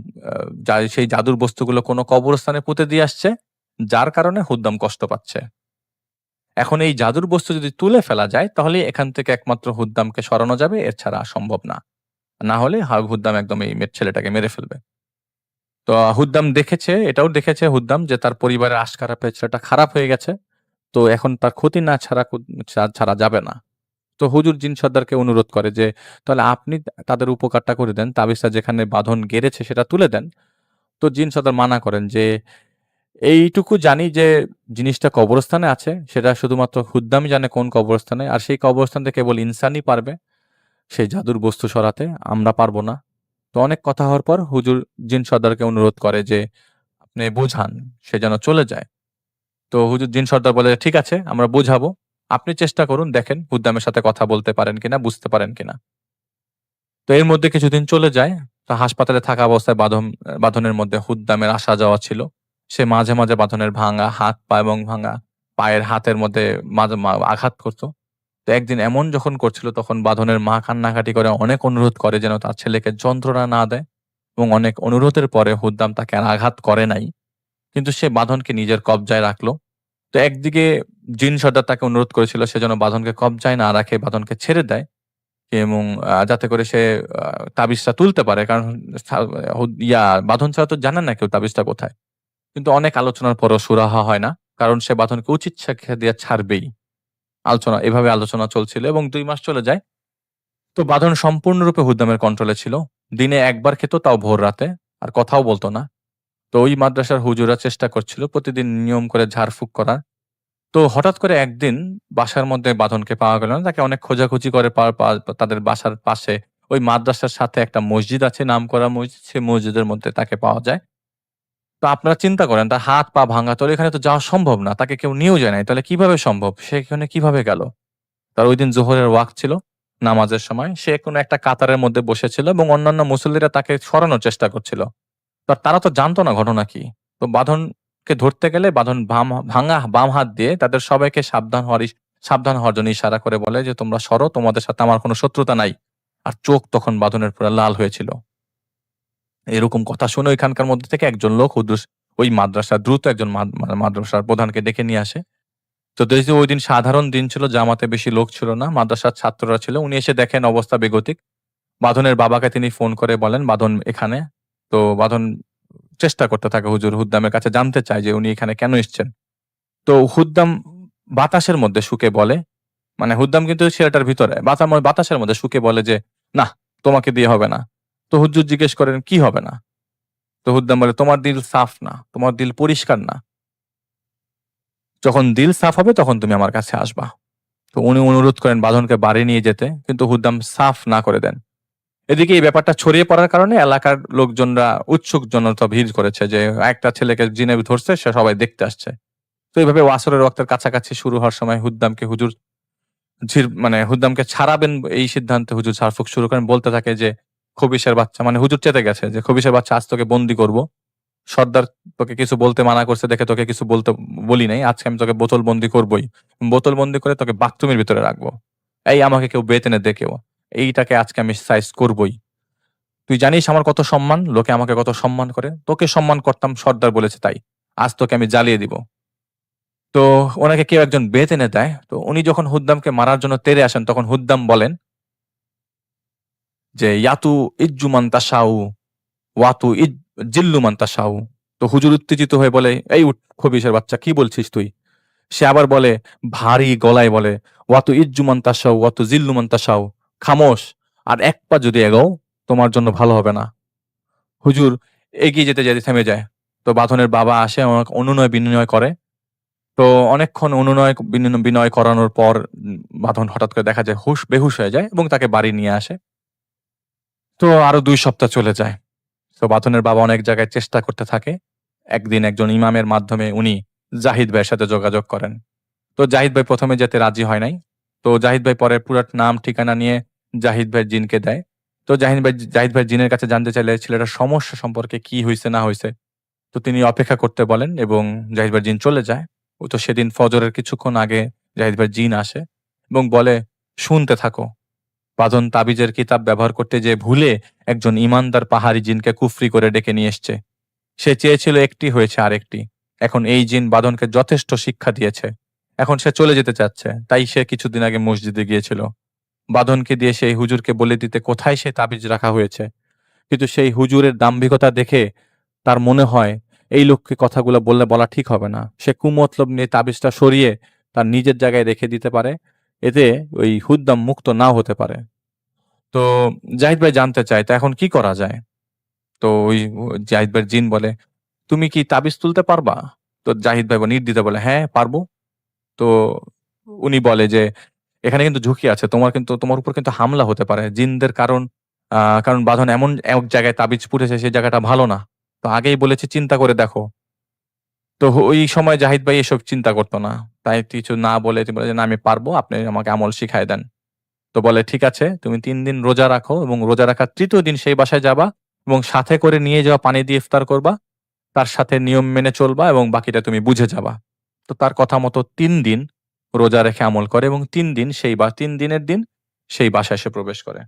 সেই জাদুর বস্তুগুলো কোনো কবরস্থানে পুঁতে দিয়ে আসছে, যার কারণে হুদ্দাম কষ্ট পাচ্ছে। এখন এই জাদুর বস্তু যদি তুলে ফেলা যায় তাহলে এখান থেকে একমাত্র হুদ্দামকে সরানো যাবে, এর ছাড়া সম্ভব না। না হলে হুদ্দাম একদম এই ছেলেটাকে মেরে ফেলবে। তো হুদ্দাম দেখেছে, এটাও দেখেছে হুদ্দাম যে তার পরিবারের আশকারা পেয়ে ছেলেটা খারাপ হয়ে গেছে। তো এখন তার ক্ষতি না ছাড়া যাবে না। তো হুজুর জিন সর্দারকে অনুরোধ করে যে তাহলে আপনি তাদের উপকারটা করে দেন, তাবিজটা যেখানে বাঁধন গেড়েছে সেটা তুলে দেন। তো জিন সর্দার মানা করেন যে এইটুকু জানি যে জিনিসটা কবরস্থানে আছে, সেটা শুধুমাত্র হুদ্দামই জানে কোন কবরস্থানে, আর সেই কবরস্থান থেকে কেবল ইনসানই পারবে সেই জাদুর বস্তু সরাতে, আমরা পারবো না। তো অনেক কথা হওয়ার পর হুজুর জিন সর্দারকে অনুরোধ করে যে আপনি বোঝান, সে যেন চলে যায়। তো হুজুর জিন সর্দার বলে ঠিক আছে আমরা বোঝাবো, আপনি চেষ্টা করুন, দেখেন হুদ্দামের সাথে কথা বলতে পারেন কিনা, বুঝতে পারেন কিনা। তো এর মধ্যে কিছুদিন চলে যায়। তো হাসপাতালে থাকা অবস্থায় বাঁধনের মধ্যে হুদ্দামের আসা যাওয়া ছিল। সে মাঝে মাঝে বাঁধনের ভাঙা হাত পা এবং ভাঙা পায়ের হাতের মধ্যে মাঝে আঘাত করতো। তো একদিন এমন যখন করছিল তখন বাঁধনের মা কান্নাকাটি করে অনেক অনুরোধ করে যেন তার ছেলেকে যন্ত্রণা না দেয়, এবং অনেক অনুরোধের পরে হুদ্দাম তাকে আর আঘাত করে নাই, কিন্তু সে বাঁধনকে নিজের কবজায় রাখলো। তো একদিকে জিন সর্দার তাকে অনুরোধ করেছিল সে যেন বাঁধনকে কবজায় না রাখে, বাঁধনকে ছেড়ে দেয়, এবং যাতে করে সে তাবিজটা তুলতে পারে, কারণ বাঁধন ছাড়া তো জানে না কেউ তাবিজটা কোথায়। কিন্তু অনেক আলোচনার পরও সুরাহা হয় না, কারণ সে বাঁধনকে উচিত শিক্ষা দিয়ে ছাড়বেই। এভাবে আলোচনা চলছিল এবং 2 মাস চলে যায়। তো বাঁধন সম্পূর্ণরূপে হুদ্দামের কন্ট্রোলে ছিল। দিনে একবার খেত, তাও ভোর রাতে, আর কথাও বলতো না। তো ওই মাদ্রাসার হুজুররা চেষ্টা করছিল প্রতিদিন নিয়ম করে ঝাড়ফুঁক করার। তো হঠাৎ করে একদিন বাসার মধ্যে বাঁধনকে পাওয়া গেল না। তাকে অনেক খোঁজাখুঁজি করে তাদের বাসার পাশে ওই মাদ্রাসার সাথে একটা মসজিদ আছে, নামকরা মসজিদ, সেই মসজিদের মধ্যে তাকে পাওয়া যায়। তো আপনারা চিন্তা করেন তার হাত পা ভাঙা, তো এখানে তো যাওয়া সম্ভব না, তাকে কেউ নিয়েও যায় নাই, তাহলে কিভাবে সম্ভব, সে এখানে কিভাবে গেল? তার ওইদিন জোহরের ওয়াক্ত ছিল, নামাজের সময় সে কোনো একটা কাতারের মধ্যে বসেছিল এবং অন্যান্য মুসল্লিরা তাকে সরানোর চেষ্টা করছিল। তো তারা তো জানতো না ঘটনা কি। তো বাঁধনকে ধরতে গেলে বাঁধন ভাঙা বাম হাত দিয়ে তাদের সবাইকে সাবধান হওয়ার জন্য ইশারা করে বলে যে তোমরা সরো, তোমাদের সাথে আমার কোনো শত্রুতা নাই। আর চোখ তখন বাঁধনের পুরো লাল হয়েছিল। এরকম কথা শুনে ওইখানকার মধ্যে থেকে একজন লোক ওই মাদ্রাসা দ্রুত একজন মাদ্রাসার প্রধানকে ডেকে নিয়ে আসে। তো যেহেতু ওই দিন সাধারণ দিন ছিল, জামাতে বেশি লোক ছিল না, মাদ্রাসার ছাত্ররা ছিল, উনি এসে দেখেন অবস্থা বেগতিক। বাঁধনের বাবাকে তিনি ফোন করে বলেন বাঁধন এখানে। তো বাঁধন চেষ্টা করতে থাকে হুদ্দামের কাছে, জানতে চায় যে উনি এখানে কেন এসছেন। তো হুদ্দাম বাতাসের মধ্যে শুকে বলে, মানে হুদ্দাম কিন্তু ছেলেটার ভিতরে বাতাসের মধ্যে শুকে বলে যে না, তোমাকে দিয়ে হবে না। তো হুজুর জিজ্ঞেস করেন কি হবে না? তো হুদ্দাম বলে তোমার দিল সাফ না, তোমার দিল পরিষ্কার না, যখন দিল সাফ হবে তখন তুমি আমার কাছে আসবা। তো উনি অনুরোধ করেন বাঁধনকে বাড়ি নিয়ে যেতে, কিন্তু হুদ্দাম সাফ না করে দেন। এদিকে এই ব্যাপারটা ছড়িয়ে পড়ার কারণে এলাকার লোকজনরা উৎসুক জনতা ভিড় করেছে যে একটা ছেলেকে জিনে ধরছে, সে সবাই দেখতে আসছে। তো এইভাবে ওয়াসরের ওয়াক্তের কাছাকাছি শুরু হওয়ার সময় হুদ্দামকে ছাড়াবেন এই সিদ্ধান্তে হুজুর ঝাড়ফুঁক শুরু করেন, বলতে থাকে যে খবিশের বাচ্চা, মানে হুজুর চেতে গেছে যে খবিশের বাচ্চা, আজ তোকে বন্দি করব। সর্দার তোকে কিছু বলতে মানা করছে দেখে তোকে কিছু বলি নাই, আজকে আমি তোকে বোতল বন্দি করবই, বোতল বন্দি করে তোকে বাথরুমের ভিতরে রাখবো। এই আমাকে কেউ বেতেনে দেখেও, এইটাকে আজকে আমি সাইজ করবই। তুই জানিস আমার কত সম্মান, লোকে আমাকে কত সম্মান করে, তোকে সম্মান করতাম, সর্দার বলেছে তাই, আজ তোকে আমি জ্বালিয়ে দিব। তো ওনাকে কেউ একজন বেত এনে দেয়। তো উনি যখন হুদ্দামকে মারার জন্য তেড়ে আসেন তখন হুদ্দাম বলেন যে ইয়াতু ইজ্জুমান তাসাউ ওয়াতু জিল্লুমান তাসাউ। তো হুজুর উত্তেজিত হয়ে বলে এই উঠ খবিশের বাচ্চা, কি বলছিস তুই? সে আবার বলে ভারী গলায় বলে ওয়াতু ইজ্জুমান তাসাউ ওয়াতু জিল্লুমান তাসাউ, খামোশ, আর এক পা যদি এগোও তোমার জন্য ভালো হবে না। হুজুর এগিয়ে যেতে যেতে থেমে যায়। তো বাঁধনের বাবা আসে, অনুনয় বিনয় করে। তো অনেকক্ষণ বিনয় করানোর পর বাঁধন হঠাৎ করে দেখা যায় বেহুশ হয়ে যায় এবং তাকে বাড়ি নিয়ে আসে। তো আরো 2 সপ্তাহ চলে যায়। তো বাঁধনের বাবা অনেক জায়গায় চেষ্টা করতে থাকে। একদিন একজন ইমামের মাধ্যমে উনি জাহিদ ভাইয়ের সাথে যোগাযোগ করেন। তো জাহিদ ভাই প্রথমে যেতে রাজি হয় নাই। তো জাহিদ ভাই পরে পুরো নাম ঠিকানা নিয়ে জাহিদ ভাই জিনকে দেয়। তো জাহিদ ভাই জিনের কাছে জানতে চাইলে ছেলেটার সমস্যা সম্পর্কে কি হইছে না হইছে। তো তিনি অপেক্ষা করতে বলেন এবং জাহিদ ভাইয়ের জিন চলে যায়। তো সেদিন ফজরের কিছুক্ষণ আগে জাহিদ ভাইয়ের জিন আসে এবং বলে, "শুনতে থাকো। বাঁধন তাবিজের কিতাব ব্যবহার করতে যেয়ে ভুলে একজন ঈমানদার পাহাড়ি জিনকে কুফরি করে ডেকে নিয়ে এসছে। সে চেয়েছিল একটি, হয়েছে আরেকটি। এখন এই জিন বাঁধনকে যথেষ্ট শিক্ষা দিয়েছে। এখন সে চলে যেতে চাচ্ছে। তাই সে কিছুদিন আগে মসজিদে গিয়েছিল। বাঁধনকে দিয়ে সেই হুজুরকে বলে দিতে কোথায় সে তাবিজ রাখা হয়েছে। কিন্তু সেই হুজুরের দাম্ভিকতা দেখে তার মনে হয় এই লোককে কথাগুলো বলা ঠিক হবে না। সে কুমতলব নিয়ে তাবিজটা সরিয়ে তার নিজের জায়গায় রেখে দিতে পারে। এতে ওই হুদ্দাম মুক্ত নাও হতে পারে।" তো জাহিদ ভাই জানতে চায়, "তা এখন কি করা যায়?" তো ওই জাহিদ ভাইয়ের জিন বলে, "তুমি কি তাবিজ তুলতে পারবা?" তো জাহিদ ভাই নির্দ্বিধায় বলে, "হ্যাঁ, পারবো।" তো উনি বলে যে, "এখানে কিন্তু ঝুঁকি আছে। তোমার উপর কিন্তু হামলা হতে পারে। জিনদের কারণ বাঁধন এমন এক জায়গায় তাবিজ পুঁতেছে, সেই জায়গাটা ভালো না। তো আগেই বলেছি চিন্তা করে দেখো।" তো ওই সময় জাহিদ ভাই এসব চিন্তা করত না। তাই কিছু না বলে তিনি বলে যে, "না, আমি পারবো। আপনি আমাকে আমল শিখায় দেন।" তো বলে, "ঠিক আছে, তুমি ৩ দিন রোজা রাখো এবং রোজা রাখার ৩য় দিন সেই বাসায় যাবা এবং সাথে করে নিয়ে যাওয়া পানি দিয়ে ইফতার করবা। তার সাথে নিয়ম মেনে চলবা এবং বাকিটা তুমি বুঝে যাবা।" তো তার কথা মতো ৩ দিন রোজা রেখে আমল করে এবং ৩ দিনের দিন সেই বাসায় সে প্রবেশ করে।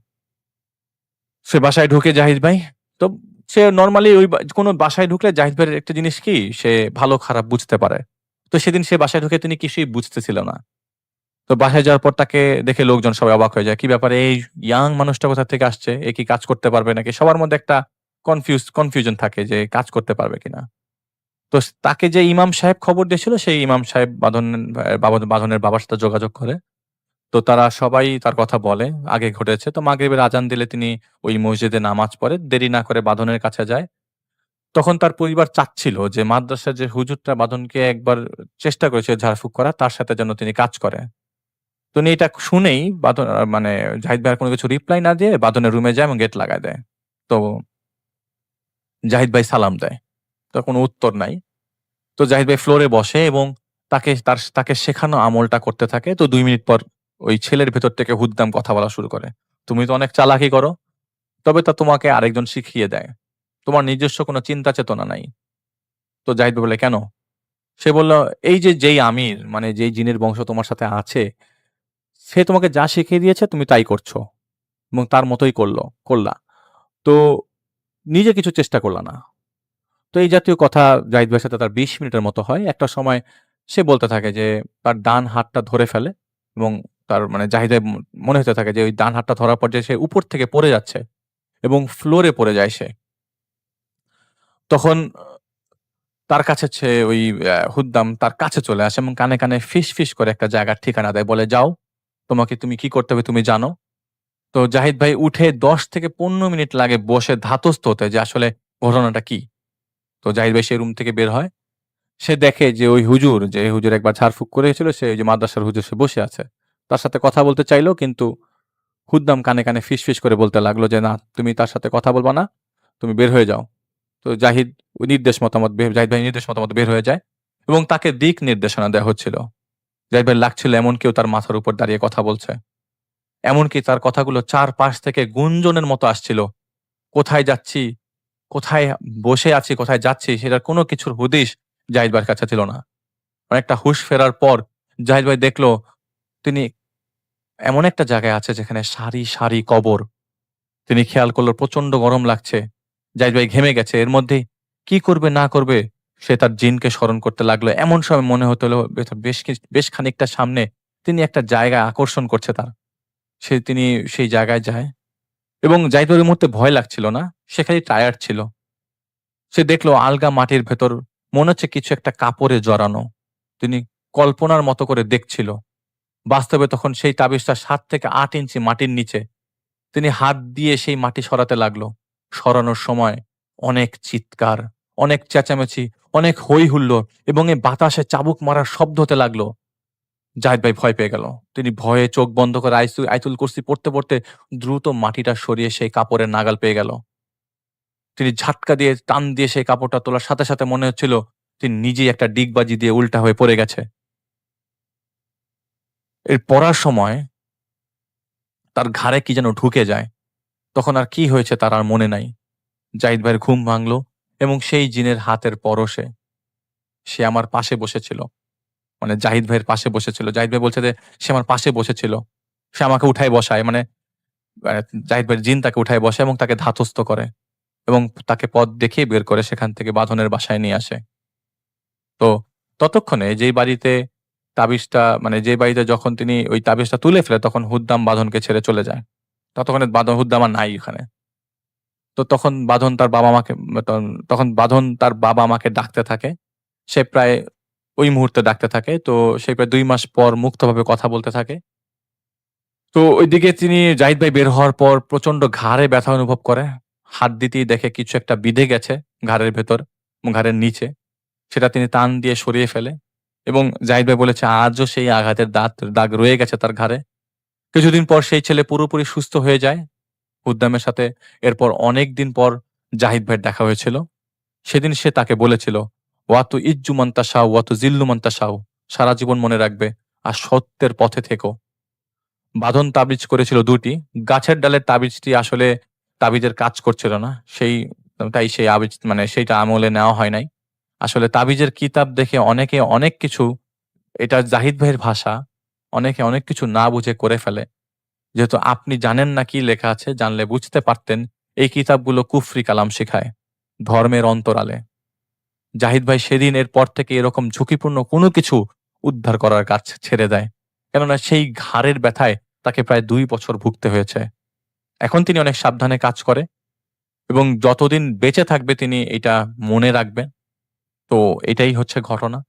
সে বাসায় ঢুকে জাহিদ ভাই। তো সে নরমালি কোনো বাসায় ঢুকলে জাহিদ ভাইয়ের একটা জিনিস কি, সে ভালো খারাপ বুঝতে পারে। তো সেদিন সে বাসায় ঢুকে তিনি কিছুই বুঝতেছিল না। তো বাসায় যাওয়ার পর তাকে দেখে লোকজন সবাই অবাক হয়ে যায়। কি ব্যাপারে, এই ইয়াং মানুষটা কোথা থেকে আসছে? এ কি কাজ করতে পারবে নাকি? সবার মধ্যে একটা কনফিউশন থাকে যে কাজ করতে পারবে কিনা। তো তাকে যে ইমাম সাহেব খবর দিয়েছিল, সেই ইমাম সাহেব বাঁধনের বাবার সাথে যোগাযোগ করে। তো তারা সবাই তার কথা বলে, আগে ঘটেছে। তো মাগরিবের আজান দিলে তিনি ওই মসজিদে নামাজ পড়ে। দেরি না করে বাঁধনের কাছে যায়। তখন তার পরিবার চাচ্ছিল যে মাদ্রাসার যে হুজুরটা বাঁধনকে একবার চেষ্টা করেছে ঝাড়ফুঁক করা, তার সাথে যেন তিনি কাজ করে। তো উনি এটা শুনেই মানে জাহিদ ভাই আর কোনো কিছু রিপ্লাই না দিয়ে বাঁধনের রুমে যায় এবং গেট লাগায় দেয়। তো জাহিদ ভাই সালাম দেয়। তো কোনো উত্তর নাই। তো জাহিদ ভাই ফ্লোরে বসে এবং তাকে শেখানো আমলটা করতে থাকে। তো ২ মিনিট পর ওই ছেলের ভেতর থেকে হুদ্দাম কথা বলা শুরু করে। "তুমি তো অনেক চালাকি করো। তবে তা তোমাকে আরেকজন শিখিয়ে দেয়। তোমার নিজস্ব কোনো চিন্তা চেতনা নাই।" তো জাহিদ ভাই বলে, "কেন?" সে বলল, "এই যে যেই আমির মানে যেই জিনের বংশ তোমার সাথে আছে, সে তোমাকে যা শিখিয়ে দিয়েছে তুমি তাই করছো এবং তার মতোই করলা। তো নিজে কিছু চেষ্টা করলা না।" তো এই জাতীয় কথা জাহিদ ভাইয়ের সাথে তার ২০ মিনিটের মতো হয়। একটা সময় সে বলতে থাকে যে তার ডান হাতটা ধরে ফেলে এবং তার মানে জাহিদের মনে হতে থাকে যে ওই ডান হাতটা ধরার পর যে সে উপর থেকে পড়ে যাচ্ছে এবং ফ্লোরে পড়ে যায় সে। তখন তার কাছে ওই হুদ্দাম তার কাছে চলে আসে এবং কানে ফিস করে একটা জায়গার ঠিকানা দেয়। বলে, "যাও, তুমি কি করতে হবে তুমি জানো।" তো জাহিদ ভাই উঠে ১০ থেকে ১৫ মিনিট লাগে বসে ধাতস্থ হতে যে আসলে ঘটনাটা কি? তো জাহিদ ভাই সেই রুম থেকে বের হয়। সে দেখে যে ওই হুজুর, যে হুজুর একবার ঝাড়ফুঁক করেছিল, সে ওই যে মাদ্রাসার হুজুর, সে বসে আছে। তার সাথে কথা বলতে চাইল কিন্তু হুদ্দাম কানে ফিস করে বলতে লাগলো যে, "না, তুমি তার সাথে কথা বলবা না। তুমি বের হয়ে যাও।" তো জাহিদ ভাই নির্দেশ মতামত বের হয়ে যায় এবং তাকে দিক নির্দেশনা দেয়া হচ্ছিল। জাহিদ ভাইয়ের লাগছিল এমন কেউ তার মাথার উপর দাঁড়িয়ে কথা বলছে। এমনকি তার কথাগুলো চারপাশ থেকে গুঞ্জনের মতো আসছিল। কোথায় যাচ্ছি, কোথায় বসে আছি, কোথায় যাচ্ছি সেটার কোনো কিছুর হুদিস জাহিদ ভাইয়ের কাছে ছিল না। অনেকটা হুঁশ ফেরার পর জাহিদ ভাই দেখল তিনি এমন একটা জায়গায় আছে যেখানে সারি কবর। তিনি খেয়াল করল প্রচন্ড গরম লাগছে। জাহিদ ভাই ঘেমে গেছে। এর মধ্যেই কি করবে না করবে সে তার জিনকে স্মরণ করতে লাগলো। এমন সময় মনে হলো বেশ খানিকটা সামনে তিনি একটা জায়গায় আকর্ষণ করছে তার। তিনি সেই জায়গায় যায় এবং জাহিদ ভাইয়ের মুহূর্তে ভয় লাগছিল না। সে খালি টায়ার্ড ছিল। সে দেখল আলগা মাটির ভেতর মনে হচ্ছে কিছু একটা কাপড়ে জড়ানো। তিনি কল্পনার মতো করে দেখছিল। বাস্তবে তখন সেই তাবিজটা ৭ থেকে ৮ ইঞ্চি মাটির নিচে। তিনি হাত দিয়ে সেই মাটি সরাতে লাগলো। সরানোর সময় অনেক চিৎকার, অনেক চেঁচামেচি, অনেক হই হুল্লোড় এবং এই বাতাসে চাবুক মারার শব্দ হতে লাগলো। জাহিদ ভাই ভয় পেয়ে গেল। তিনি ভয়ে চোখ বন্ধ করে আয়াতুল কুরসি পড়তে দ্রুত মাটিটা সরিয়ে সেই কাপড়ের নাগাল পেয়ে গেল। তিনি ঝাটকা দিয়ে টান দিয়ে সেই কাপড়টা তোলার সাথে মনে হচ্ছিল তিনি নিজেই একটা ডিগবাজি দিয়ে উল্টা হয়ে পড়ে গেছে। এর পড়ার সময় তার ঘাড়ে কি যেন ঢুকে যায়। তখন আর কি হয়েছে তার আর মনে নাই। জাহিদ ভাইয়ের ঘুম ভাঙল এবং সেই জিনের হাতের পরশে সে আমার পাশে বসেছিল। মানে জাহিদ ভাইয়ের পাশে বসেছিল। জাহিদ ভাই বলছে যে সে আমার পাশে বসেছিল। সে আমাকে উঠায় বসায়, মানে জাহিদ ভাইয়ের জিন তাকে উঠায় বসায় এবং তাকে ধাতস্থ করে এবং তাকে পথ দেখিয়ে বের করে সেখান থেকে বাঁধনের বাসায় নিয়ে আসে। তো ততক্ষণে যেই বাড়িতে তাবিজটা, মানে যে বাড়িতে যখন তিনি ওই তাবিজটা তুলে ফেলে তখন হুদ্দাম বাঁধনকে ছেড়ে চলে যায়। ততক্ষণে হুদ্দাম আর নাই এখানে। তো তখন বাঁধন তার বাবা মাকে তখন বাঁধন তার বাবা মাকে ডাকতে থাকে। সে প্রায় ওই মুহূর্তে ডাকতে থাকে। তো সে প্রায় ২ মাস পর মুক্তভাবে কথা বলতে থাকে। তো ওইদিকে তিনি জাহিদ ভাই বের হওয়ার পর প্রচন্ড ঘাড়ে ব্যথা অনুভব করে। হাত দিতেই দেখে কিছু একটা বিঁধে গেছে ঘাড়ের ভেতর এবং ঘাড়ের নিচে। সেটা তিনি টান দিয়ে সরিয়ে ফেলে এবং জাহিদ ভাই বলেছে আজও সেই আঘাতের দাগ রয়ে গেছে তার ঘাড়ে। কিছুদিন পর সেই ছেলে পুরোপুরি সুস্থ হয়ে যায় হুদ্দামের সাথে। এরপর অনেকদিন পর জাহিদ ভাইয়ের দেখা হয়েছিল। সেদিন সে তাকে বলেছিল, ওয়াতু ইজ্জু মান তাশাউ ওয়াতু জিল্লু মান তাশাউ, সারা জীবন মনে রাখবে আর সত্যের পথে থেকো। বাঁধন তাবিজ করেছিল ২টি। গাছের ডালের তাবিজটি আসলে তাবিজের কাজ করছিল না। তাই সেই মানে সেইটা আমলে নেওয়া হয় নাই। আসলে তাবিজের কিতাব দেখে অনেকে অনেক কিছু, এটা জাহিদ ভাইয়ের ভাষা, অনেকে অনেক কিছু না বুঝে করে ফেলে। যেহেতু আপনি জানেন না কি লেখা আছে, জানলে বুঝতে পারতেন এই কিতাবগুলো কুফরি কালাম শেখায় ধর্মের অন্তরালে। জাহিদ ভাই সেদিন এর পর থেকে এরকম ঝুঁকিপূর্ণ কোনো কিছু উদ্ধার করার কাজ ছেড়ে দেয়। কেননা সেই ঘাড়ের ব্যথায় তাকে প্রায় ২ বছর ভুগতে হয়েছে। এখন তিনি অনেক সাবধানে কাজ করে এবং যতদিন বেঁচে থাকবে তিনি এটা মনে রাখবেন। তো এটাই হচ্ছে ঘটনা।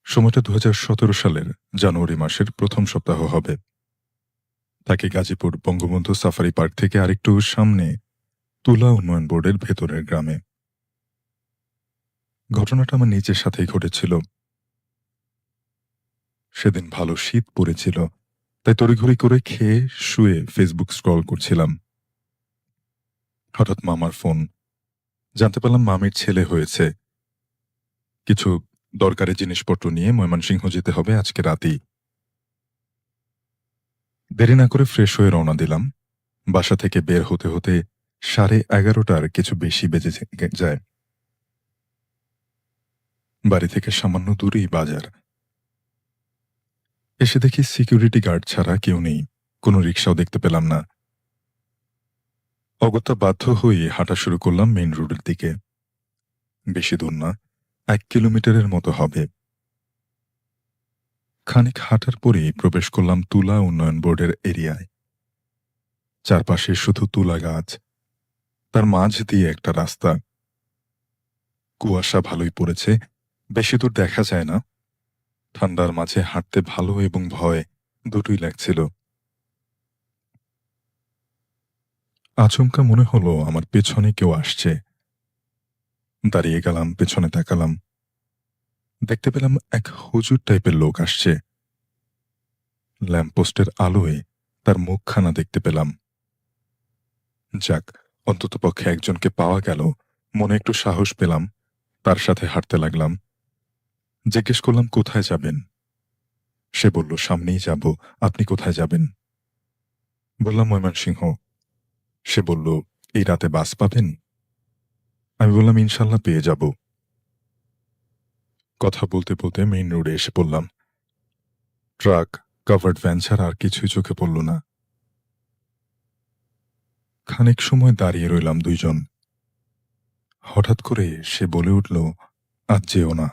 সময়টা ২০১৭ সালের জানুয়ারি মাসের প্রথম সপ্তাহ হবে। তাকে গাজীপুর বঙ্গবন্ধু সাফারি পার্ক থেকে আরেকটু সামনে তুলা উন্নয়ন বোর্ডের ভেতরের গ্রামে। ঘটনাটা আমার নিজের সাথেই ঘটেছিল। সেদিন ভালো শীত পড়েছিল, তাই তড়িঘড়ি করে খেয়ে শুয়ে ফেসবুক স্ক্রল করছিলাম। হঠাৎ মামার ফোন। জানতে পারলাম মামির ছেলে হয়েছে। কিছু দরকারি জিনিসপত্র নিয়ে ময়মনসিংহ যেতে হবে আজকে রাতেই। দেরি না করে ফ্রেশ হয়ে রওনা দিলাম। বাসা থেকে বের হতে হতে 11:30টার কিছু বেশি বেজে যায়। বাড়ি থেকে সামান্য দূরেই বাজার। এসে দেখি সিকিউরিটি গার্ড ছাড়া কেউ নেই, কোনো রিক্সাও দেখতে পেলাম না। অগত্যা বাধ্য হয়ে হাঁটা শুরু করলাম মেইন রোডের দিকে। বেশি দূর না, 1 কিলোমিটারের মতো হবে। খানিক হাঁটার পরেই প্রবেশ করলাম তুলা উন্নয়ন বোর্ডের এরিয়ায়। চারপাশে শুধু তুলা গাছ, তার মাঝ দিয়ে একটা রাস্তা। কুয়াশা ভালোই পড়েছে, বেশি দূর দেখা যায় না। ঠান্ডার মাঝে হাঁটতে ভালো এবং ভয় দুটোই লাগছিল। আচমকা মনে হলো আমার পেছনে কেউ আসছে। দাঁড়িয়ে গেলাম, পেছনে তাকালাম। দেখতে পেলাম এক হুজুর টাইপের লোক আসছে। ল্যাম্পপোস্টের আলোয় তার মুখখানা দেখতে পেলাম। যাক, অন্ততপক্ষে একজনকে পাওয়া গেল, মনে একটু সাহস পেলাম। তার সাথে হাঁটতে লাগলাম। জিজ্ঞেস করলাম কোথায় যাবেন। সে বলল সামনেই যাব, আপনি কোথায় যাবেন? বললাম ময়মনসিংহ। সে বলল এই রাতে বাস পাবেন? আমি বললাম ইনশাল্লাহ পেয়ে যাব। কথা বলতে বলতে মেইন রোডে এসে পড়লাম। ট্রাক, কাভার্ড ভ্যান ছাড়া আর কিছুই চোখে পড়ল না। খানিক সময় দাঁড়িয়ে রইলাম দুইজন। হঠাৎ করে সে বলে উঠল, আজ যেও না।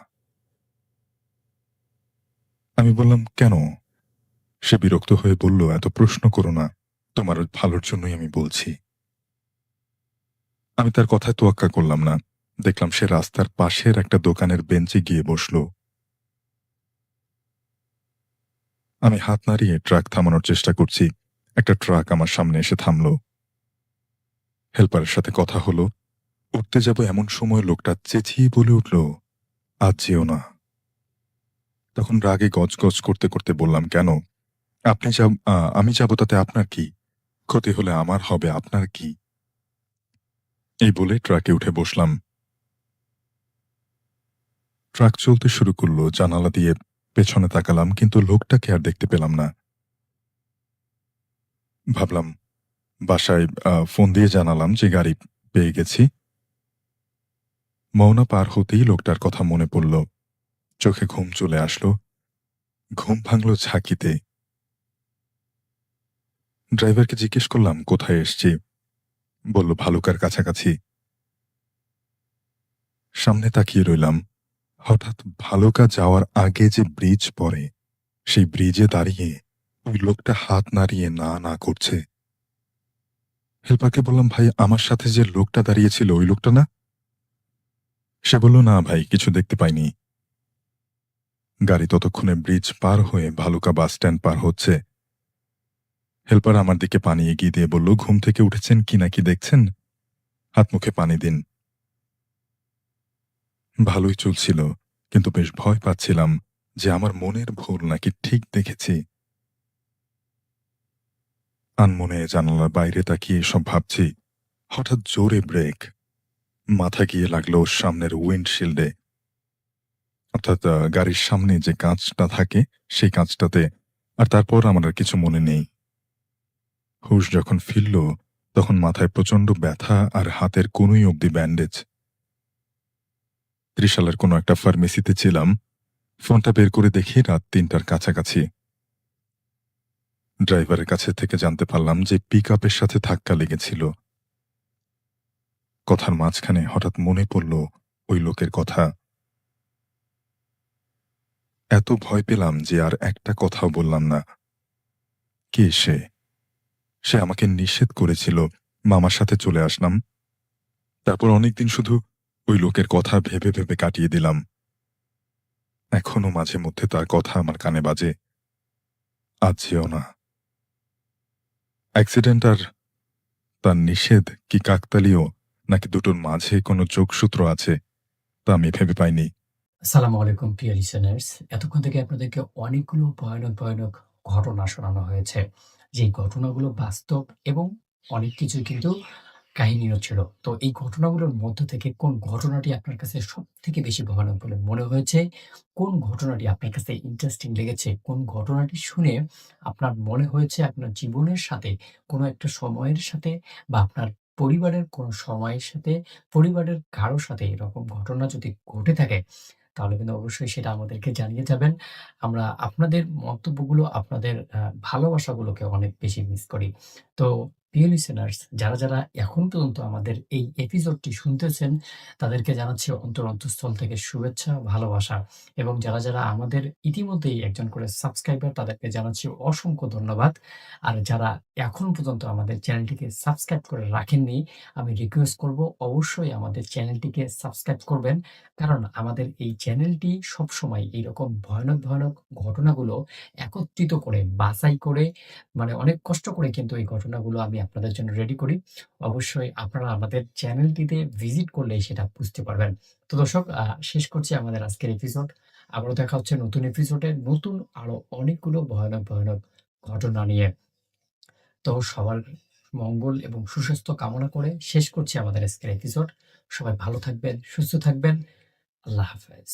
আমি বললাম কেন? সে বিরক্ত হয়ে বলল, এত প্রশ্ন করো না, তোমার ভালোর জন্যই আমি বলছি। আমি তার কথায় তোয়াক্কা করলাম না। দেখলাম সে রাস্তার পাশের একটা দোকানের বেঞ্চে গিয়ে বসল। আমি হাত নাড়িয়ে ট্রাক থামানোর চেষ্টা করছি। একটা ট্রাক আমার সামনে এসে থামল। হেল্পারের সাথে কথা হলো। উঠতে যাব এমন সময় লোকটা চেঁচিয়ে বলে উঠল, আজ যেও না। তখন রাগে গজগজ করতে করতে বললাম, কেন? আমি যাব তাতে আপনার কি? ক্ষতি হলে আমার হবে, আপনার কি? এই বলে ট্রাকে উঠে বসলাম। ট্রাক চলতে শুরু করলো। জানালা দিয়ে পেছনে তাকালাম, কিন্তু লোকটাকে আর দেখতে পেলাম না। ভাবলাম বাসায় ফোন দিয়ে জানালাম যে গাড়ি পেয়ে গেছি। মওনা পার হতেই লোকটার কথা মনে পড়ল। চোখে ঘুম চলে আসলো। ঘুম ভাঙল ঝাঁকিতে। ড্রাইভারকে জিজ্ঞেস করলাম কোথায় এসছি। বলল ভালুকার কাছাকাছি। সামনে তাকিয়ে রইলাম। হঠাৎ ভালুকা যাওয়ার আগে যে ব্রিজ পড়ে, সেই ব্রিজে দাঁড়িয়ে ওই লোকটা হাত নাড়িয়ে না না করছে। হেল্পারকে বললাম, ভাই আমার সাথে যে লোকটা দাঁড়িয়েছিল ওই লোকটা না? সে বলল, না ভাই, কিছু দেখতে পাইনি। গাড়ি ততক্ষণে ব্রিজ পার হয়ে ভালুকা বাস স্ট্যান্ড পার হচ্ছে। হেল্পার আমার দিকে পানি এগিয়ে দিয়ে বলল, ঘুম থেকে উঠেছেন কি নাকি দেখছেন? হাত মুখে পানি দিন। ভালোই চলছিল, কিন্তু বেশ ভয় পাচ্ছিলাম যে আমার মনের ভুল নাকি ঠিক দেখেছি। আনমনে জানালার বাইরে তাকিয়ে সব ভাবছি। হঠাৎ জোরে ব্রেক। মাথা গিয়ে লাগলো সামনের উইন্ডশিল্ডে, অর্থাৎ গাড়ির সামনে যে কাঁচটা থাকে সেই কাঁচটাতে। আর তারপর আমার আর কিছু মনে নেই। হুঁশ যখন ফিরল, তখন মাথায় প্রচণ্ড ব্যথা আর হাতের কনুই অবধি ব্যান্ডেজ। ত্রিশালের কোনো একটা ফার্মেসিতে ছিলাম। ফোনটা বের করে দেখি রাত ৩টার কাছাকাছি। ড্রাইভারের কাছে থেকে জানতে পারলাম যে পিকআপের সাথে ধাক্কা লেগেছিল। কথার মাঝখানে হঠাৎ মনে পড়ল ওই লোকের কথা। এত ভয় পেলাম যে আর একটা কথাও বললাম না। কে সে? সে আমাকে নিষেধ করেছিল, মামার সাথে চলে আসলাম। তারপর অনেকদিন শুধু ওই লোকের কথা ভেবে ভেবে কাটিয়ে দিলাম। এখনো মাঝে মধ্যে তার কথা আমার কানে বাজে। আজ যেও না। অ্যাক্সিডেন্ট আর তার নিষেধ কি কাকতালীয়, নাকি দুটোর মাঝে কোনো যোগসূত্র আছে, তা আমি ভেবে পাইনি। আসসালামু আলাইকুম প্রিয় লিসেনার্স। এতক্ষণ থেকে আপনাদেরকে অনেকগুলো ভয়ানক ঘটনা শোনানো হয়েছে। যেই ঘটনাগুলো বাস্তব এবং অনেক কিছুই কিন্তু কাহিনীও ছিল। তো এই ঘটনাগুলোর মধ্য থেকে কোন ঘটনাটি আপনার কাছে সবথেকে বেশি ভয়ানক বলে মনে হয়েছে? কোন ঘটনাটি আপনার কাছে ইন্টারেস্টিং লেগেছে? কোন ঘটনাটি শুনে আপনার মনে হয়েছে আপনার জীবনের সাথে কোনো একটা সময়ের সাথে বা আপনার পরিবারের কোনো সময়ের সাথে, পরিবারের কারো সাথে এরকম ঘটনা যদি ঘটে থাকে তাহলে কিন্তু অবশ্যই সেটা আমাদেরকে জানিয়ে যাবেন। আমরা আপনাদের মন্তব্যগুলো, আপনাদের ভালোবাসাগুলোকে অনেক বেশি মিস করি। তো প্রিয় লিসেনার্স, যারা এখন পর্যন্ত আমাদের এই এপিসোডটি শুনতেছেন, তাদেরকে জানাচ্ছি অন্তঃস্থল থেকে শুভেচ্ছা, ভালোবাসা এবং যারা আমাদের ইতিমধ্যেই একজন করে সাবস্ক্রাইবার, তাদেরকে জানাচ্ছি অসংখ্য ধন্যবাদ। আর যারা এখন পর্যন্ত আমাদের চ্যানেলটিকে সাবস্ক্রাইব করে রাখেননি, আমি রিকোয়েস্ট করব অবশ্যই আমাদের চ্যানেলটিকে সাবস্ক্রাইব করবেন। কারণ আমাদের এই চ্যানেলটি সবসময় এইরকম ভয়ানক ঘটনাগুলো একত্রিত করে, বাছাই করে, মানে অনেক কষ্ট করে কিন্তু এই ঘটনাগুলো আমি আপনাদের জন্য রেডি করি। অবশ্যই আপনারা আমাদের চ্যানেলটিতে ভিজিট করলেই সেটা বুঝতে পারবেন। তো দর্শক, শেষ করছি আমাদের আজকের এপিসোড। আবারও দেখা হচ্ছে নতুন এপিসোডে, নতুন আরো অনেকগুলো ভয়ানক ঘটনা নিয়ে। তো সবার মঙ্গল এবং সুস্বাস্থ্য কামনা করে শেষ করছি আমাদের আজকের এপিসোড। সবাই ভালো থাকবেন, সুস্থ থাকবেন। আল্লাহ হাফেজ।